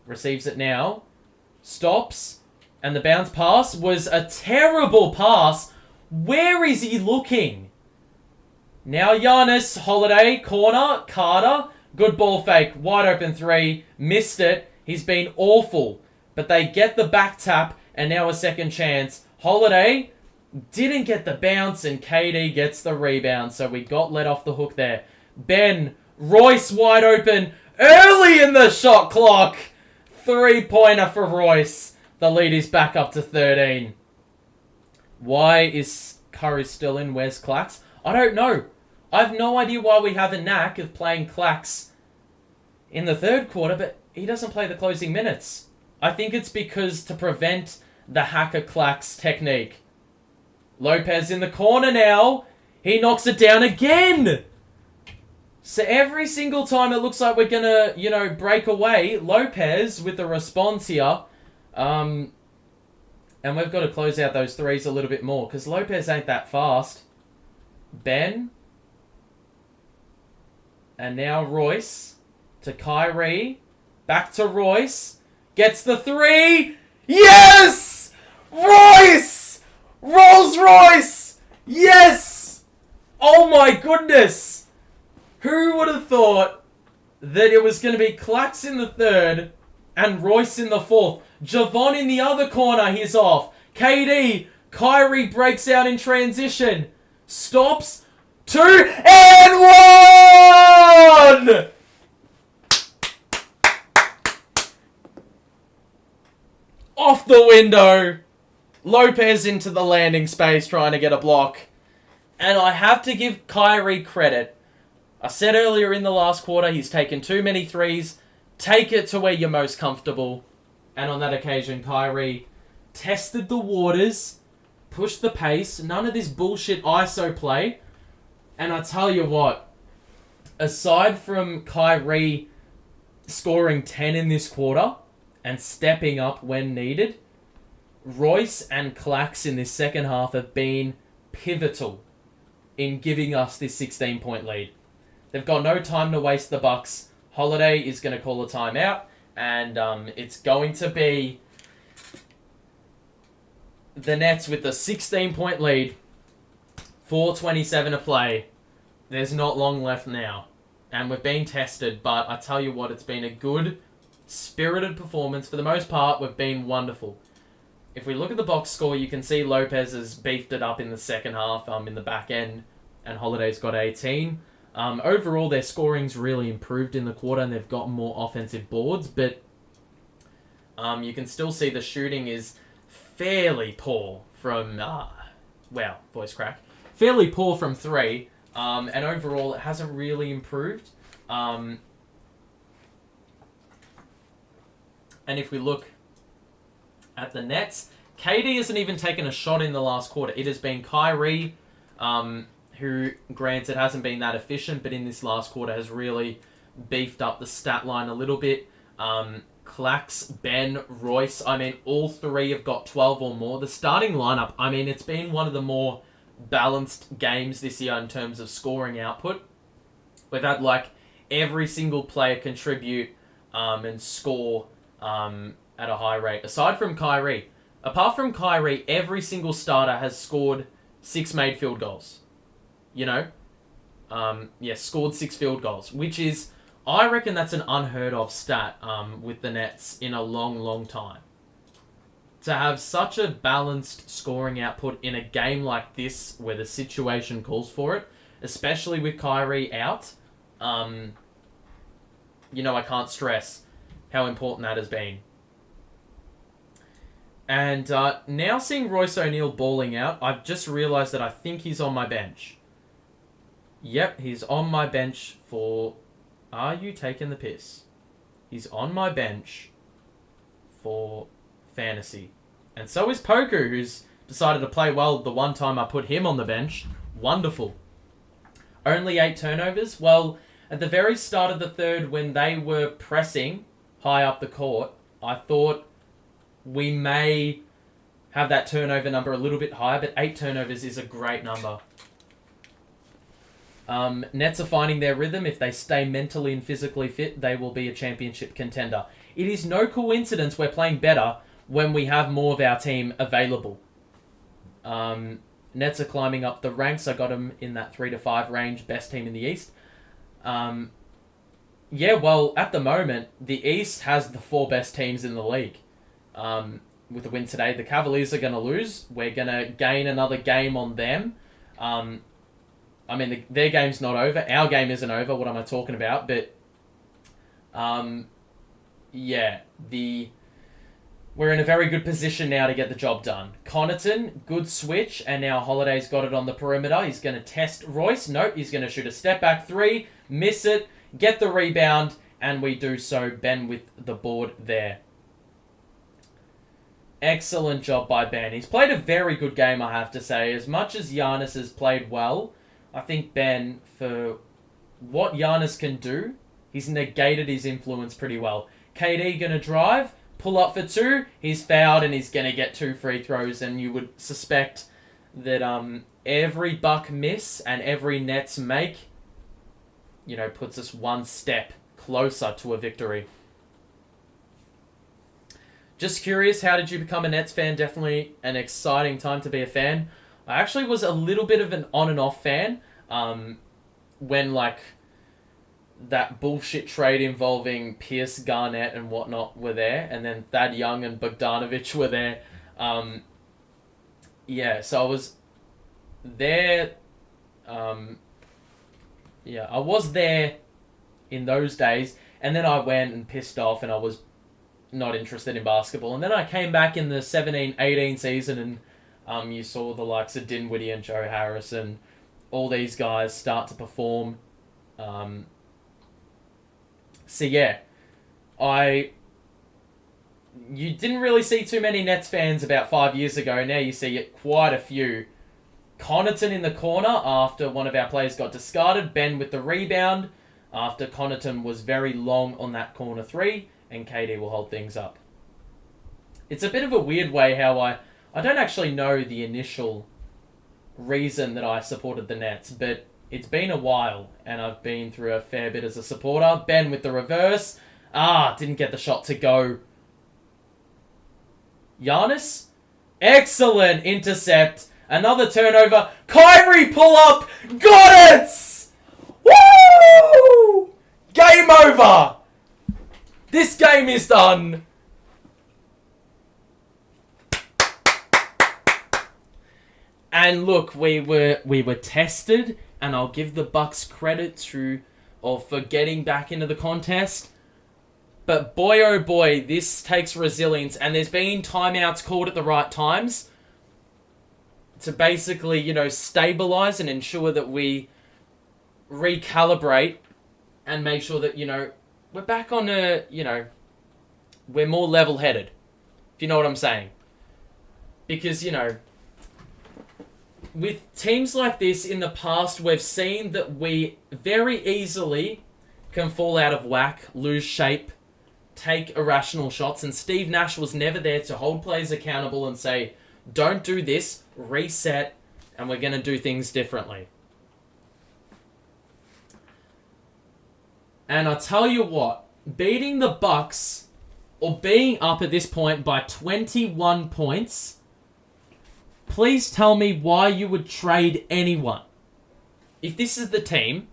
Receives it now. Stops. And the bounce pass was a terrible pass. Where is he looking? Now Giannis, Holiday, corner, Carter. Good ball fake. Wide open three. Missed it. He's been awful. But they get the back tap. And now a second chance. Holiday didn't get the bounce. And KD gets the rebound. So we got let off the hook there. Ben. Royce wide open. Early in the shot clock. 3-pointer for Royce. The lead is back up to 13. Why is Curry still in? Where's Clax? I don't know. I have no idea why we have a knack of playing Clax in the third quarter, but he doesn't play the closing minutes. I think it's because to prevent the hacker Clax technique. Lopez in the corner now. He knocks it down again. So every single time it looks like we're going to, break away, Lopez with the response here. And we've got to close out those threes a little bit more because Lopez ain't that fast. Ben. And now Royce to Kyrie. Back to Royce. Gets the three. Yes! Royce! Rolls Royce! Yes! Oh my goodness! Who would have thought that it was going to be Clax in the third and Royce in the fourth? Javon in the other corner, he's off. KD, Kyrie breaks out in transition. Stops. 2 and 1! Off the window. Lopez into the landing space trying to get a block. And I have to give Kyrie credit. I said earlier in the last quarter, he's taken too many threes. Take it to where you're most comfortable. And on that occasion, Kyrie tested the waters, pushed the pace, none of this bullshit ISO play. And I tell you what, aside from Kyrie scoring 10 in this quarter and stepping up when needed, Royce and Clax in this second half have been pivotal in giving us this 16-point lead. They've got no time to waste the Bucks. Holiday is going to call a timeout, and it's going to be the Nets with the 16-point lead, 4:27 to play. There's not long left now, and we've been tested, but I tell you what, it's been a good, spirited performance. For the most part, we've been wonderful. If we look at the box score, you can see Lopez has beefed it up in the second half, in the back end, and Holiday's got 18. Overall, their scoring's really improved in the quarter and they've got more offensive boards, but you can still see the shooting is fairly poor from, voice crack, fairly poor from three, and overall it hasn't really improved. And if we look at the Nets, KD hasn't even taken a shot in the last quarter. It has been Kyrie, who, granted, hasn't been that efficient, but in this last quarter has really beefed up the stat line a little bit. Clax, Ben, Royce. I mean, all three have got 12 or more. The starting lineup, I mean, it's been one of the more balanced games this year in terms of scoring output. We've had, like, every single player contribute and score at a high rate. Aside from Kyrie. Apart from Kyrie, every single starter has scored 6 made field goals. You know? Scored 6 field goals, which is, I reckon that's an unheard of stat with the Nets in a long, long time. To have such a balanced scoring output in a game like this where the situation calls for it, especially with Kyrie out, I can't stress how important that has been. And now seeing Royce O'Neal balling out, I've just realised that I think he's on my bench. Yep, he's on my bench for... Are you taking the piss? He's on my bench for fantasy. And so is Poku, who's decided to play well the one time I put him on the bench. Wonderful. Only 8 turnovers? Well, at the very start of the third, when they were pressing high up the court, I thought we may have that turnover number a little bit higher, but 8 turnovers is a great number. Nets are finding their rhythm. If they stay mentally and physically fit, they will be a championship contender. It is no coincidence we're playing better when we have more of our team available. Nets are climbing up the ranks. I got them in that 3 to 5 range, best team in the East. At the moment, the East has the 4 best teams in the league. With the win today, the Cavaliers are going to lose. We're going to gain another game on them. Their game's not over. Our game isn't over. What am I talking about? But, we're in a very good position now to get the job done. Connaughton, good switch, and now Holiday's got it on the perimeter. He's going to test Royce. Nope, he's going to shoot a step back 3, miss it, get the rebound, and we do so. Ben with the board there. Excellent job by Ben. He's played a very good game, I have to say. As much as Giannis has played well, I think Ben, for what Giannis can do, he's negated his influence pretty well. KD going to drive, pull up for 2, he's fouled and he's going to get 2 free throws, and you would suspect that every Buck miss and every Nets make, puts us one step closer to a victory. Just curious, how did you become a Nets fan? Definitely an exciting time to be a fan. I actually was a little bit of an on and off fan when that bullshit trade involving Pierce, Garnett and whatnot were there, and then Thad Young and Bogdanovich were there. So I was there. I was there in those days, and then I went and pissed off and I was not interested in basketball. And then I came back in the 17-18 season and you saw the likes of Dinwiddie and Joe Harris and all these guys start to perform. You didn't really see too many Nets fans about 5 years ago. Now you see quite a few. Connaughton in the corner after one of our players got discarded. Ben with the rebound after Connaughton was very long on that corner 3, and KD will hold things up. It's a bit of a weird way how I don't actually know the initial reason that I supported the Nets, but it's been a while, and I've been through a fair bit as a supporter. Ben with the reverse. Didn't get the shot to go. Giannis. Excellent intercept. Another turnover. Kyrie pull up. Got it! Woo! Game over. This game is done. And look, we were tested, and I'll give the Bucks credit for getting back into the contest. But boy, oh boy, this takes resilience, and there's been timeouts called at the right times to basically, stabilize and ensure that we recalibrate and make sure that, we're back on we're more level-headed, if you know what I'm saying. Because, with teams like this in the past, we've seen that we very easily can fall out of whack, lose shape, take irrational shots, and Steve Nash was never there to hold players accountable and say, don't do this, reset, and we're going to do things differently. And I tell you what, beating the Bucks, or being up at this point by 21 points, please tell me why you would trade anyone. If this is the team,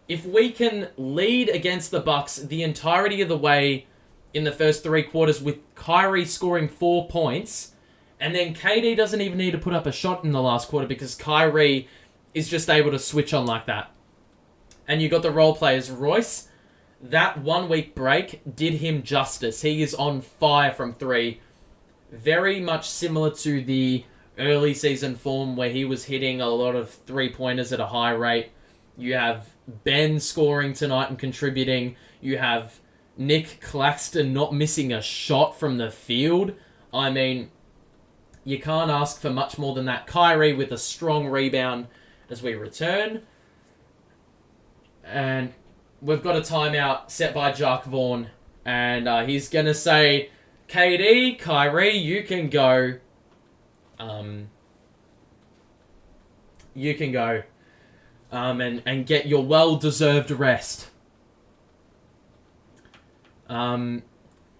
if we can lead against the Bucks the entirety of the way in the first 3 quarters with Kyrie scoring 4 points, and then KD doesn't even need to put up a shot in the last quarter because Kyrie is just able to switch on like that. And you got the role players. Royce, that 1 week break did him justice. He is on fire from 3. Very much similar to the early season form where he was hitting a lot of 3-pointers at a high rate. You have Ben scoring tonight and contributing. You have Nick Claxton not missing a shot from the field. I mean, you can't ask for much more than that. Kyrie with a strong rebound as we return. And we've got a timeout set by Jacques Vaughn. And he's going to say, KD, Kyrie, you can go. You can go. And get your well-deserved rest. The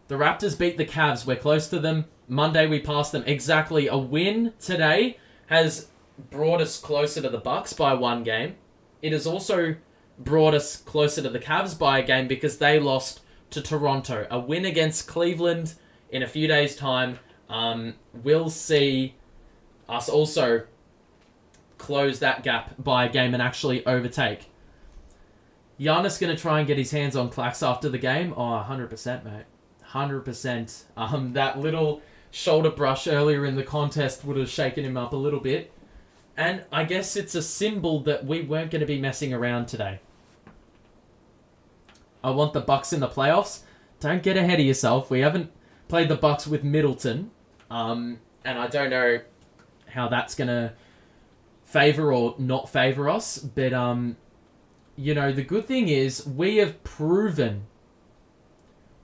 Raptors beat the Cavs. We're close to them. Monday we passed them. Exactly. A win today has brought us closer to the Bucks by 1 game. It has also brought us closer to the Cavs by a game because they lost to Toronto. A win against Cleveland in a few days' time will see us also close that gap by a game and actually overtake. Giannis going to try and get his hands on Clax after the game. Oh, 100%, mate. 100%. That little shoulder brush earlier in the contest would have shaken him up a little bit. And I guess it's a symbol that we weren't going to be messing around today. I want the Bucks in the playoffs. Don't get ahead of yourself. We haven't played the Bucks with Middleton. And I don't know how that's going to favor or not favor us. But, the good thing is we have proven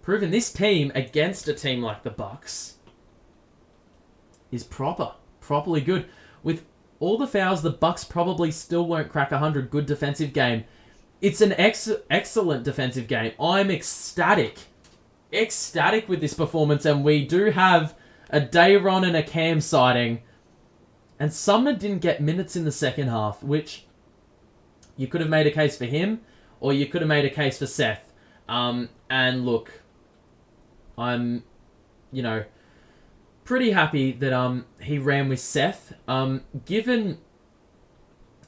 this team against a team like the Bucks is properly good. With all the fouls, the Bucks probably still won't crack 100. Good defensive game. It's an excellent defensive game. I'm ecstatic with this performance, and we do have a Dayron and a Cam sighting, and Sumner didn't get minutes in the second half, which you could have made a case for him, or you could have made a case for Seth. And look, I'm, pretty happy that he ran with Seth. Given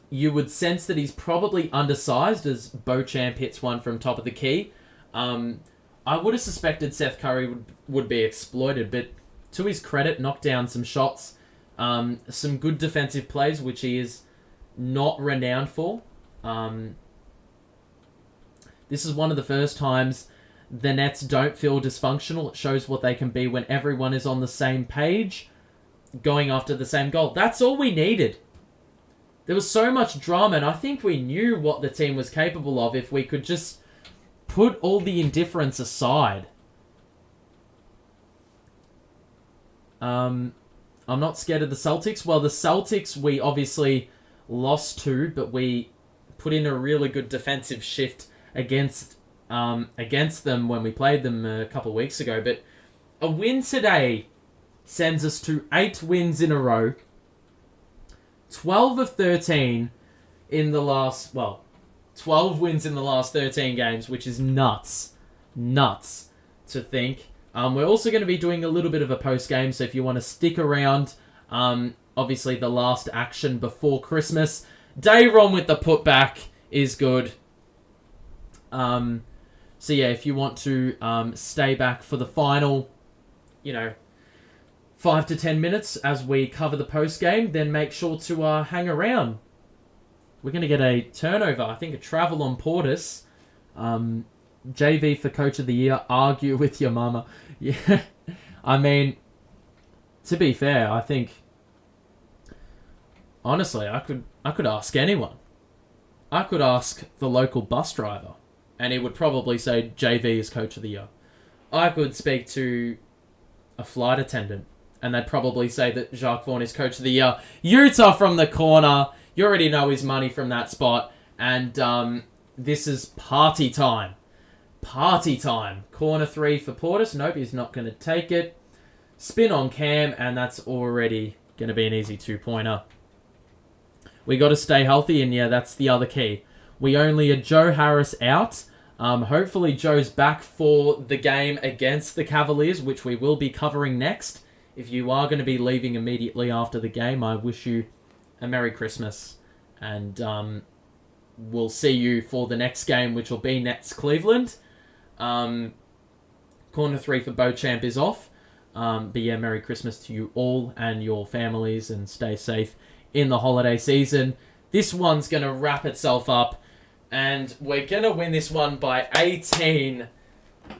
you would sense that he's probably undersized as Beauchamp hits one from top of the key, I would have suspected Seth Curry would be exploited, but to his credit, knocked down some shots, some good defensive plays, which he is not renowned for. This is one of the first times the Nets don't feel dysfunctional. It shows what they can be when everyone is on the same page, going after the same goal. That's all we needed. There was so much drama, and I think we knew what the team was capable of if we could just put all the indifference aside. I'm not scared of the Celtics. Well, the Celtics we obviously lost to, but we put in a really good defensive shift against them when we played them a couple of weeks ago. But a win today sends us to 8 wins in a row. 12 of 13 in the last... Well, 12 wins in the last 13 games, which is nuts. Nuts to think. We're also going to be doing a little bit of a post-game, so if you want to stick around, obviously the last action before Christmas. Dayron with the putback is good. So yeah, if you want to stay back for the final, 5 to 10 minutes as we cover the post-game, then make sure to hang around. We're going to get a turnover, I think a travel on Portis. JV for Coach of the Year, argue with your mama. Yeah, I mean, to be fair, I think, honestly, I could ask anyone. I could ask the local bus driver, and he would probably say JV is Coach of the Year. I could speak to a flight attendant, and they'd probably say that Jacques Vaughn is Coach of the Year. Utah from the corner. You already know his money from that spot. And this is party time. Party time. Corner 3 for Portis. Nope, he's not going to take it. Spin on Cam, and that's already going to be an easy 2-pointer. We got to stay healthy, and yeah, that's the other key. We only had Joe Harris out. Hopefully Joe's back for the game against the Cavaliers, which we will be covering next. If you are going to be leaving immediately after the game, I wish you a Merry Christmas. And we'll see you for the next game, which will be Nets Cleveland. Corner 3 for Beauchamp is off. But yeah, Merry Christmas to you all and your families, and stay safe in the holiday season. This one's going to wrap itself up, and we're going to win this one by 18.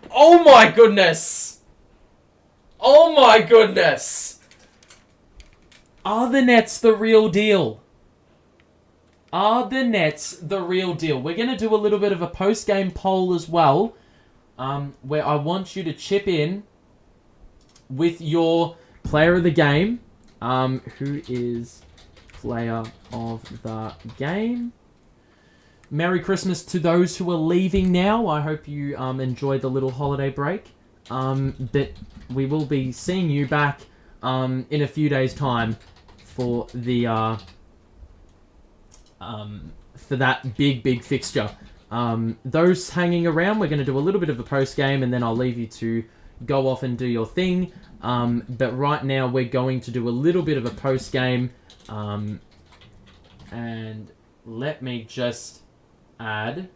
Oh my goodness! Oh my goodness! Are the Nets the real deal? Are the Nets the real deal? We're going to do a little bit of a post-game poll as well, where I want you to chip in with your player of the game. Who is player of the game? Merry Christmas to those who are leaving now. I hope you enjoyed the little holiday break. But we will be seeing you back in a few days' time for the for that big fixture. Those hanging around, we're going to do a little bit of a post game, and then I'll leave you to go off and do your thing. But right now we're going to do a little bit of a post game. And let me just add.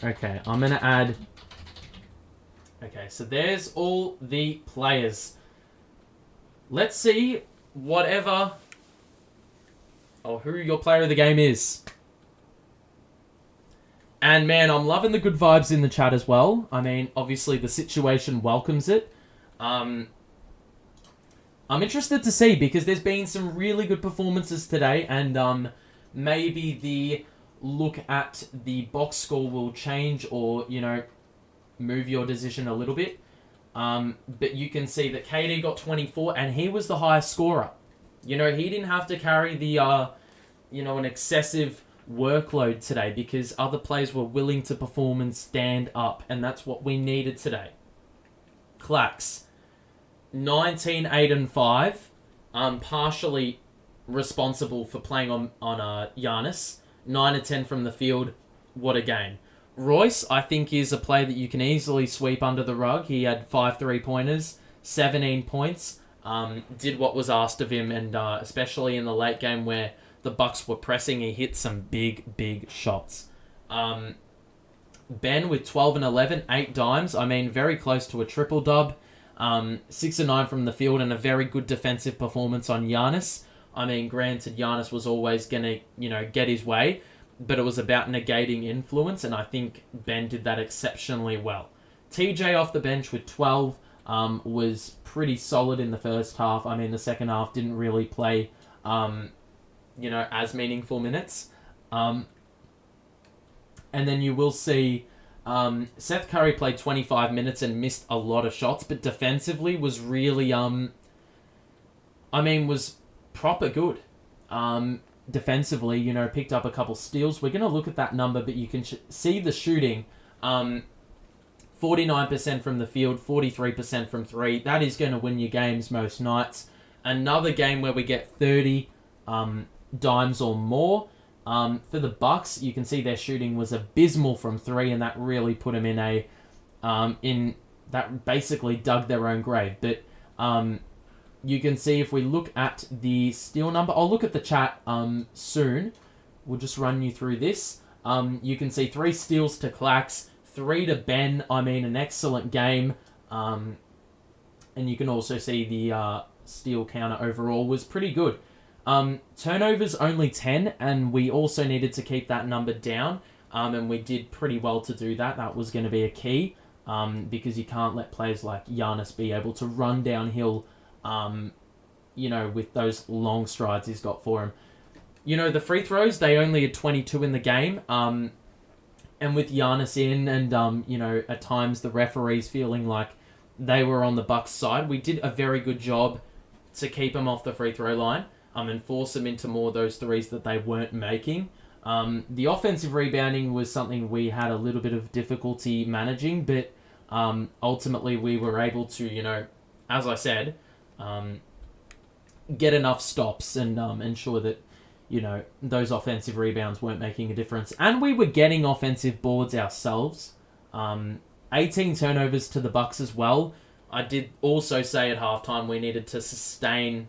Okay, I'm going to add. Okay, so there's all the players. Let's see whatever or who your player of the game is. And man, I'm loving the good vibes in the chat as well. I mean, obviously the situation welcomes it. I'm interested to see, because there's been some really good performances today, and maybe the look at the box score will change, or, you know, move your decision a little bit. But you can see that KD got 24, and he was the highest scorer. You know, he didn't have to carry the, an excessive workload today, because other players were willing to perform and stand up, and that's what we needed today. Clax, 19, 8, and 5. Partially responsible for playing on Giannis. 9 and 10 from the field. What a game. Royce, I think, is a player that you can easily sweep under the rug. He had 5 3-pointers, 17 points. Did what was asked of him, and especially in the late game where the Bucks were pressing, he hit some big shots. Ben with 12 and 11, 8 dimes. I mean, very close to a triple-dub. 6 and 9 from the field, and a very good defensive performance on Giannis. I mean, granted, Giannis was always going to, get his way, but it was about negating influence, and I think Ben did that exceptionally well. TJ off the bench with 12 was pretty solid in the first half. I mean, the second half didn't really play, as meaningful minutes. And then you will see Seth Curry played 25 minutes and missed a lot of shots, but defensively was really, was proper good. Defensively, picked up a couple steals. We're going to look at that number, but you can see the shooting. 49% from the field, 43% from 3. That is going to win you games most nights. Another game where we get 30 dimes or more. For the Bucks, you can see their shooting was abysmal from 3, and that really put them in that basically dug their own grave. But you can see if we look at the steal number, I'll look at the chat soon. We'll just run you through this. You can see 3 steals to Clax, 3 to Ben. I mean, an excellent game. And you can also see the steal counter overall was pretty good. Turnovers only 10, and we also needed to keep that number down. And we did pretty well to do that. That was going to be a key, because you can't let players like Giannis be able to run downhill, with those long strides he's got for him. The free throws, they only had 22 in the game. And with Giannis in and, at times the referees feeling like they were on the Bucks side, we did a very good job to keep them off the free throw line and force them into more of those threes that they weren't making. The offensive rebounding was something we had a little bit of difficulty managing, but ultimately we were able to, as I said, get enough stops and ensure that, those offensive rebounds weren't making a difference. And we were getting offensive boards ourselves. 18 turnovers to the Bucks as well. I did also say at halftime we needed to sustain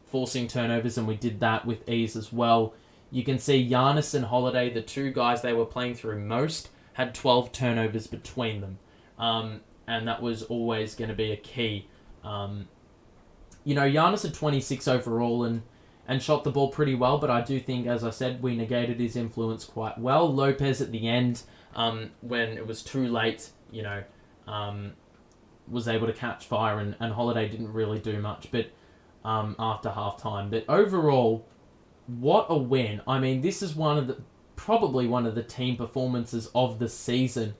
forcing turnovers, and we did that with ease as well. You can see Giannis and Holiday, the two guys they were playing through most, had 12 turnovers between them. And that was always going to be a key. Giannis had 26 overall and shot the ball pretty well, but I do think, as I said, we negated his influence quite well. Lopez at the end, when it was too late, was able to catch fire, and Holiday didn't really do much but after halftime. But overall, what a win. I mean, this is probably one of the team performances of the season.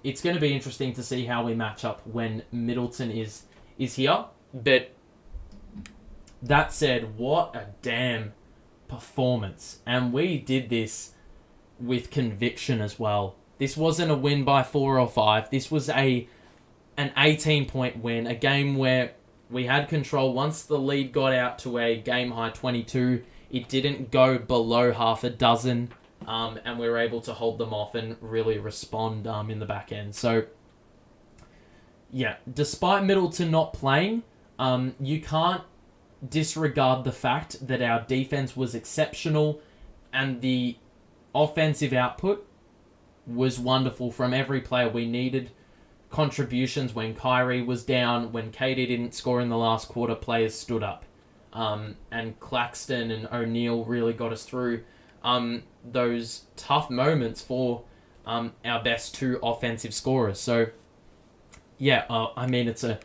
It's going to be interesting to see how we match up when Middleton is here. But that said, what a damn performance. And we did this with conviction as well. This wasn't a win by 4 or 5. This was an 18-point win, a game where we had control. Once the lead got out to a game-high 22, it didn't go below half a dozen, and we were able to hold them off and really respond in the back end. So, yeah, despite Middleton not playing, you can't disregard the fact that our defense was exceptional and the offensive output was wonderful from every player. We needed contributions when Kyrie was down, when KD didn't score in the last quarter, players stood up. And Claxton and O'Neal really got us through those tough moments for our best two offensive scorers. So, yeah, it's a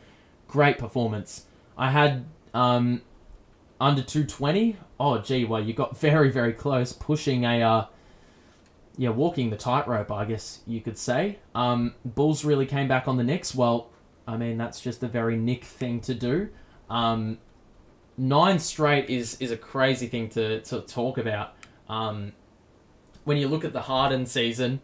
great performance. I had under 220. Oh, gee, well, you got very, very close, pushing walking the tightrope, I guess you could say. Bulls really came back on the Knicks. Well, that's just a very Knick thing to do. 9 straight is a crazy thing to talk about. When you look at the Harden season,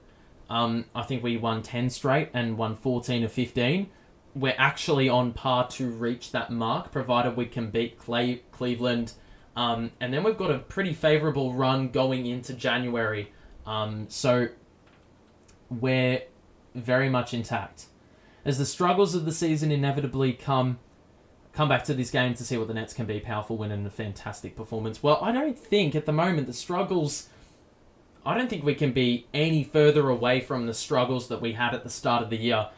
I think we won 10 straight and won 14 of 15. We're actually on par to reach that mark, provided we can beat Cleveland. And then we've got a pretty favourable run going into January. So we're very much intact. As the struggles of the season inevitably come back to this game to see what the Nets can be. Powerful win and a fantastic performance. Well, I don't think at the moment the struggles... I don't think we can be any further away from the struggles that we had at the start of the year.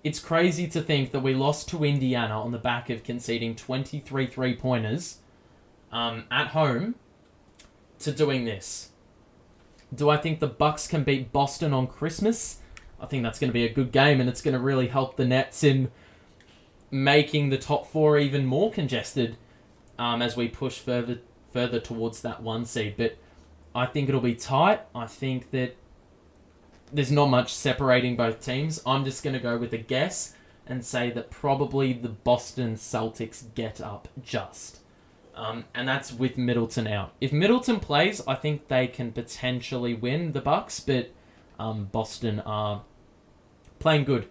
It's crazy to think that we lost to Indiana on the back of conceding 23 three-pointers at home to doing this. Do I think the Bucks can beat Boston on Christmas? I think that's going to be a good game, and it's going to really help the Nets in making the top 4 even more congested as we push further towards that 1 seed. But I think it'll be tight. I think that there's not much separating both teams. I'm just going to go with a guess and say that probably the Boston Celtics get up just. And that's with Middleton out. If Middleton plays, I think they can potentially win the Bucks, but Boston are playing good,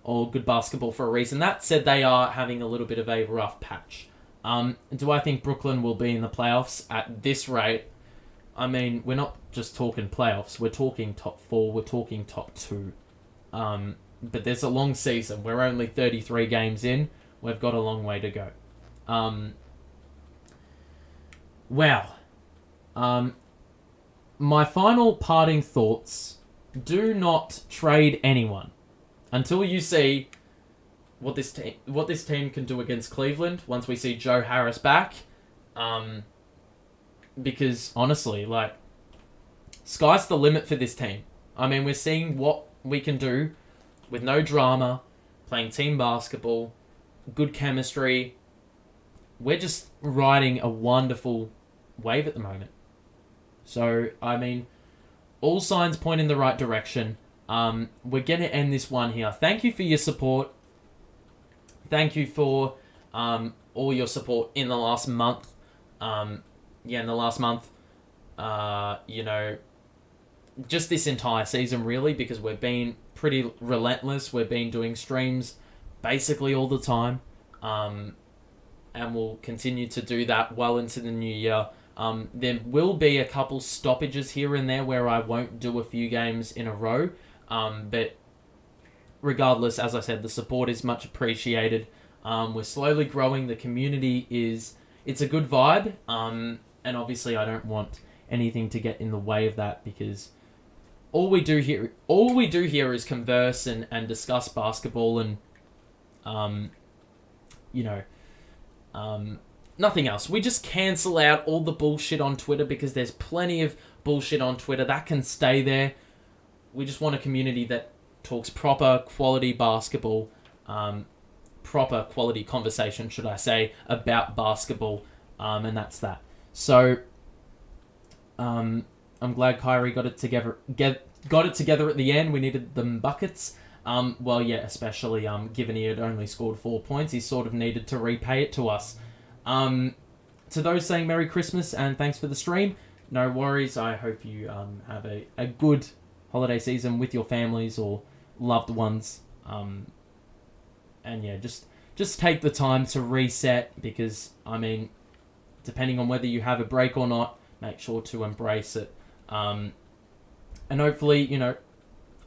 or good basketball for a reason. That said, they are having a little bit of a rough patch. Do I think Brooklyn will be in the playoffs at this rate? We're not just talking playoffs. We're talking top 4. We're talking top 2. But there's a long season. We're only 33 games in. We've got a long way to go. Wow. My final parting thoughts. Do not trade anyone until you see what this team can do against Cleveland once we see Joe Harris back. Because honestly, sky's the limit for this team. We're seeing what we can do with no drama, playing team basketball, good chemistry. We're just riding a wonderful wave at the moment. So, all signs point in the right direction. we're going to end this one here. Thank you for your support. Thank you for all your support in the last month. In the last month, just this entire season, really, because we've been pretty relentless. We've been doing streams basically all the time. And we'll continue to do that well into the new year. There will be a couple stoppages here and there where I won't do a few games in a row. But regardless, as I said, the support is much appreciated. We're slowly growing. The community it's a good vibe. And obviously I don't want anything to get in the way of that, because all we do here is converse and discuss basketball and nothing else. We just cancel out all the bullshit on Twitter, because there's plenty of bullshit on Twitter that can stay there. We just want a community that talks proper quality basketball, proper quality conversation, should I say, about basketball, and that's that. So, I'm glad Kyrie got it together. Got it together at the end. We needed them buckets. Especially given he had only scored 4 points, he sort of needed to repay it to us. To those saying Merry Christmas and thanks for the stream, no worries. I hope you have a good holiday season with your families or loved ones. Just take the time to reset, because, depending on whether you have a break or not, make sure to embrace it. And hopefully,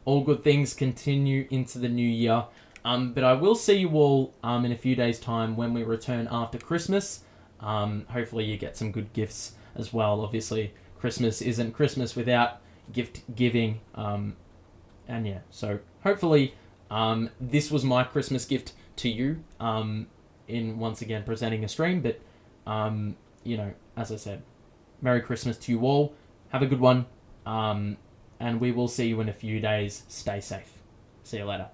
all good things continue into the new year. But I will see you all in a few days' time when we return after Christmas. Hopefully you get some good gifts as well. Obviously, Christmas isn't Christmas without gift giving. So hopefully this was my Christmas gift to you in once again presenting a stream. But, as I said, Merry Christmas to you all. Have a good one. And we will see you in a few days. Stay safe. See you later.